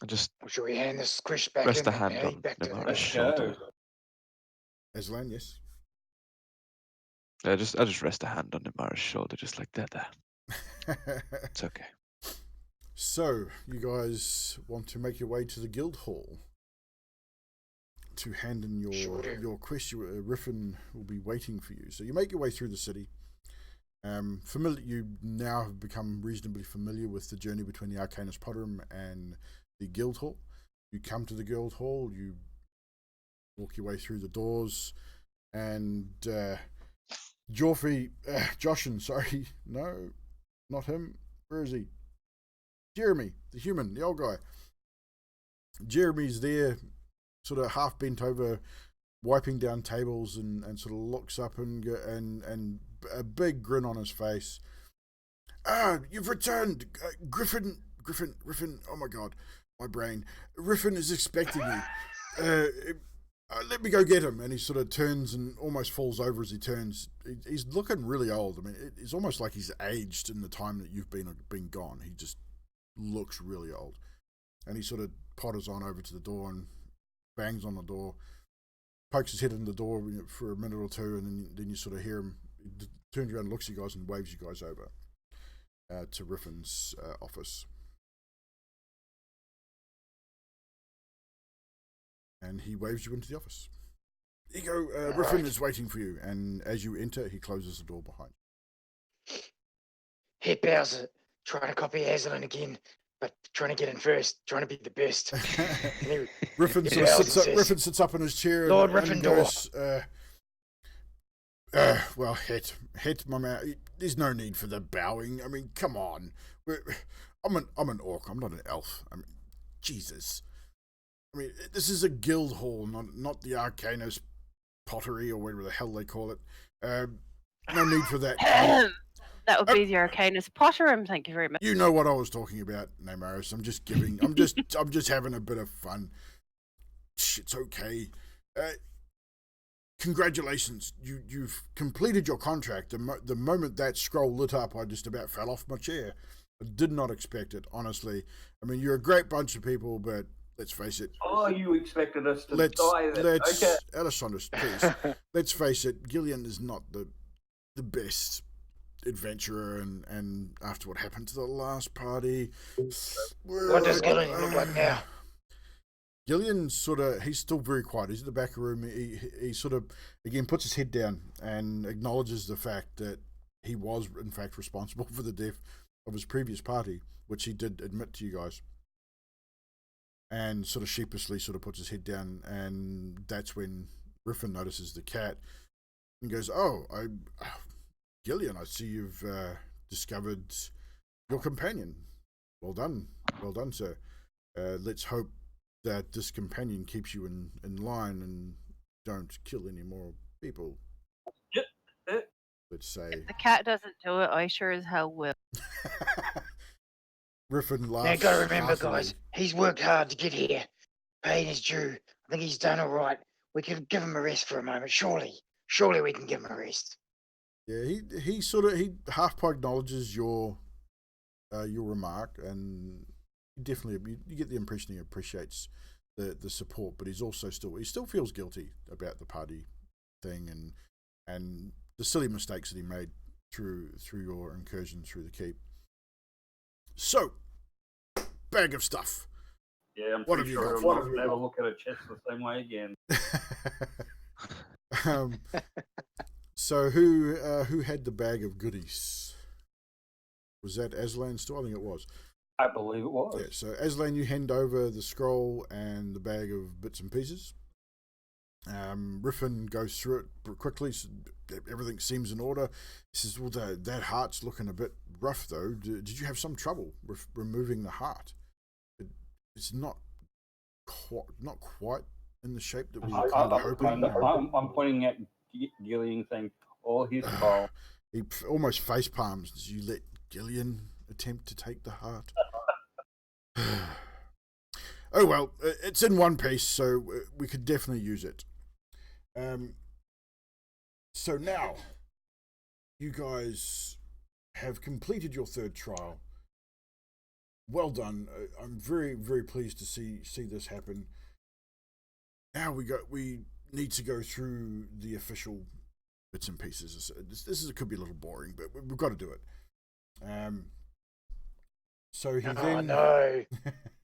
Speaker 4: Just
Speaker 2: Shall we hand the squish back
Speaker 4: rest
Speaker 2: in
Speaker 4: a
Speaker 2: and
Speaker 4: hand
Speaker 2: head
Speaker 4: on
Speaker 2: back to the
Speaker 4: Nemara's
Speaker 3: Let's
Speaker 4: shoulder.
Speaker 3: go.
Speaker 1: Aslan, yes.
Speaker 4: I just rest a hand on Nemara's shoulder, just like that. It's okay.
Speaker 1: So, you guys want to make your way to the guild hall to hand in
Speaker 2: Sure do.
Speaker 1: your quest. Riffin will be waiting for you. So you make your way through the city. You now have become reasonably familiar with the journey between the Arcanist Paradym and the guild hall. You come to the guild hall, you walk your way through the doors, and Joshin, sorry, no, not him. Where is he? Jeremy, the human, the old guy. Jeremy's there, sort of half bent over, wiping down tables, and sort of looks up and a big grin on his face. Ah, you've returned, Griffin. Oh my God, my brain. Griffin is expecting you. Let me go get him. And he sort of turns and almost falls over as he turns. He's looking really old. I mean, it's almost like he's aged in the time that you've been gone. He just looks really old. And he sort of potters on over to the door and bangs on the door, pokes his head in the door for a minute or two, and then you sort of hear him. He turns around, looks at you guys, and waves you guys over to Riffin's office. And he waves you into the office. Here you go, Riffin is waiting for you. And as you enter, he closes the door behind you.
Speaker 2: Hey, Bowser, trying to copy Aslan again, but trying to get in first, trying to be the best.
Speaker 1: Riffin sits up in his chair.
Speaker 2: Lord
Speaker 1: and
Speaker 2: Gryffindor.
Speaker 1: Goes, well, Het, my man, there's no need for the bowing. I mean, come on. I'm an orc. I'm not an elf. I mean, Jesus. I mean, this is a guild hall, not the Arcanist pottery or whatever the hell they call it. No need for that.
Speaker 5: That would be the Arcanist Potterum. Thank you very much.
Speaker 1: You know what I was talking about, Neymaris. I'm just having a bit of fun. It's okay. Congratulations, you've completed your contract. The moment that scroll lit up, I just about fell off my chair. I did not expect it, honestly. I mean, you're a great bunch of people, but let's face it.
Speaker 3: Oh, you expected us to die then. Okay.
Speaker 1: Alessandro, please. Let's face it, Gillian is not the best adventurer, and after what happened to the last party.
Speaker 2: What does Gillian look like now?
Speaker 1: Gillian he's still very quiet. He's in the back of the room. He sort of, again, puts his head down and acknowledges the fact that he was, in fact, responsible for the death of his previous party, which he did admit to you guys. And sort of sheepishly sort of puts his head down, and that's when Riffin notices the cat and goes, Gillian, I see you've discovered your companion. Well done, sir. Let's hope that this companion keeps you in line and don't kill any more people. Let's say.
Speaker 5: If the cat doesn't do it, I sure as hell will.
Speaker 1: Riffin laughs.
Speaker 2: Now, you gotta remember,
Speaker 1: heartily.
Speaker 2: guys, he's worked hard to get here. Paying his due. I think he's done all right. We could give him a rest for a moment. Surely we can give him a rest.
Speaker 1: Yeah, he half acknowledges your remark, and definitely you get the impression he appreciates the support, but he still feels guilty about the party thing and the silly mistakes that he made through your incursion through the keep. So, bag of stuff.
Speaker 3: Yeah, I'm
Speaker 1: What
Speaker 3: pretty
Speaker 1: have you
Speaker 3: sure
Speaker 1: got
Speaker 3: I'll never look at a chest the same way again.
Speaker 1: So who had the bag of goodies? Was that Aslan still? I think it was.
Speaker 3: I believe it was.
Speaker 1: Yeah, so Aslan, you hand over the scroll and the bag of bits and pieces. Riffin goes through it quickly. So everything seems in order. He says, well, that heart's looking a bit rough, though. Did you have some trouble with removing the heart? It's not quite in the shape that we were kind of hoping.
Speaker 3: I'm pointing at Gillian saying, all his fault.
Speaker 1: He almost face palms as you let Gillian attempt to take the heart. Oh well, it's in one piece, so we could definitely use it. So now, you guys have completed your third trial. Well done. I'm very, very pleased to see this happen. Now we need to go through the official bits and pieces. This could be a little boring, but we've got to do it. So he
Speaker 2: Oh no,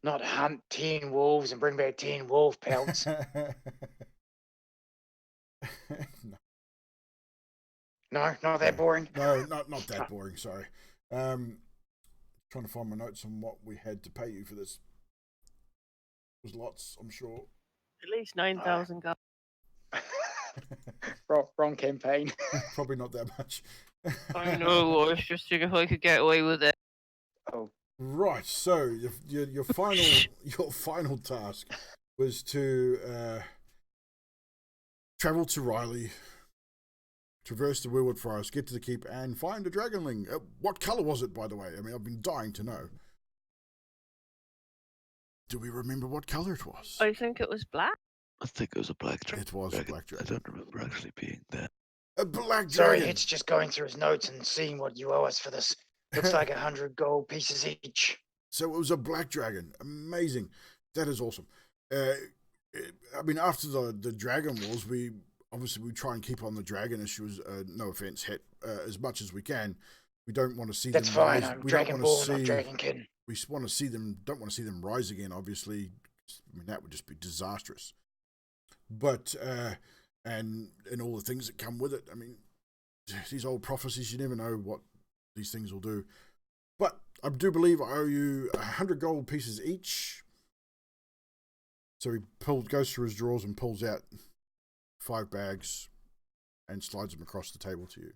Speaker 2: not hunt 10 wolves and bring back 10 wolf pelts. No, not that boring.
Speaker 1: No, not that boring. Sorry. Trying to find my notes on what we had to pay you for this. It was lots, I'm sure.
Speaker 5: At least 9,000 gold.
Speaker 2: Wrong campaign.
Speaker 1: Probably not that much.
Speaker 5: I know. I was just seeing if I could get away with it.
Speaker 2: Oh,
Speaker 1: right. So your final task was to travel to Riley, traverse the Weirwood Forest, get to the keep, and find a dragonling. What colour was it, by the way? I mean, I've been dying to know. Do we remember what colour it was?
Speaker 5: I think it was black.
Speaker 4: I think it was a black dragon.
Speaker 1: It was a black dragon.
Speaker 4: I don't remember actually being there.
Speaker 1: A black
Speaker 2: sorry,
Speaker 1: dragon.
Speaker 2: Hitch just going through his notes and seeing what you owe us for this. Looks like 100 gold pieces each.
Speaker 1: So it was a black dragon. Amazing. That is awesome. I mean, after the Dragon Wars, we try and keep on the dragon issues. No offense, Hit, as much as we can. We don't want to see
Speaker 2: That's
Speaker 1: them
Speaker 2: fine.
Speaker 1: rise.
Speaker 2: I'm
Speaker 1: We
Speaker 2: Dragon
Speaker 1: don't
Speaker 2: Ball,
Speaker 1: want to
Speaker 2: not
Speaker 1: see.
Speaker 2: Dragonkin.
Speaker 1: We want to see them. Don't want to see them rise again. Obviously, I mean that would just be disastrous. But and all the things that come with it. I mean, these old prophecies. You never know what these things will do. But I do believe I owe you 100 gold pieces each. So he goes through his drawers and pulls out 5 bags and slides them across the table to you.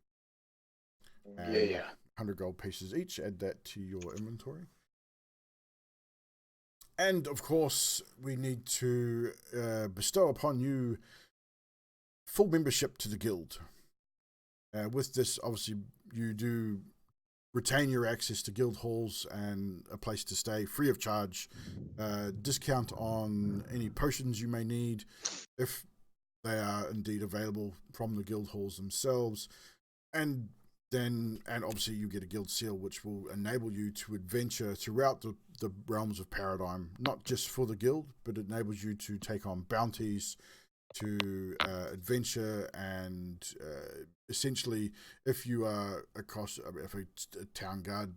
Speaker 1: And
Speaker 2: Yeah.
Speaker 1: 100 gold pieces each. Add that to your inventory. And, of course, we need to bestow upon you full membership to the guild. With this, obviously, you do retain your access to guild halls and a place to stay free of charge. Discount on any potions you may need if they are indeed available from the guild halls themselves. And obviously you get a guild seal, which will enable you to adventure throughout the realms of Paradym, not just for the guild, but it enables you to take on bounties, to adventure, and essentially, if you are if a town guard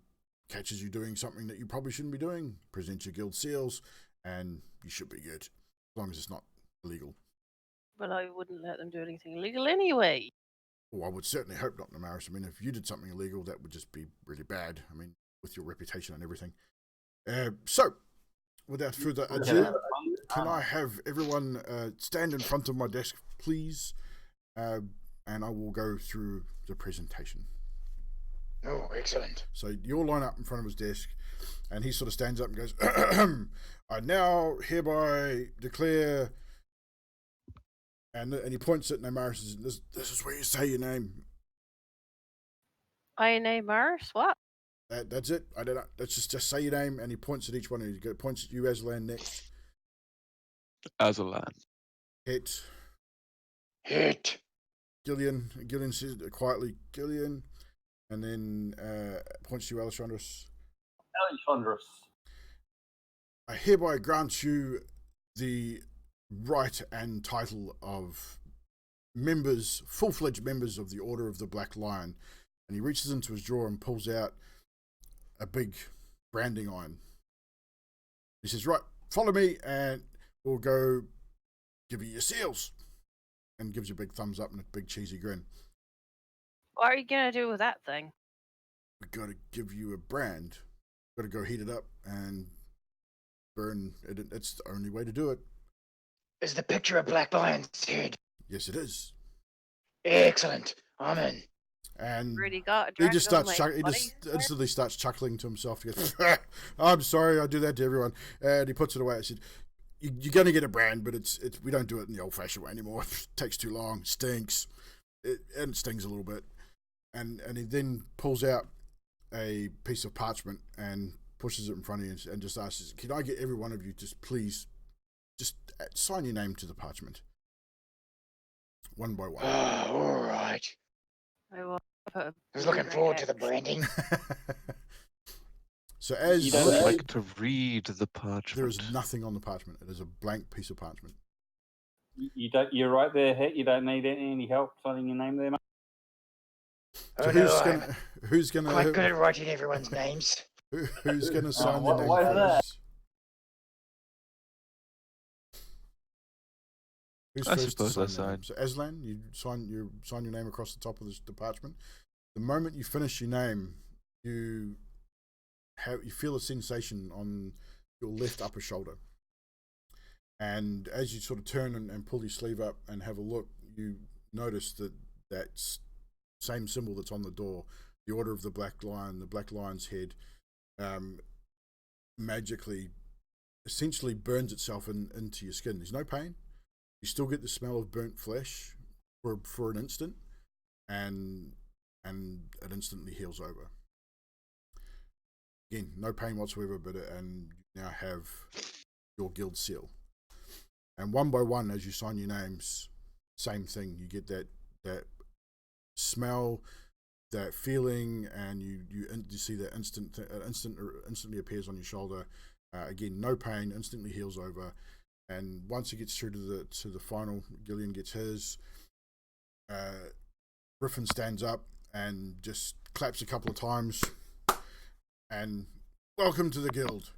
Speaker 1: catches you doing something that you probably shouldn't be doing, present your guild seals, and you should be good, as long as it's not illegal.
Speaker 5: Well, I wouldn't let them do anything illegal anyway.
Speaker 1: Well, I would certainly hope not, Namaris. I mean, if you did something illegal, that would just be really bad. I mean, with your reputation and everything. So, without further ado, can I have everyone stand in front of my desk, please? And I will go through the presentation.
Speaker 2: Oh, excellent.
Speaker 1: So you all line up in front of his desk, and he sort of stands up and goes, I now hereby declare, and he points at Namaris and says, this is where you say your name.
Speaker 5: I name Mars. What?
Speaker 1: That's it. I don't know. Let's just say your name, and he points at each one, and he points at you, Aslan, next.
Speaker 4: Azalan.
Speaker 1: Hit. Gillian says quietly, Gillian, and then points to you, Alessandros.
Speaker 3: Alessandros.
Speaker 1: I hereby grant you the right and title of members, full-fledged members of the Order of the Black Lion. And he reaches into his drawer and pulls out a big branding iron. He says, right, follow me and we'll go give you your seals. And gives you a big thumbs up and a big cheesy grin.
Speaker 5: What are you going to do with that thing?
Speaker 1: We've got to give you a brand. Got to go heat it up and burn it. It's the only way to do it.
Speaker 2: Is the picture a black lion's head?
Speaker 1: Yes, it is.
Speaker 2: Excellent. I'm in.
Speaker 1: And
Speaker 5: Really got a
Speaker 1: he just
Speaker 5: dragon
Speaker 1: starts
Speaker 5: on my
Speaker 1: he
Speaker 5: body,
Speaker 1: just
Speaker 5: sir?
Speaker 1: instantly starts chuckling to himself. He goes, I'm sorry, I do that to everyone. And he puts it away. I said, you're going to get a brand, but it's we don't do it in the old-fashioned way anymore. It takes too long, stinks, and it stings a little bit. And he then pulls out a piece of parchment and pushes it in front of you and just asks, "Can I get every one of you just please just sign your name to the parchment, one by one?"
Speaker 2: All right.
Speaker 5: I will put a
Speaker 2: I was looking
Speaker 5: great
Speaker 2: forward to the
Speaker 5: X.
Speaker 2: branding.
Speaker 1: So as
Speaker 3: You
Speaker 4: I
Speaker 3: don't
Speaker 4: would
Speaker 3: know.
Speaker 4: like to read the parchment.
Speaker 1: there is nothing on the parchment. It is a blank piece of parchment.
Speaker 3: You don't. You're right there, Het. You don't need any help signing your name there, mate.
Speaker 1: So
Speaker 2: Oh no, I'm
Speaker 1: who's
Speaker 2: quite
Speaker 1: gonna
Speaker 2: good at writing everyone's names.
Speaker 1: who's gonna sign their name
Speaker 3: why is that?
Speaker 1: first? Who's
Speaker 4: I
Speaker 1: first to
Speaker 4: suppose
Speaker 1: sign
Speaker 4: I
Speaker 1: their name? So Aslan, you sign your name across the top of the parchment. The moment you finish your name, you feel a sensation on your left upper shoulder. And as you sort of turn and pull your sleeve up and have a look, you notice that same symbol that's on the door, the Order of the Black Lion, the Black Lion's head, magically, essentially burns itself into your skin. There's no pain. You still get the smell of burnt flesh for an instant, and it instantly heals over. Again, no pain whatsoever, and you now have your guild seal. And one by one, as you sign your names, same thing. You get that smell, that feeling, and you see that instantly appears on your shoulder. Again, no pain, instantly heals over. And once it gets through to the final, Gillian gets his. Griffin stands up and just claps a couple of times. And welcome to the guild.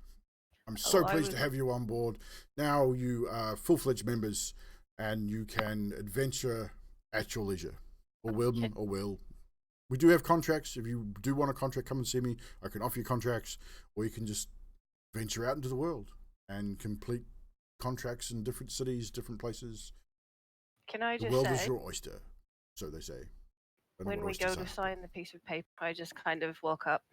Speaker 1: I'm so pleased to have you on board. Now you are full-fledged members, and you can adventure at your leisure, or will. We do have contracts. If you do want a contract, come and see me. I can offer you contracts, or you can just venture out into the world and complete contracts in different cities, different places.
Speaker 5: Can I just
Speaker 1: the world
Speaker 5: say,
Speaker 1: is your oyster, so they say.
Speaker 5: when we go to sign the piece of paper, I just kind of walk up,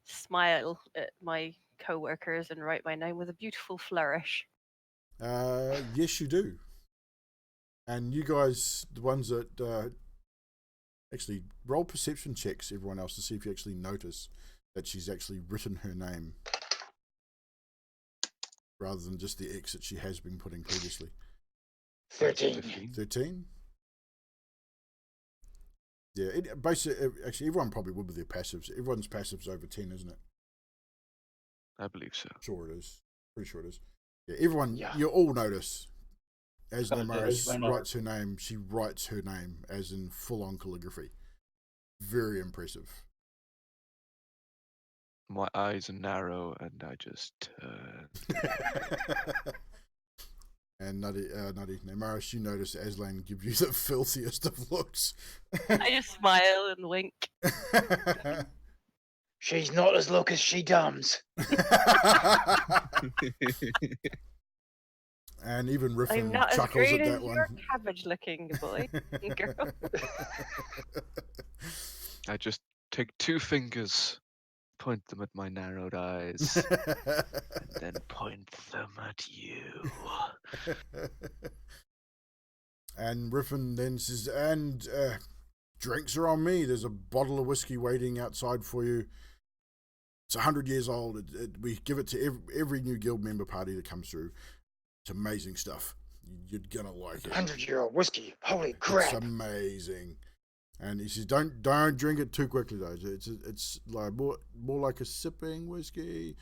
Speaker 5: smile at my co-workers, and write my name with a beautiful flourish.
Speaker 1: Yes, you do. And you guys, the ones that actually roll perception checks, everyone else, to see if you actually notice that she's actually written her name rather than just the X that she has been putting previously.
Speaker 2: 13.
Speaker 1: 13? Yeah, basically, actually, everyone probably would with their passives. Everyone's passives over 10, isn't it?
Speaker 4: I believe so.
Speaker 1: Sure it is. Pretty sure it is. Yeah, everyone,
Speaker 2: Yeah.
Speaker 1: you all notice. As
Speaker 3: Got it,
Speaker 1: Namaris
Speaker 3: I know.
Speaker 1: writes her name, she writes her name as in full-on calligraphy. Very impressive.
Speaker 4: My eyes are narrow, and I just turn.
Speaker 1: And Nutty, Namaris, you notice Aslan give you the filthiest of looks.
Speaker 5: I just smile and wink.
Speaker 2: She's not as look as she dums.
Speaker 1: And even
Speaker 5: I'm
Speaker 1: Riffin
Speaker 5: not as
Speaker 1: chuckles
Speaker 5: green
Speaker 1: at
Speaker 5: as
Speaker 1: that one.
Speaker 5: your cabbage-looking boy, girl.
Speaker 4: I just take 2 fingers, point them at my narrowed eyes, and then point them at you.
Speaker 1: And Riffin then says, and drinks are on me. There's a bottle of whiskey waiting outside for you. It's 100 years old. We give it to every new guild member party that comes through. It's amazing stuff. You're gonna like it.
Speaker 2: 100-year-old whiskey. Holy crap.
Speaker 1: It's amazing. And he says, don't drink it too quickly though. It's like more like a sipping whiskey.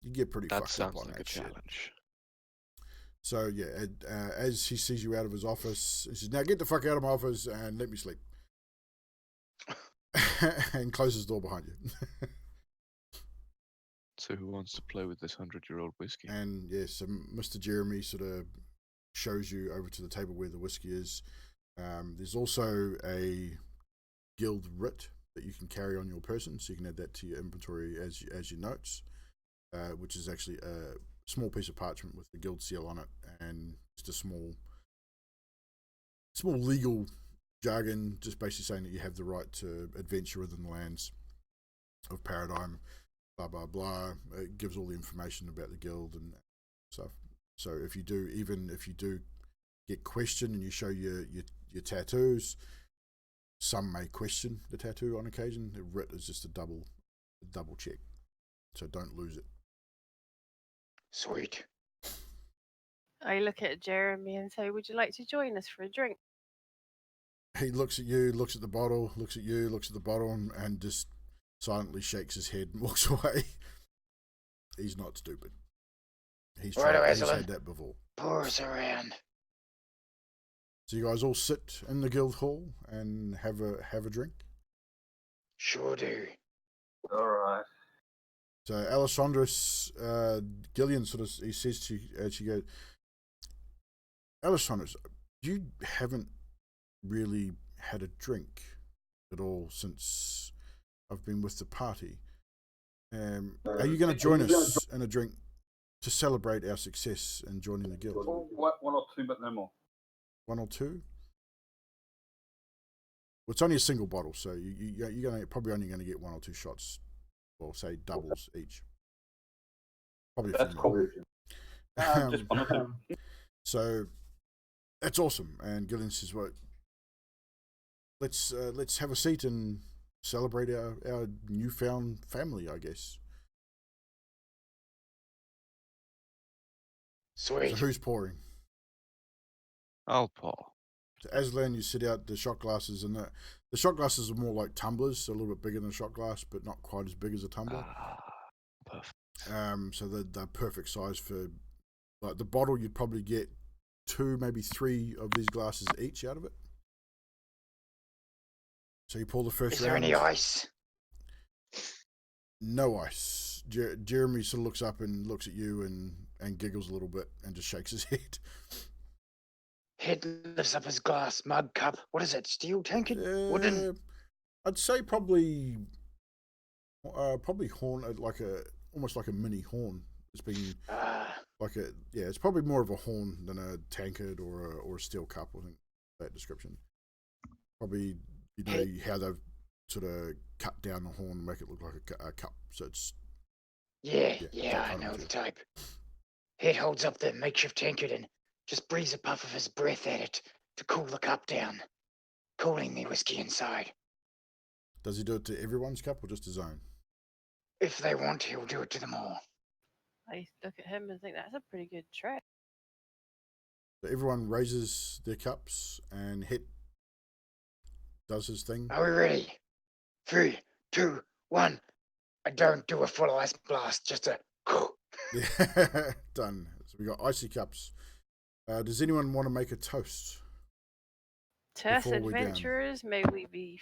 Speaker 1: You get pretty
Speaker 4: That
Speaker 1: fucked
Speaker 4: sounds
Speaker 1: up on
Speaker 4: like
Speaker 1: that
Speaker 4: a
Speaker 1: shit.
Speaker 4: challenge.
Speaker 1: So yeah, as he sees you out of his office, he says, "Now get the fuck out of my office and let me sleep." And closes the door behind you.
Speaker 4: So who wants to play with this 100-year-old whiskey?
Speaker 1: And yes, Mr. Jeremy sort of shows you over to the table where the whiskey is. There's also a guild writ that you can carry on your person, so you can add that to your inventory as your notes, which is actually a small piece of parchment with the guild seal on it, and just a small legal jargon, just basically saying that you have the right to adventure within the lands of Paradym, blah blah blah. It gives all the information about the guild and stuff. So if you do get questioned and you show your tattoos, some may question the tattoo on occasion. The writ is just a double check. so don't lose it.
Speaker 2: Sweet.
Speaker 5: I look at Jeremy and say, "Would you like to join us for a drink?"
Speaker 1: He looks at you, looks at the bottle, looks at you, looks at the bottle, and just silently shakes his head and walks away. He's not stupid. He's had that before.
Speaker 2: Pour us around.
Speaker 1: So you guys all sit in the guild hall and have a drink.
Speaker 2: Sure do.
Speaker 3: All right.
Speaker 1: So Alessandros, Gillian he says to you as she goes, Alessandros, you haven't really had a drink at all since I've been with the party. Are you going to join us in a drink to celebrate our success in joining the guild?
Speaker 3: One or two, but no more.
Speaker 1: One or two? Well, it's only a single bottle, so you're probably only going to get one or two shots, or say doubles each. Probably.
Speaker 3: That's cool. Just one or two.
Speaker 1: So that's awesome. And Gillian says, "Well, let's have a seat and celebrate our newfound family, I guess."
Speaker 2: Sweet.
Speaker 1: So who's pouring?
Speaker 4: I'll pour.
Speaker 1: So Aslan, you sit out the shot glasses, and the shot glasses are more like tumblers, so a little bit bigger than a shot glass, but not quite as big as a tumbler.
Speaker 4: Perfect.
Speaker 1: So they're perfect size for, like, the bottle. You'd probably get 2, maybe 3 of these glasses each out of it. So you pour the first
Speaker 2: Is
Speaker 1: round.
Speaker 2: there any ice?
Speaker 1: No ice. Jeremy sort of looks up and looks at you and giggles a little bit and just shakes his head.
Speaker 2: Head lifts up his glass, mug, cup. What is it? Steel, tankard, wooden?
Speaker 1: I'd say probably horn, almost like a mini horn. It's been it's probably more of a horn than a tankard or a steel cup. I think that description. Probably how they've sort of cut down the horn and make it look like a cup. So it's
Speaker 2: yeah, I know the type. Head holds up the makeshift tankard and just breathes a puff of his breath at it to cool the cup down, cooling the whiskey inside.
Speaker 1: Does he do it to everyone's cup or just his own?
Speaker 2: If they want, he'll do it to them all.
Speaker 5: I look at him and think that's a pretty good trick.
Speaker 1: So everyone raises their cups and Hit does his thing.
Speaker 2: Are we ready? 3, 2, 1. I don't do a full ice blast, just a...
Speaker 1: Yeah, done. So we got icy cups. Does anyone want to make a toast?
Speaker 5: To us
Speaker 1: Before we're down.
Speaker 5: adventurers, may we be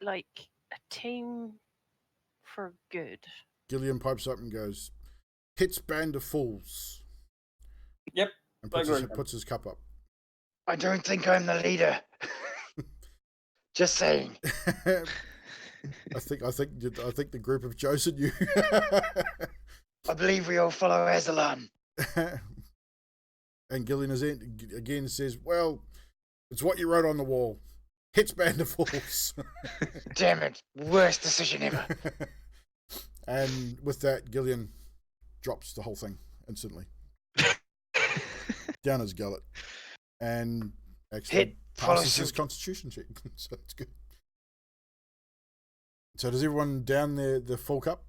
Speaker 5: like a team for good.
Speaker 1: Gillian pipes up and goes, "Hit's band of fools."
Speaker 3: Yep.
Speaker 1: And
Speaker 3: I
Speaker 1: puts his cup up.
Speaker 2: I don't think I'm the leader. Just saying.
Speaker 1: I think the group have chosen you.
Speaker 2: I believe we all follow Aslan.
Speaker 1: And Gillian again says, "Well, it's what you wrote on the wall. Hit's band of fools."
Speaker 2: Damn it. Worst decision ever.
Speaker 1: And with that, Gillian drops the whole thing instantly. Down his gullet. And actually
Speaker 2: Hit
Speaker 1: passes his
Speaker 2: suit.
Speaker 1: constitution check. So it's good. So does everyone down the full cup?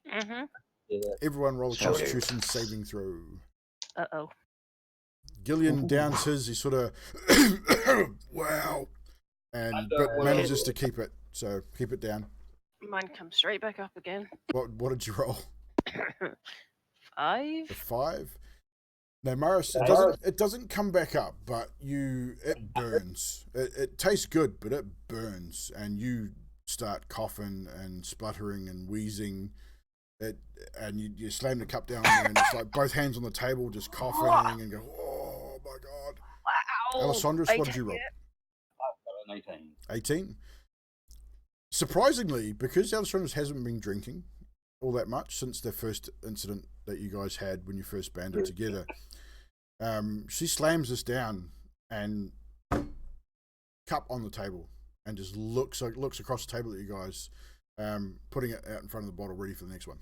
Speaker 5: Mm-hmm.
Speaker 3: Yeah.
Speaker 1: Everyone roll a
Speaker 2: Sure do.
Speaker 1: constitution saving throw.
Speaker 5: Uh-oh.
Speaker 1: Gillian downs his, he sort of wow, but manages to keep it. So keep it down.
Speaker 5: Mine comes straight back up again.
Speaker 1: What did you roll?
Speaker 5: 5?
Speaker 1: A 5. No, Maris, it doesn't come back up, but it burns. It tastes good, but it burns, and you start coughing and spluttering and wheezing. And you slam the cup down there, and it's like both hands on the table, just coughing and go, "Oh my god!"
Speaker 5: Wow.
Speaker 1: Alessandros, what did you roll?
Speaker 3: I've got an
Speaker 1: 18. 18. Surprisingly, because Alessandros hasn't been drinking all that much since the first incident that you guys had when you first banded together, she slams this down and cup on the table and just looks across the table at you guys, putting it out in front of the bottle ready for the next one.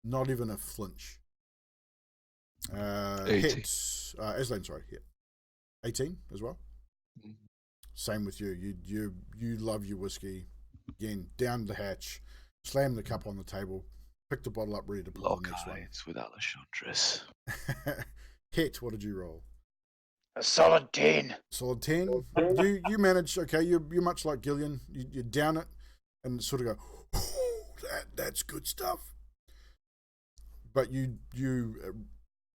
Speaker 1: Not even a flinch.
Speaker 4: 80.
Speaker 1: Aslan, sorry, yeah. 18 as well.
Speaker 4: Mhm.
Speaker 1: Same with you. You love your whiskey. Again, down the hatch, slam the cup on the table, Pick the bottle up, ready to pour
Speaker 4: Lock
Speaker 1: the next one.
Speaker 4: eyes with Alessandris.
Speaker 1: Hit, what did you roll?
Speaker 2: A solid 10.
Speaker 1: Solid 10. You manage, okay, you're much like Gillian. You down it and sort of go, that's good stuff. But you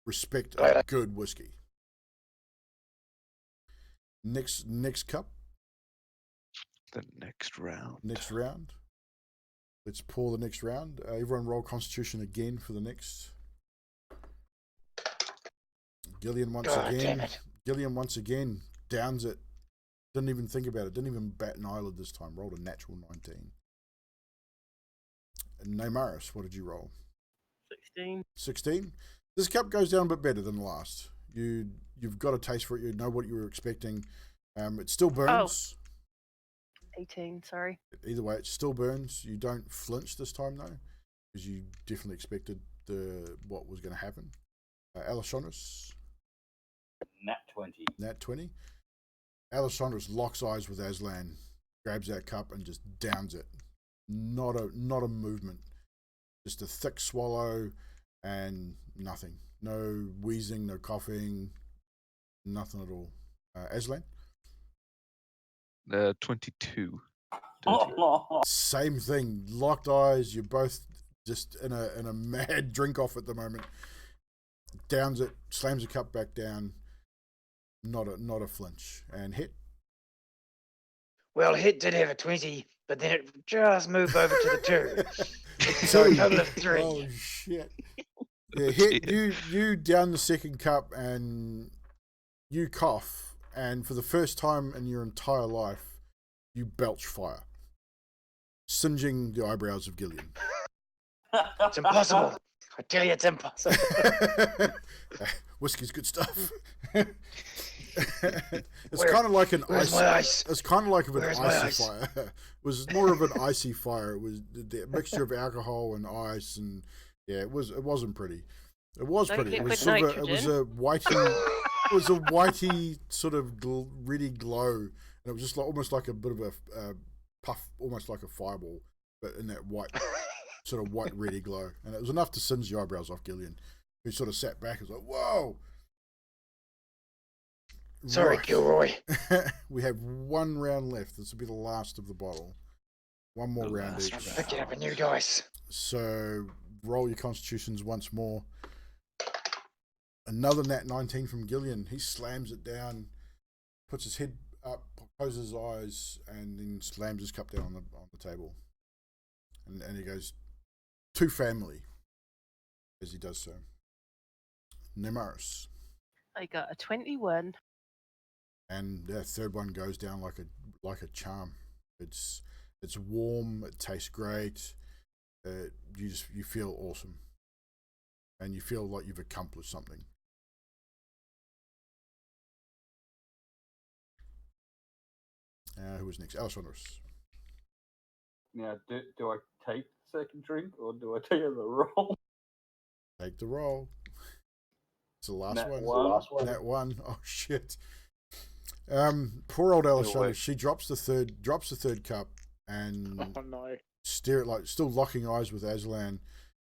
Speaker 1: respect a good whiskey. Next cup.
Speaker 4: The next round.
Speaker 1: Next round. Let's pour the next round. Everyone roll Constitution again for the next. Gillian once again. Gillian once again downs it. Didn't even think about it. Didn't even bat an eyelid this time. Rolled a natural 19. And Namaris, what did you roll?
Speaker 5: 16.
Speaker 1: 16. This cup goes down a bit better than the last. You've got a taste for it. You know what you were expecting. It still burns.
Speaker 5: 18, sorry.
Speaker 1: Either way, it still burns. You don't flinch this time though, because you definitely expected what was going to happen. Alessandris.
Speaker 3: Nat 20.
Speaker 1: Nat 20. Alessandris locks eyes with Aslan, grabs that cup and just downs it. Not a movement. Just a thick swallow and nothing. No wheezing, no coughing, nothing at all. Aslan?
Speaker 4: 22.
Speaker 1: Same thing. Locked eyes. You're both just in a mad drink off at the moment. Downs it, slams the cup back down. Not a flinch. And Hit?
Speaker 2: Well, Hit did have a 20, but then it just moved over to the 2. So a total of 3.
Speaker 1: Oh shit. Yeah, Hit, you down the second cup and you cough, and for the first time in your entire life, you belch fire, singeing the eyebrows of Gillian.
Speaker 2: It's impossible. I tell you, it's impossible.
Speaker 1: Whiskey's good stuff. It's kind of like an
Speaker 2: where's my ice?
Speaker 1: It's kind of like an
Speaker 2: Where's my
Speaker 1: icy
Speaker 2: ice?
Speaker 1: fire. It was more of an icy fire. It was the mixture of alcohol and ice, and yeah, it wasn't pretty. It was
Speaker 5: Like
Speaker 1: pretty. It was
Speaker 5: liquid
Speaker 1: sort of it was a whitey sort of ready glow, and it was just like almost like a bit of a puff, almost like a fireball, but in that white sort of white ready glow, and it was enough to singe the eyebrows off Gillian, who sort of sat back and was like, "Whoa."
Speaker 2: Sorry,
Speaker 1: Right.
Speaker 2: Gilroy.
Speaker 1: We have one round left. This will be the last of the bottle. One more
Speaker 4: The
Speaker 1: round
Speaker 4: last
Speaker 1: each.
Speaker 4: round.
Speaker 2: Picking up a new dice.
Speaker 1: So roll your constitutions once more. Another nat 19 from Gillian. He slams it down, puts his head up, closes his eyes, and then slams his cup down on the table. And he goes, "To family," as he does so. Nemaris.
Speaker 5: I got a 21.
Speaker 1: And that third one goes down like a charm. It's warm. It tastes great. You feel awesome, and you feel like you've accomplished something. Who was next? Alessandros.
Speaker 3: Now, do I take the second drink or do I take the roll?
Speaker 1: Take the roll. It's the last
Speaker 3: Nat
Speaker 1: one.
Speaker 3: one.
Speaker 1: That one. Oh shit. Poor old Alessandros.
Speaker 3: wait.
Speaker 1: She drops the third cup and
Speaker 2: Oh no.
Speaker 1: stare at, like, still locking eyes with Aslan,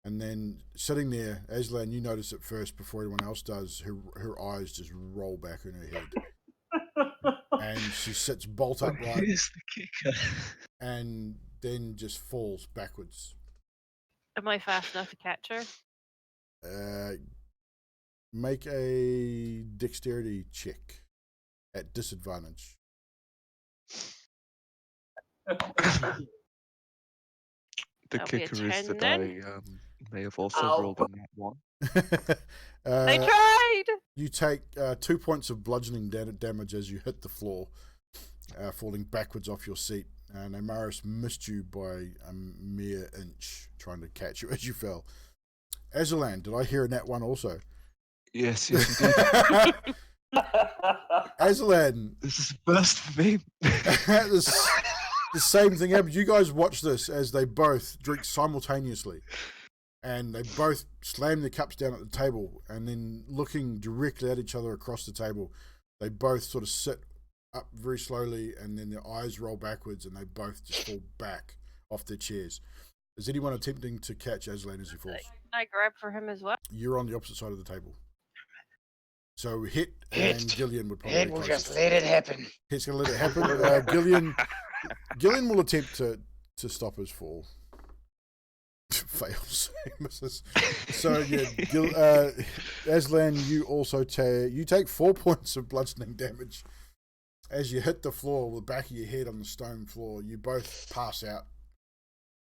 Speaker 1: and then sitting there. Aslan, you notice it first before anyone else does. Her eyes just roll back in her head, and she sits bolt upright
Speaker 4: Here's the kicker.
Speaker 1: and then just falls backwards.
Speaker 5: Am I fast enough to catch her?
Speaker 1: Make a dexterity check at disadvantage.
Speaker 4: The
Speaker 5: That'll be a
Speaker 4: kicker is
Speaker 5: 10
Speaker 4: that
Speaker 5: then.
Speaker 4: I may have also
Speaker 2: Ow.
Speaker 4: rolled a nat 1.
Speaker 5: I tried!
Speaker 1: You take 2 points of bludgeoning damage as you hit the floor, falling backwards off your seat. And Amaris missed you by a mere inch, trying to catch you as you fell. Azalan, did I hear a nat 1 also?
Speaker 4: Yes, you did.
Speaker 1: Azalan,
Speaker 4: This is a first for me.
Speaker 1: the same thing happened. You guys watch this as they both drink simultaneously, and they both slam their cups down at the table, and then looking directly at each other across the table, they both sort of sit up very slowly, and then their eyes roll backwards, and they both just fall back off their chairs. Is anyone attempting to catch Aslan as he falls?
Speaker 5: Can I grab for him as well?
Speaker 1: You're on the opposite side of the table. So Hit
Speaker 2: Hit.
Speaker 1: and Gillian would probably
Speaker 2: Head
Speaker 1: be
Speaker 2: will
Speaker 1: closest.
Speaker 2: just let it happen.
Speaker 1: Hit's going to let it happen. Gillian will attempt to stop his fall. Fails. Misses. So yeah, Aslan, you also take 4 points of bludgeoning damage. As you hit the floor with the back of your head on the stone floor, you both pass out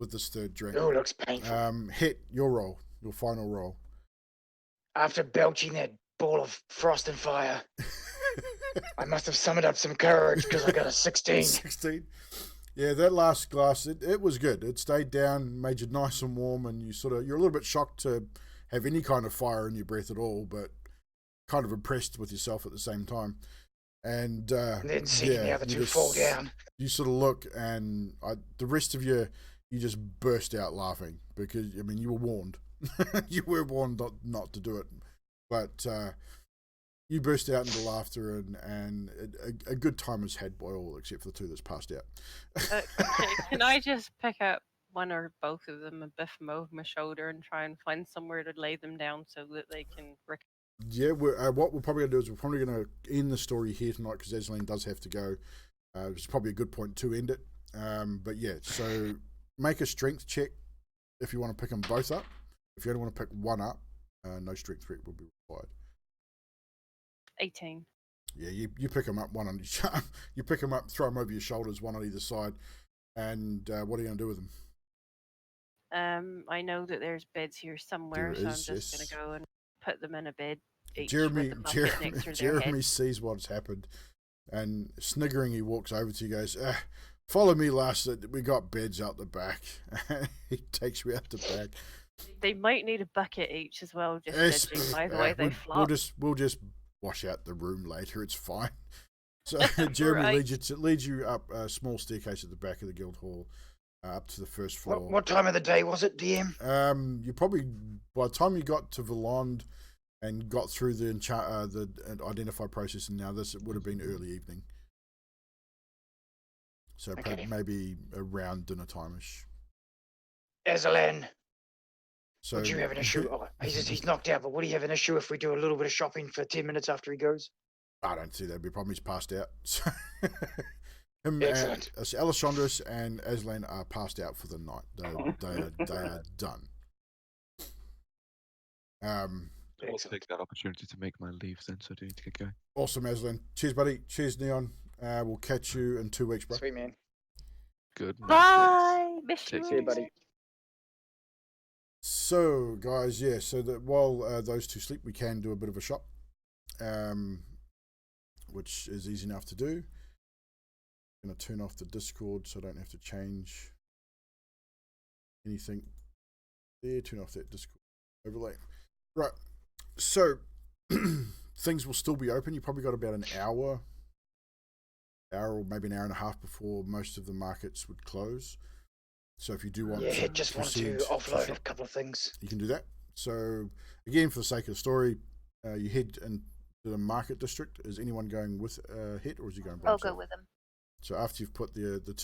Speaker 1: with this third drink.
Speaker 2: Oh, looks painful.
Speaker 1: Hit, your final roll.
Speaker 2: After belching that ball of frost and fire, I must have summoned up some courage because I got a 16.
Speaker 1: 16. Yeah, that last glass, it was good. It stayed down, made you nice and warm, and you're a little bit shocked to have any kind of fire in your breath at all, but kind of impressed with yourself at the same time. And
Speaker 2: then seeing the other two fall down.
Speaker 1: You sort of look, and the rest of you just burst out laughing because, I mean, you were warned. You were warned not to do it. But you burst out into laughter, and a good time was had by all except for the two that's passed out.
Speaker 5: Can I just pick up one or both of them and biff them over my shoulder and try and find somewhere to lay them down so that they can recover?
Speaker 1: Yeah, what we're probably going to do is we're probably going to end the story here tonight because Aslan does have to go. It's probably a good point to end it. But yeah, so make a strength check if you want to pick them both up. If you only want to pick one up, no strength check will be required.
Speaker 5: 18.
Speaker 1: Yeah, you pick them up, one on each arm. You pick them up, throw them over your shoulders, one on either side. And what are you going to do with them?
Speaker 5: I know that there's beds here somewhere, so I'm just going to go and put them in a bed.
Speaker 1: Jeremy sees what's happened, and sniggering, he walks over to you, goes, "Follow me, lass. We got beds out the back." He takes you out the back.
Speaker 5: They might need a bucket each as well, just judging by the way they flop.
Speaker 1: We'll just wash out the room later. It's fine. So Jeremy leads you up a small staircase at the back of the guild hall, up to the first floor.
Speaker 2: What time of the day was it, DM?
Speaker 1: You probably, by the time you got to Valond and got through the identify process, and now it would have been early evening. So okay. Maybe around dinner time-ish.
Speaker 2: Aslan, so, would you have an issue? Oh, he's knocked out, but would he have an issue if we do a little bit of shopping for 10 minutes after he goes?
Speaker 1: I don't see that'd be a problem. He's passed out. So
Speaker 2: Excellent.
Speaker 1: Alessandros and Aslan are passed out for the night. They are done.
Speaker 4: I'll take that opportunity to make my leave then, so I do need to get going.
Speaker 1: Awesome, Aslan. Cheers, buddy. Cheers, Neon. We'll catch you in 2 weeks, bro.
Speaker 2: Sweet, man.
Speaker 4: Good.
Speaker 5: Bye. Miss you.
Speaker 2: See you, buddy.
Speaker 1: So, guys, yeah, so that while those two sleep, we can do a bit of a shop, which is easy enough to do. I'm going to turn off the Discord so I don't have to change anything there. Turn off that Discord overlay. Right, so things will still be open. You probably got about an hour or maybe an hour and a half before most of the markets would close. So if you do want to
Speaker 2: just want to offload a couple of things,
Speaker 1: you can do that. So again, for the sake of the story, you head into the market district. Is anyone going with Hit, or is he going by himself?
Speaker 5: I'll go with him.
Speaker 1: So after you've put the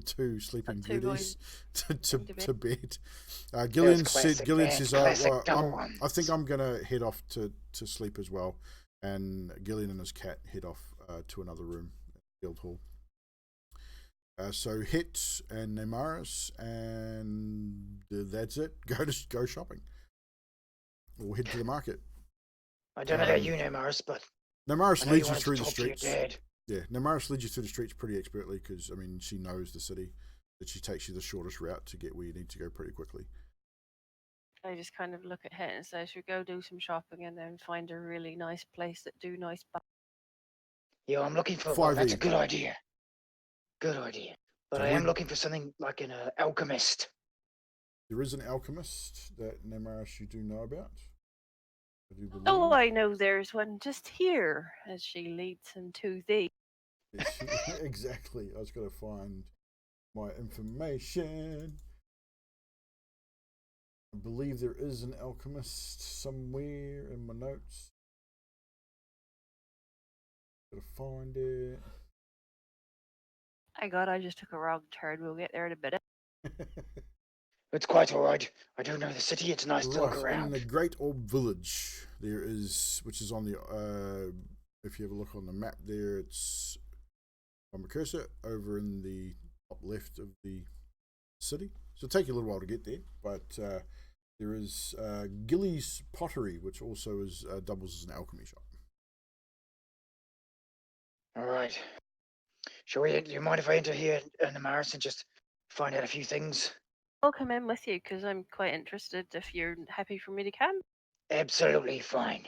Speaker 1: two sleeping beauties to bed, Gillian says, I think I'm gonna head off to sleep as well, and Gillian and his cat head off to another room at the guild hall. So Hit and Nemaris, and that's it. Go shopping, or head to the market.
Speaker 2: I don't know about you, Nemaris, but
Speaker 1: Nemaris leads you through the streets. Yeah, Nemaris leads you through the streets pretty expertly because, I mean, she knows the city. That she takes you the shortest route to get where you need to go pretty quickly.
Speaker 5: I just kind of look at Hit and say, should we go do some shopping and then find a really nice place that do nice buy?
Speaker 2: Yeah, I'm looking for one. That's a good idea. Good idea. But I am looking for something like an alchemist.
Speaker 1: There is an alchemist that Nemaris you do know about.
Speaker 5: Oh, I know there's one just here, as she leads him to thee.
Speaker 1: Exactly. I was going to find my information. I believe there is an alchemist somewhere in my notes. Gotta find it.
Speaker 5: I just took a wrong turn. We'll get there in a minute.
Speaker 2: It's quite all right. I do know the city. It's nice to look
Speaker 1: Right, in the
Speaker 2: around.
Speaker 1: Great Orb Village, there is, which is on the, if you have a look on the map there, it's on my cursor over in the top left of the city. So it'll take you a little while to get there, but there is Gilly's Pottery, which also is doubles as an alchemy shop.
Speaker 2: All right. Shall we? Do you mind if I enter here in the Maris and just find out a few things?
Speaker 5: I'll come in with you because I'm quite interested if you're happy for me to come.
Speaker 2: Absolutely fine.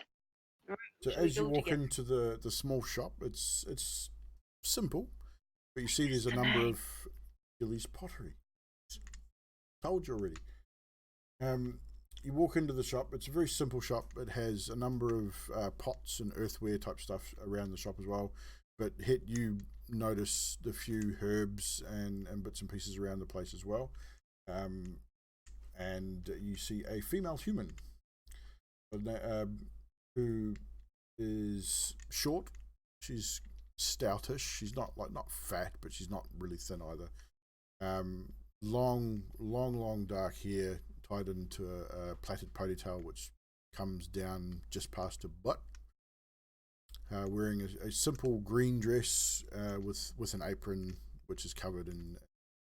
Speaker 5: Right,
Speaker 1: So
Speaker 5: shall we
Speaker 1: as you
Speaker 5: go
Speaker 1: walk
Speaker 5: together?
Speaker 1: into the small shop, it's simple, but you see there's a
Speaker 5: The
Speaker 1: number
Speaker 5: name.
Speaker 1: of Gilly's Pottery. Told you already. You walk into the shop. It's a very simple shop. It has a number of pots and earthware type stuff around the shop as well. But you notice the few herbs and bits and pieces around the place as well. And you see a female human who is short. She's stoutish. She's not fat, but she's not really thin either. Long dark hair tied into a plaited ponytail, which comes down just past her butt. Wearing a simple green dress with an apron, which is covered in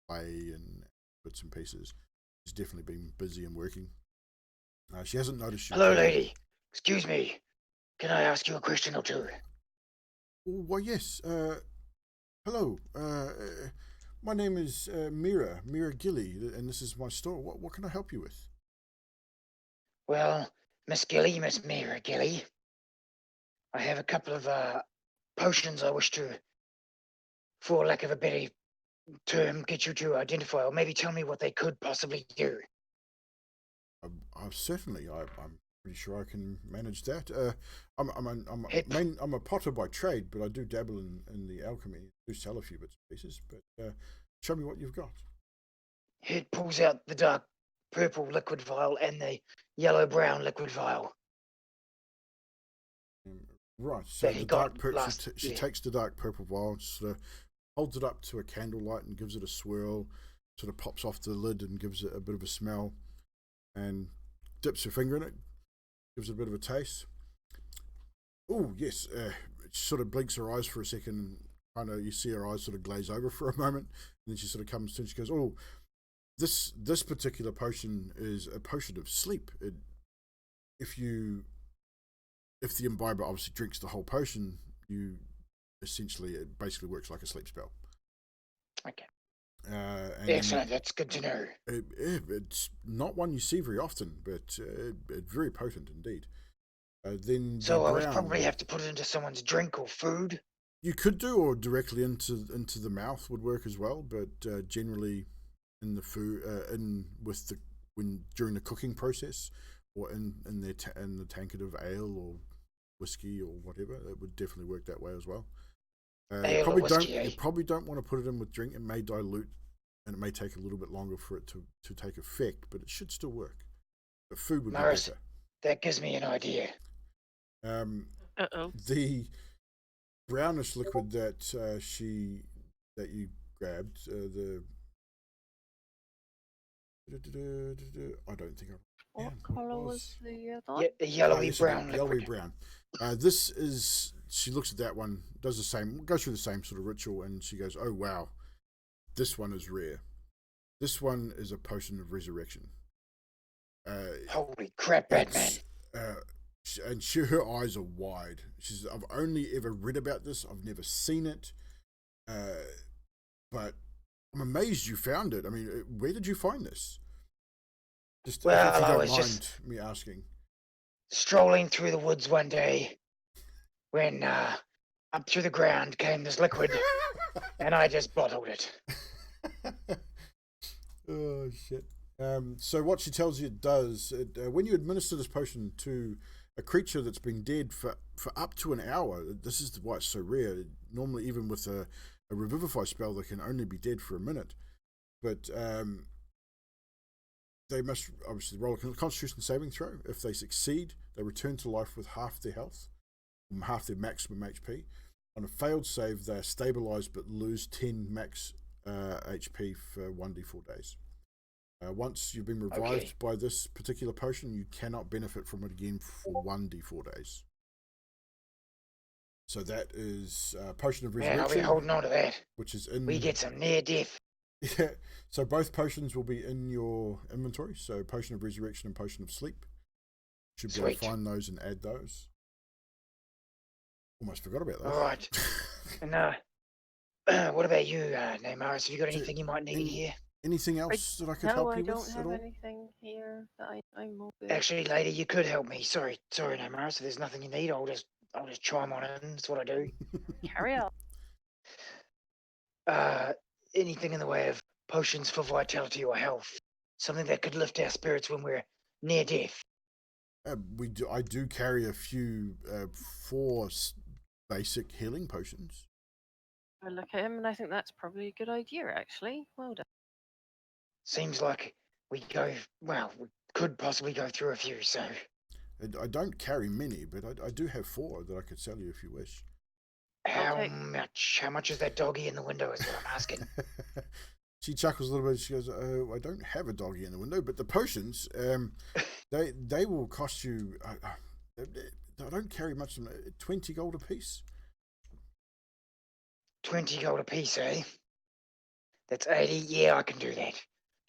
Speaker 1: clay and bits and pieces. She's definitely been busy and working. She hasn't noticed you.
Speaker 2: Hello, lady. Excuse me. Can I ask you a question or two?
Speaker 1: Why, yes. Hello. My name is Mira Gilly, and this is my store. What can I help you with?
Speaker 2: Well, Miss Gilly, Miss Mira Gilly, I have a couple of potions I wish to, for lack of a better term, get you to identify, or maybe tell me what they could possibly do.
Speaker 1: Certainly, I'm pretty sure I can manage that. I'm a potter by trade, but I do dabble in the alchemy. I do sell a few bits and pieces, but show me what you've got.
Speaker 2: It pulls out the dark purple liquid vial and the yellow-brown liquid vial.
Speaker 1: Right, so
Speaker 2: That he
Speaker 1: the
Speaker 2: got
Speaker 1: dark purple.
Speaker 2: last
Speaker 1: She
Speaker 2: year.
Speaker 1: takes the dark purple vial, sort of holds it up to a candlelight and gives it a swirl. Sort of pops off the lid and gives it a bit of a smell, and dips her finger in it, gives it a bit of a taste. Oh yes, she sort of blinks her eyes for a second, and kind of you see her eyes sort of glaze over for a moment, and then she sort of comes to and she goes, "Oh, this particular potion is a potion of sleep. If the imbiber obviously drinks the whole potion, it basically works like a sleep spell."
Speaker 2: Okay.
Speaker 1: And
Speaker 2: Excellent. That's good to know.
Speaker 1: it's not one you see very often, but very potent indeed. Then
Speaker 2: So I would probably have to put it into someone's drink or food.
Speaker 1: You could do, or directly into the mouth would work as well, but generally in the food, during the cooking process, or in the tankard of ale or whiskey or whatever, it would definitely work that way as well.
Speaker 2: Ale or whiskey,
Speaker 1: you probably don't want to put it in with drink. It may dilute, and it may take a little bit longer for it to take effect, but it should still work. But food would
Speaker 2: Maris,
Speaker 1: be better.
Speaker 2: that gives me an idea.
Speaker 1: The brownish liquid that you grabbed, I don't think
Speaker 5: What colour was the other one?
Speaker 2: Yeah, the yellowy brown liquid.
Speaker 1: Yellowy brown. This is. She looks at that one, does the same, goes through the same sort of ritual, and she goes, "Oh wow, this one is rare. This one is a potion of resurrection."
Speaker 2: Holy crap, Batman!
Speaker 1: And her eyes are wide. She says, "I've only ever read about this. I've never seen it, but I'm amazed you found it. I mean, where did you find this?" Just
Speaker 2: Well,
Speaker 1: if you
Speaker 2: I
Speaker 1: don't
Speaker 2: was
Speaker 1: mind
Speaker 2: just
Speaker 1: me asking.
Speaker 2: strolling through the woods one day when up through the ground came this liquid, and I just bottled it.
Speaker 1: Oh shit. So what she tells you it does, when you administer this potion to a creature that's been dead for up to an hour, this is why it's so rare. Normally, even with a revivify spell, they can only be dead for a minute. But they must obviously roll a Constitution saving throw. If they succeed, they return to life with half their health, half their maximum HP. On a failed save, they are stabilized but lose 10 max HP for 1d4 days. Once you've been revived by this particular potion, you cannot benefit from it again for 1d4 days. So that is Potion of
Speaker 2: Man,
Speaker 1: Resurrection.
Speaker 2: I'll be holding on to that.
Speaker 1: Which is in...
Speaker 2: We get some near death.
Speaker 1: Yeah, so both potions will be in your inventory. So Potion of Resurrection and Potion of Sleep. You should be able to find those and add those. Almost forgot about those.
Speaker 2: All right. And what about you, Neymaris? Have you got anything you might need here?
Speaker 1: Anything else that I could help you with?
Speaker 5: No, I don't have anything here that I'm all good.
Speaker 2: Actually, lady, you could help me. Sorry, Neymaris. If there's nothing you need, I'll just chime on in. That's what I do.
Speaker 5: Carry on.
Speaker 2: Anything in the way of potions for vitality or health, something that could lift our spirits when we're near death.
Speaker 1: I do carry a few 4 basic healing potions.
Speaker 5: I look at him and I think that's probably a good idea, actually. Well done.
Speaker 2: Seems like we could possibly go through a few, so...
Speaker 1: I don't carry many, but I do have 4 that I could sell you if you wish.
Speaker 2: How much is that doggy in the window is what I'm asking.
Speaker 1: She chuckles a little bit. She goes, I don't have a doggy in the window, but the potions, they will cost you, I don't carry much, 20 gold a piece.
Speaker 2: 20 gold a piece, eh? That's 80. Yeah, I can do that.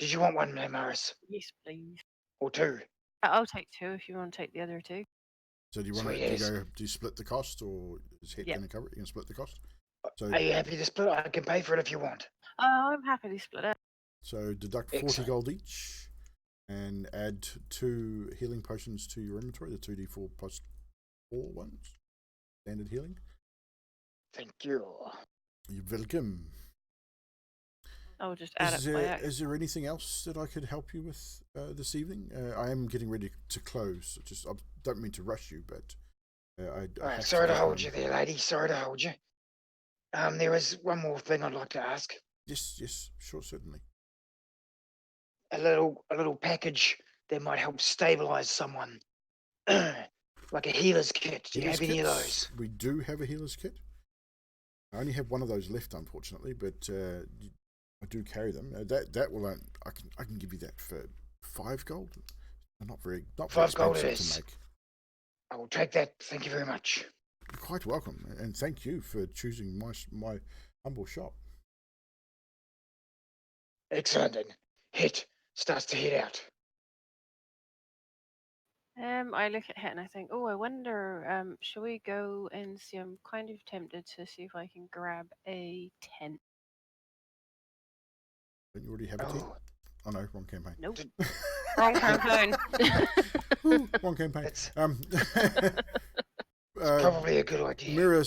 Speaker 2: Did you want one, Neymaris?
Speaker 5: Yes, please.
Speaker 2: Or 2?
Speaker 5: I'll take 2 if you want to take the other 2.
Speaker 1: So do you want do you split the cost, or is Het going to cover it? You can split the cost. So
Speaker 2: are you happy to split? I can pay for it if you want.
Speaker 5: I'm happy to split it.
Speaker 1: So deduct 40 gold each, and add 2 healing potions to your inventory. The 2d4 plus 4 ones, standard healing.
Speaker 2: Thank you.
Speaker 1: You're welcome.
Speaker 5: I'll just add it.
Speaker 1: Is there anything else that I could help you with this evening? I am getting ready to close. I don't mean to rush you, but
Speaker 2: sorry to hold you there, lady. Sorry to hold you. There was one more thing I'd like to ask.
Speaker 1: Yes, sure, certainly.
Speaker 2: A little package that might help stabilize someone, like a healer's kit. Do you have any of those?
Speaker 1: We do have a healer's kit. I only have one of those left, unfortunately, but I do carry them. That will I can give you that for 5 gold. Not very
Speaker 2: 5 gold it
Speaker 1: expensive
Speaker 2: is.
Speaker 1: to make.
Speaker 2: I will take that. Thank you very much.
Speaker 1: You're quite welcome, and thank you for choosing my humble shop.
Speaker 2: Excellent. And Het starts to head out.
Speaker 5: I look at Het and I think, I wonder, shall we go and see? I'm kind of tempted to see if I can grab a tent.
Speaker 1: Don't you already have a tent? Oh no, wrong campaign.
Speaker 5: Nope. Wrong campaign.
Speaker 1: Wrong campaign.
Speaker 2: Probably a good idea.
Speaker 1: Mira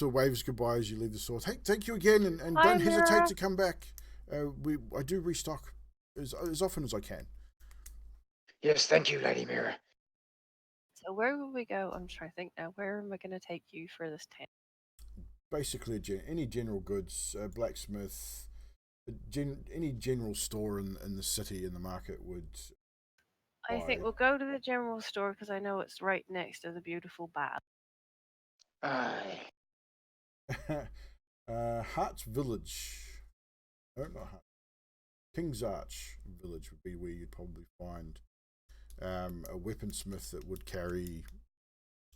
Speaker 1: waves goodbye as you leave the store. Thank you again, and
Speaker 5: Bye,
Speaker 1: don't hesitate
Speaker 5: Mira.
Speaker 1: to come back. I do restock as often as I can.
Speaker 2: Yes, thank you, Lady Mira.
Speaker 5: So where will we go? I'm trying to think now. Where am I going to take you for this tent?
Speaker 1: Basically, any general goods, blacksmith, any general store in the city, in the market would.
Speaker 5: I think we'll go to the general store because I know it's right next to the beautiful bath.
Speaker 2: Aye.
Speaker 1: Hart's Village. No, not Hart. King's Arch Village would be where you'd probably find a weaponsmith that would carry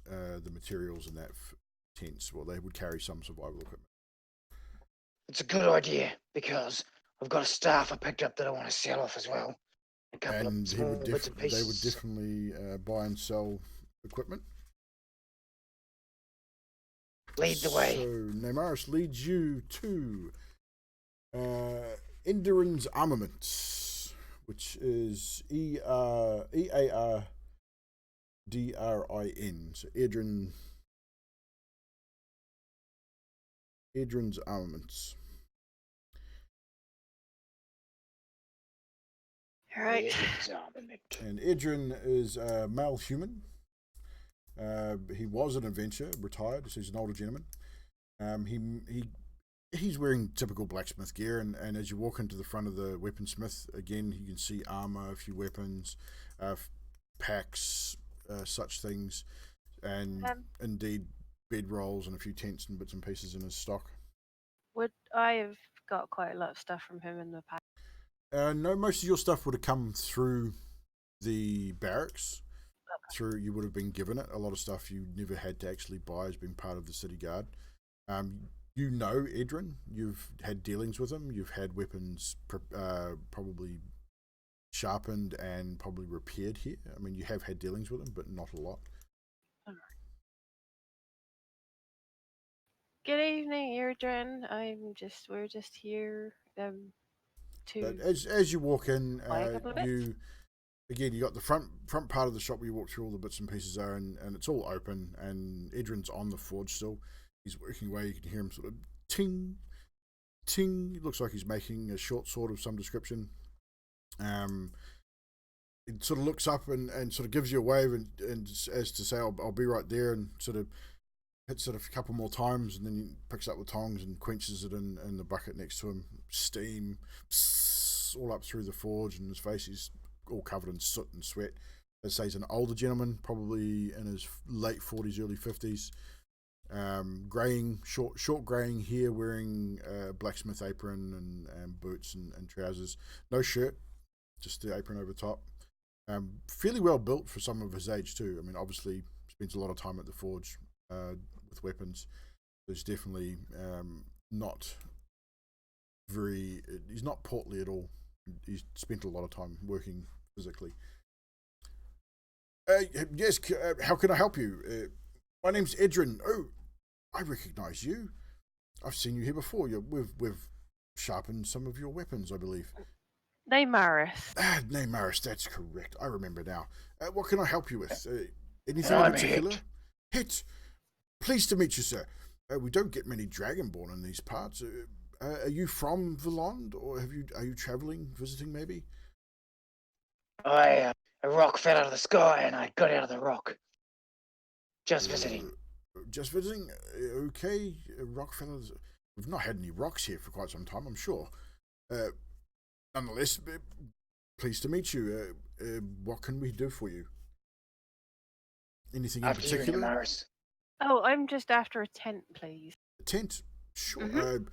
Speaker 1: the materials in that tents. Well, they would carry some survival equipment.
Speaker 2: It's a good idea because I've got a staff I picked up that I want to sell off as well. A couple of small bits and pieces.
Speaker 1: They would definitely buy and sell equipment.
Speaker 2: Lead the way.
Speaker 1: So Neymaris leads you to Enderon's Armaments, which is EARDRIN. So Edrin's Armaments.
Speaker 5: All right.
Speaker 1: And Edrin is a male human. He was an adventurer, retired, so he's an older gentleman. He's wearing typical blacksmith gear, and as you walk into the front of the weaponsmith, again, you can see armor, a few weapons, packs, such things, and indeed bedrolls and a few tents and bits and pieces in his stock.
Speaker 5: Would I have got quite a lot of stuff from him in the past?
Speaker 1: No, most of your stuff would have come through the barracks. Through you would have been given it. A lot of stuff you never had to actually buy as being part of the city guard. You know Edrin. You've had dealings with him. You've had weapons probably sharpened and probably repaired here. I mean, you have had dealings with him, but not a lot.
Speaker 5: Good evening, Eardren. We're just here
Speaker 1: But
Speaker 5: to
Speaker 1: as you walk in,
Speaker 5: buy a couple of bits.
Speaker 1: you got the front part of the shop where you walk through all the bits and pieces are, and it's all open, and Edrin's on the forge still. He's working away. You can hear him sort of ting, ting. It looks like he's making a short sword of some description. It sort of looks up and sort of gives you a wave and as to say, I'll be right there, and sort of hits it a couple more times, and then he picks up the tongs and quenches it in the bucket next to him. Steam all up through the forge, and his face is all covered in soot and sweat. As I say, he's an older gentleman, probably in his late 40s, early 50s. Graying, short graying hair, wearing a blacksmith apron and boots and trousers. No shirt, just the apron over top. Fairly well built for someone of his age too. I mean, obviously spends a lot of time at the forge with weapons. There's definitely not very. He's not portly at all. He's spent a lot of time working physically. Yes, how can I help you? My name's Edrin. Oh, I recognise you. I've seen you here before. We've sharpened some of your weapons, I believe.
Speaker 5: Neymaris.
Speaker 1: Neymaris, that's correct. I remember now. What can I help you with? Anything in
Speaker 2: I'm
Speaker 1: particular?
Speaker 2: Hit.
Speaker 1: Pleased to meet you, sir. We don't get many Dragonborn in these parts. Are you from Vallond, or are you travelling, visiting maybe?
Speaker 2: A rock fell out of the sky and I got out of the rock. Just visiting.
Speaker 1: Just visiting? Okay, Rockfellas. We've not had any rocks here for quite some time, I'm sure. Nonetheless, pleased to meet you. What can we do for you? Anything in
Speaker 2: After you,
Speaker 1: particular?
Speaker 2: Neymaris.
Speaker 5: Oh, I'm just after a tent, please.
Speaker 1: A tent? Sure.
Speaker 5: Mm-hmm.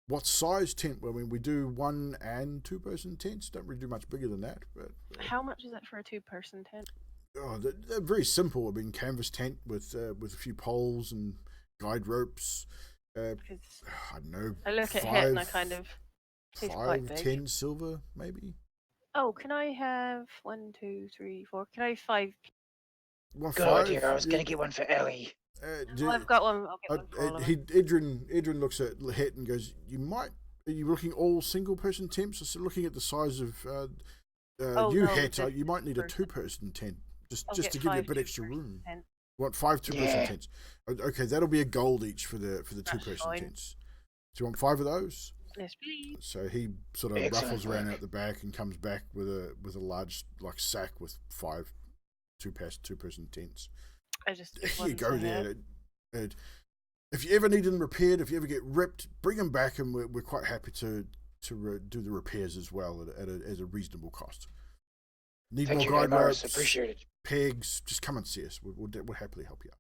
Speaker 1: What size tent? Well, I mean, we do 1 and 2 person tents. Don't really do much bigger than that. But
Speaker 5: How much is it for a 2-person tent?
Speaker 1: oh, they're very simple. I mean, canvas tent with a few poles and guide ropes.
Speaker 5: Because
Speaker 1: I don't know.
Speaker 5: I look at Hit and I kind of. He's quite big.
Speaker 1: 10 silver, maybe.
Speaker 5: Oh, can I have 1, 2, 3, 4? Can I have 5?
Speaker 1: Well,
Speaker 2: Good
Speaker 1: 5.
Speaker 2: idea. I was going to get one for Ellie.
Speaker 5: Oh, I've got one. I'll get one for all of them.
Speaker 1: Edrin looks at Het and goes, Are you looking all single person tents? So looking at the size of you, Het, you might need a 2-person tent just to give you a bit extra room. You want 5 2-person tents? Okay, that'll be a gold each for the 2-person tents. Do you want 5 of those?
Speaker 5: Yes, please.
Speaker 1: So he sort of ruffles around out the back and comes back with a large sack with 5 2-person tents. Here you go there. If you ever need them repaired, if you ever get ripped, bring them back, and we're quite happy to do the repairs as well at a reasonable cost. Need
Speaker 2: Thank
Speaker 1: more
Speaker 2: you,
Speaker 1: guide ropes,
Speaker 2: appreciate it.
Speaker 1: pegs? Just come and see us. We'll happily help you out.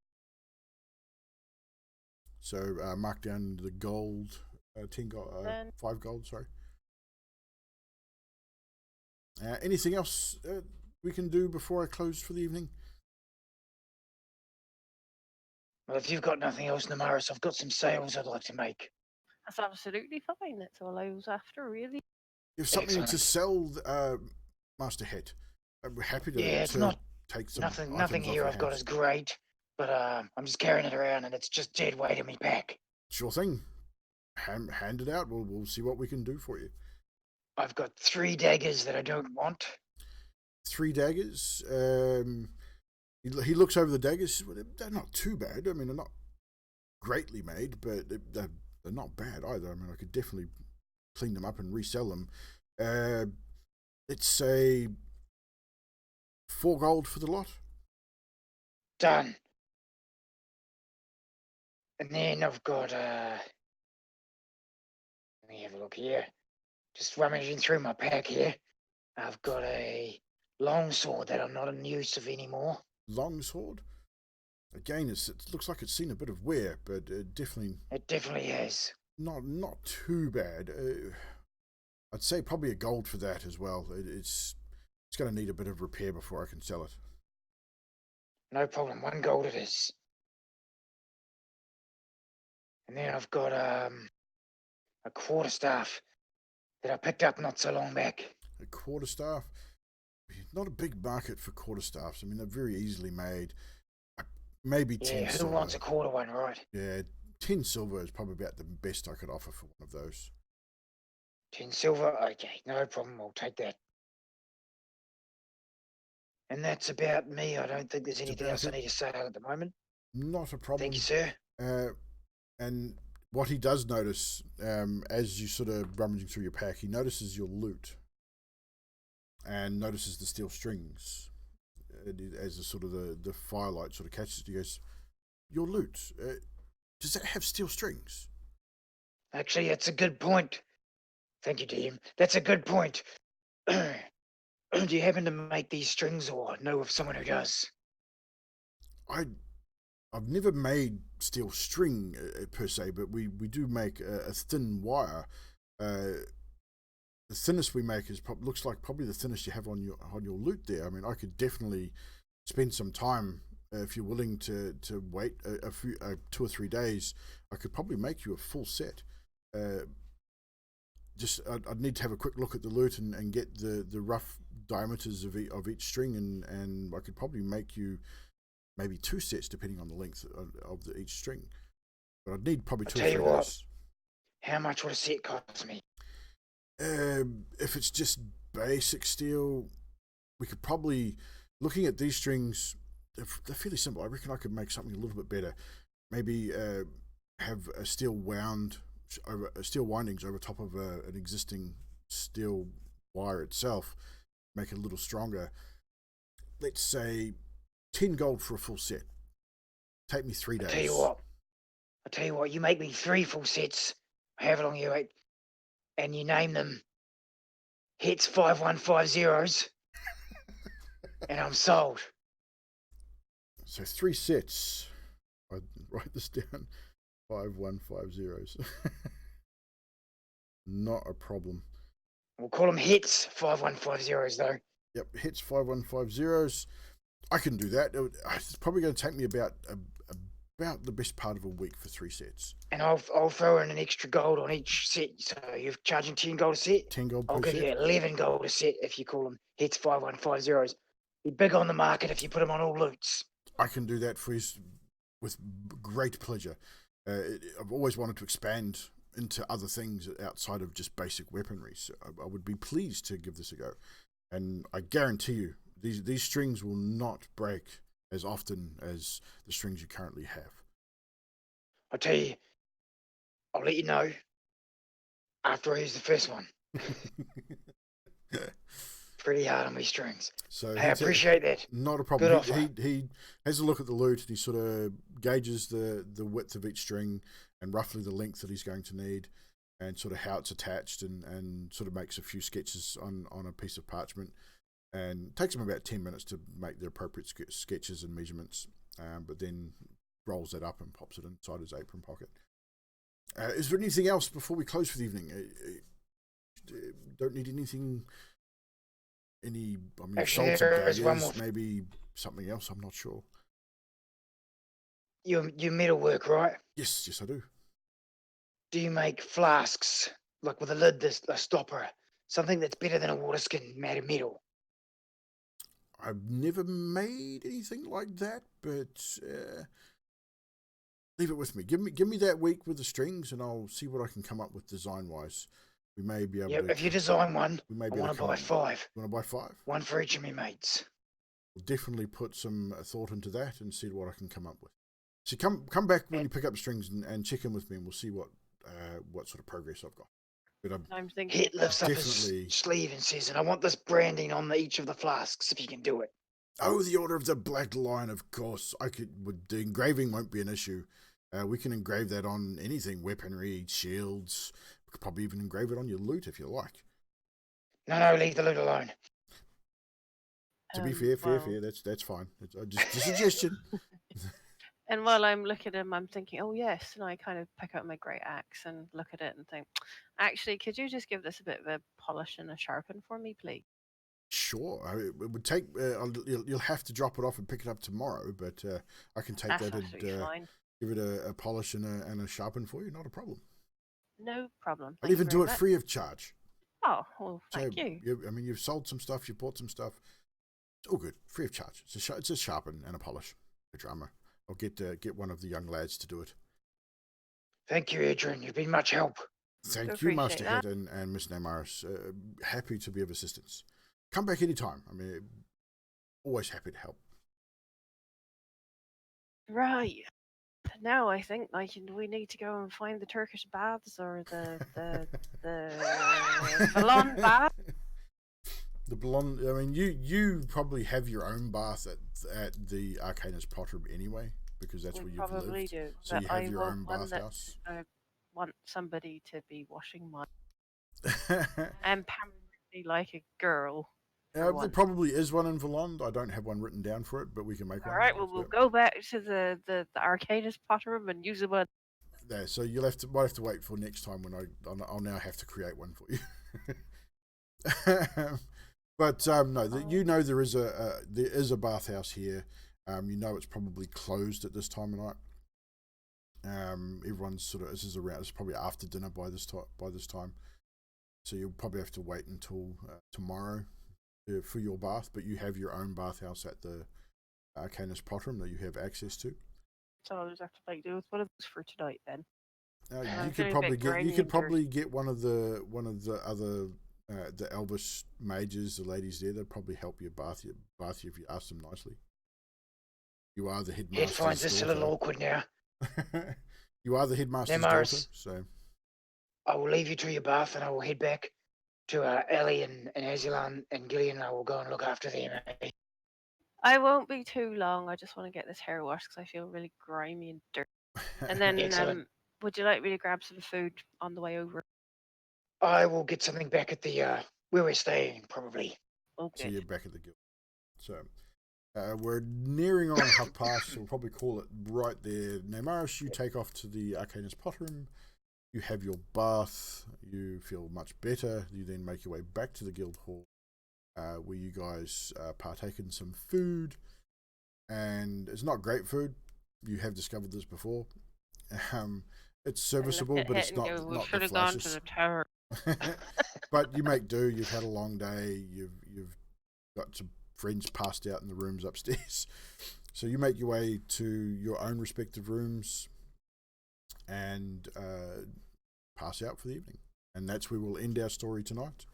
Speaker 1: So mark down the gold, 10 gold, 5 gold. Sorry. Anything else we can do before I close for the evening?
Speaker 2: Well, if you've got nothing else, Neymaris, I've got some sales I'd like to make.
Speaker 5: That's absolutely fine. That's all I was after, really.
Speaker 1: You have something
Speaker 2: Excellent.
Speaker 1: to sell, Master Het. We're happy to,
Speaker 2: it's not
Speaker 1: take some
Speaker 2: nothing
Speaker 1: items
Speaker 2: here
Speaker 1: off
Speaker 2: I've
Speaker 1: your
Speaker 2: got
Speaker 1: hands.
Speaker 2: is great, but I'm just carrying it around and it's just dead weight in me pack.
Speaker 1: Sure thing. Hand it out. We'll see what we can do for you.
Speaker 2: I've got 3 daggers that I don't want.
Speaker 1: 3 daggers. He looks over the daggers. Well, they're not too bad. I mean, they're not greatly made, but they're not bad either. I mean, I could definitely clean them up and resell them. Let's say 4 gold for the lot.
Speaker 2: Done. And then I've got let me have a look here. Just rummaging through my pack here. I've got a longsword that I'm not in use of anymore.
Speaker 1: Longsword. Again, it looks like it's seen a bit of wear, but
Speaker 2: It definitely has.
Speaker 1: not too bad. I'd say probably a gold for that as well. It's going to need a bit of repair before I can sell it.
Speaker 2: No problem. 1 gold it is. And then I've got a quarterstaff that I picked up not so long back.
Speaker 1: A quarterstaff? Not a big market for quarterstaffs. I mean, they're very easily made. Maybe 10
Speaker 2: Yeah, who
Speaker 1: silver.
Speaker 2: wants a quarter one, right?
Speaker 1: Yeah, 10 silver is probably about the best I could offer for one of those.
Speaker 2: 10 silver? Okay, no problem. I'll take that. And that's about me. I don't think there's anything else I need to say at the moment.
Speaker 1: Not a problem.
Speaker 2: Thank you, sir.
Speaker 1: And what he does notice, as you sort of rummaging through your pack, he notices your loot and notices the steel strings. As the sort of the firelight sort of catches it, he goes, "Your loot, does that have steel strings?"
Speaker 2: Actually, that's a good point. Thank you, DM. That's a good point. Do you happen to make these strings or know of someone who does?
Speaker 1: I've never made steel string per se, but we do make a thin wire. The thinnest we make is looks like probably the thinnest you have on your loot there. I mean, I could definitely spend some time if you're willing to wait a few 2 or 3 days. I could probably make you a full set. I'd need to have a quick look at the loot and get the rough diameters of each string, and I could probably make you maybe 2 sets depending on the length of each string. But I'd need probably 2 or 3 days.
Speaker 2: How much would a set cost me?
Speaker 1: If it's just basic steel, we could probably, looking at these strings, they're fairly simple. I reckon I could make something a little bit better. Maybe have a steel windings over top of an existing steel wire itself, make it a little stronger. Let's say 10 gold for a full set. Take me 3 days.
Speaker 2: I tell you what, you make me 3 full sets, however long you wait, and you name them hits 5150s, and I'm sold.
Speaker 1: So 3 sets. I write this down. 5150s. Not a problem.
Speaker 2: We'll call them hits 5150s though.
Speaker 1: Yep, hits 5150s. I can do that. It's probably going to take me about the best part of a week for 3 sets.
Speaker 2: And I'll throw in an extra gold on each set. So you're charging 10 gold a set?
Speaker 1: 10 gold per
Speaker 2: I'll
Speaker 1: set?
Speaker 2: give you 11 gold a set if you call them hits 5150s. Be big on the market if you put them on all loots.
Speaker 1: I can do that for you with great pleasure. I've always wanted to expand into other things outside of just basic weaponry. So I would be pleased to give this a go. And I guarantee you, these strings will not break as often as the strings you currently have.
Speaker 2: I'll tell you, I'll let you know after I use the first one. Pretty hard on these strings.
Speaker 1: So
Speaker 2: I appreciate that.
Speaker 1: Not a problem.
Speaker 2: He
Speaker 1: has a look at the loot and he sort of gauges the width of each string and roughly the length that he's going to need and sort of how it's attached and sort of makes a few sketches on a piece of parchment. And it takes him about 10 minutes to make the appropriate sketches and measurements, but then rolls that up and pops it inside his apron pocket. Is there anything else before we close for the evening? Don't need anything...
Speaker 2: Actually,
Speaker 1: salts and
Speaker 2: there is one
Speaker 1: daggers,
Speaker 2: more.
Speaker 1: maybe something else, I'm not sure.
Speaker 2: Your metal work, right?
Speaker 1: Yes, I do.
Speaker 2: Do you make flasks, like with a lid, a stopper, something that's better than a water skin made of metal?
Speaker 1: I've never made anything like that, but leave it with me. Give me that week with the strings, and I'll see what I can come up with design-wise. We may be able to...
Speaker 2: If you design one, I want to buy 5.
Speaker 1: You want to buy 5?
Speaker 2: One for each of me mates.
Speaker 1: We'll definitely put some thought into that and see what I can come up with. So come back when you pick up strings and check in with me, and we'll see what sort of progress I've got. But
Speaker 5: I'm thinking
Speaker 2: Hit lifts up his sleeve and says, and I want this branding on each of the flasks, if you can do it.
Speaker 1: Oh, the Order of the Black Lion, of course. The engraving won't be an issue. We can engrave that on anything, weaponry, shields. We could probably even engrave it on your loot if you like.
Speaker 2: No, leave the loot alone.
Speaker 1: To be fair. That's fine. It's just a suggestion.
Speaker 5: And while I'm looking at him, I'm thinking, oh, yes. And I kind of pick up my great axe and look at it and think, actually, could you just give this a bit of a polish and a sharpen for me, please?
Speaker 1: Sure. It would take. You'll have to drop it off and pick it up tomorrow, but I can take
Speaker 5: That's
Speaker 1: that and
Speaker 5: absolutely fine.
Speaker 1: give it a polish and a sharpen for you. Not a problem.
Speaker 5: No problem.
Speaker 1: I'll
Speaker 5: Thank
Speaker 1: even
Speaker 5: you
Speaker 1: do
Speaker 5: very
Speaker 1: it
Speaker 5: much.
Speaker 1: free of charge.
Speaker 5: Oh, well, thank
Speaker 1: So,
Speaker 5: you.
Speaker 1: I mean, you've sold some stuff, you've bought some stuff. It's all good, free of charge. It's a sharpen and a polish. A drummer. I'll get one of the young lads to do it.
Speaker 2: Thank you, Adrian. You've been much help.
Speaker 1: Thank you,
Speaker 5: Appreciate
Speaker 1: Master
Speaker 5: that.
Speaker 1: Head and Miss Namaris. Happy to be of assistance. Come back anytime. I mean, always happy to help.
Speaker 5: Right. Now I think we need to go and find the Turkish baths or the Ballon bath.
Speaker 1: The blonde. I mean, you probably have your own bath at the Arcanist Potter anyway, because that's
Speaker 5: We
Speaker 1: where you've
Speaker 5: probably
Speaker 1: lived.
Speaker 5: do.
Speaker 1: So
Speaker 5: But
Speaker 1: you have
Speaker 5: I
Speaker 1: your
Speaker 5: want
Speaker 1: own
Speaker 5: one that
Speaker 1: bathhouse.
Speaker 5: I want somebody to be washing my and pampering me like a girl.
Speaker 1: There
Speaker 5: Once.
Speaker 1: probably is one in Valond. I don't have one written down for it, but we can make one.
Speaker 5: All right, well, we'll go back to the Arcanist Potter room and use one.
Speaker 1: There, so you'll might have to wait for next time when I'll now have to create one for you. But no, you know there is a bathhouse here. You know it's probably closed at this time of night. Everyone's it's probably after dinner by this time. So you'll probably have to wait until tomorrow for your bath, but you have your own bathhouse at the Arcanist Potterum that you have access to.
Speaker 5: So I'll just have to make do with one of those for tonight then.
Speaker 1: You could probably get one of the other the Elvish mages, the ladies there. They'll probably help you bath you if you ask them nicely. You are the
Speaker 2: It
Speaker 1: headmaster's
Speaker 2: finds this a little awkward now.
Speaker 1: You are the headmaster's
Speaker 2: Nemaris,
Speaker 1: daughter, so
Speaker 2: I will leave you to your bath and I will head back to Ellie and Azilan and Gillian. I will go and look after them.
Speaker 5: I won't be too long. I just want to get this hair washed because I feel really grimy and dirty. And then, would you like me to grab some food on the way over?
Speaker 2: I will get something back at the where we're staying, probably.
Speaker 5: Okay.
Speaker 1: So you're back at the guild. So we're nearing on past, so we'll probably call it right there. Namaris, you take off to the Arcanist Potterum. You have your bath. You feel much better. You then make your way back to the guild hall, where you guys partake in some food. And it's not great food. You have discovered this before. It's serviceable, but it's not the flashiest. But you make do. You've had a long day. You've got some friends passed out in the rooms upstairs. So you make your way to your own respective rooms and pass out for the evening. And that's where we'll end our story tonight.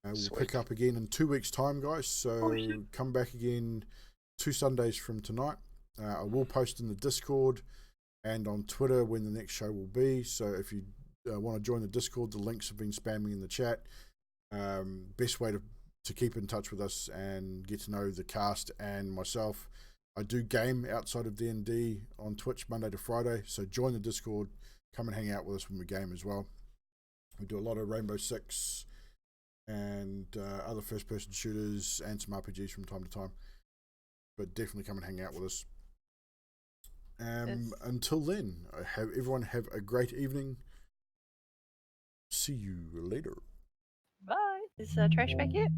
Speaker 1: We'll pick up again in 2 weeks' time, guys. So come back again 2 Sundays from tonight. I will post in the Discord and on Twitter when the next show will be. So if you want to join the Discord, the links have been spamming in the chat. Best way to keep in touch with us and get to know the cast and myself. I do game outside of D&D on Twitch Monday to Friday, so join the Discord. Come and hang out with us when we game as well. We do a lot of Rainbow Six and other first-person shooters and some RPGs from time to time. But definitely come and hang out with us. Until then, everyone have a great evening. See you later.
Speaker 5: Bye. Is Trash back yet?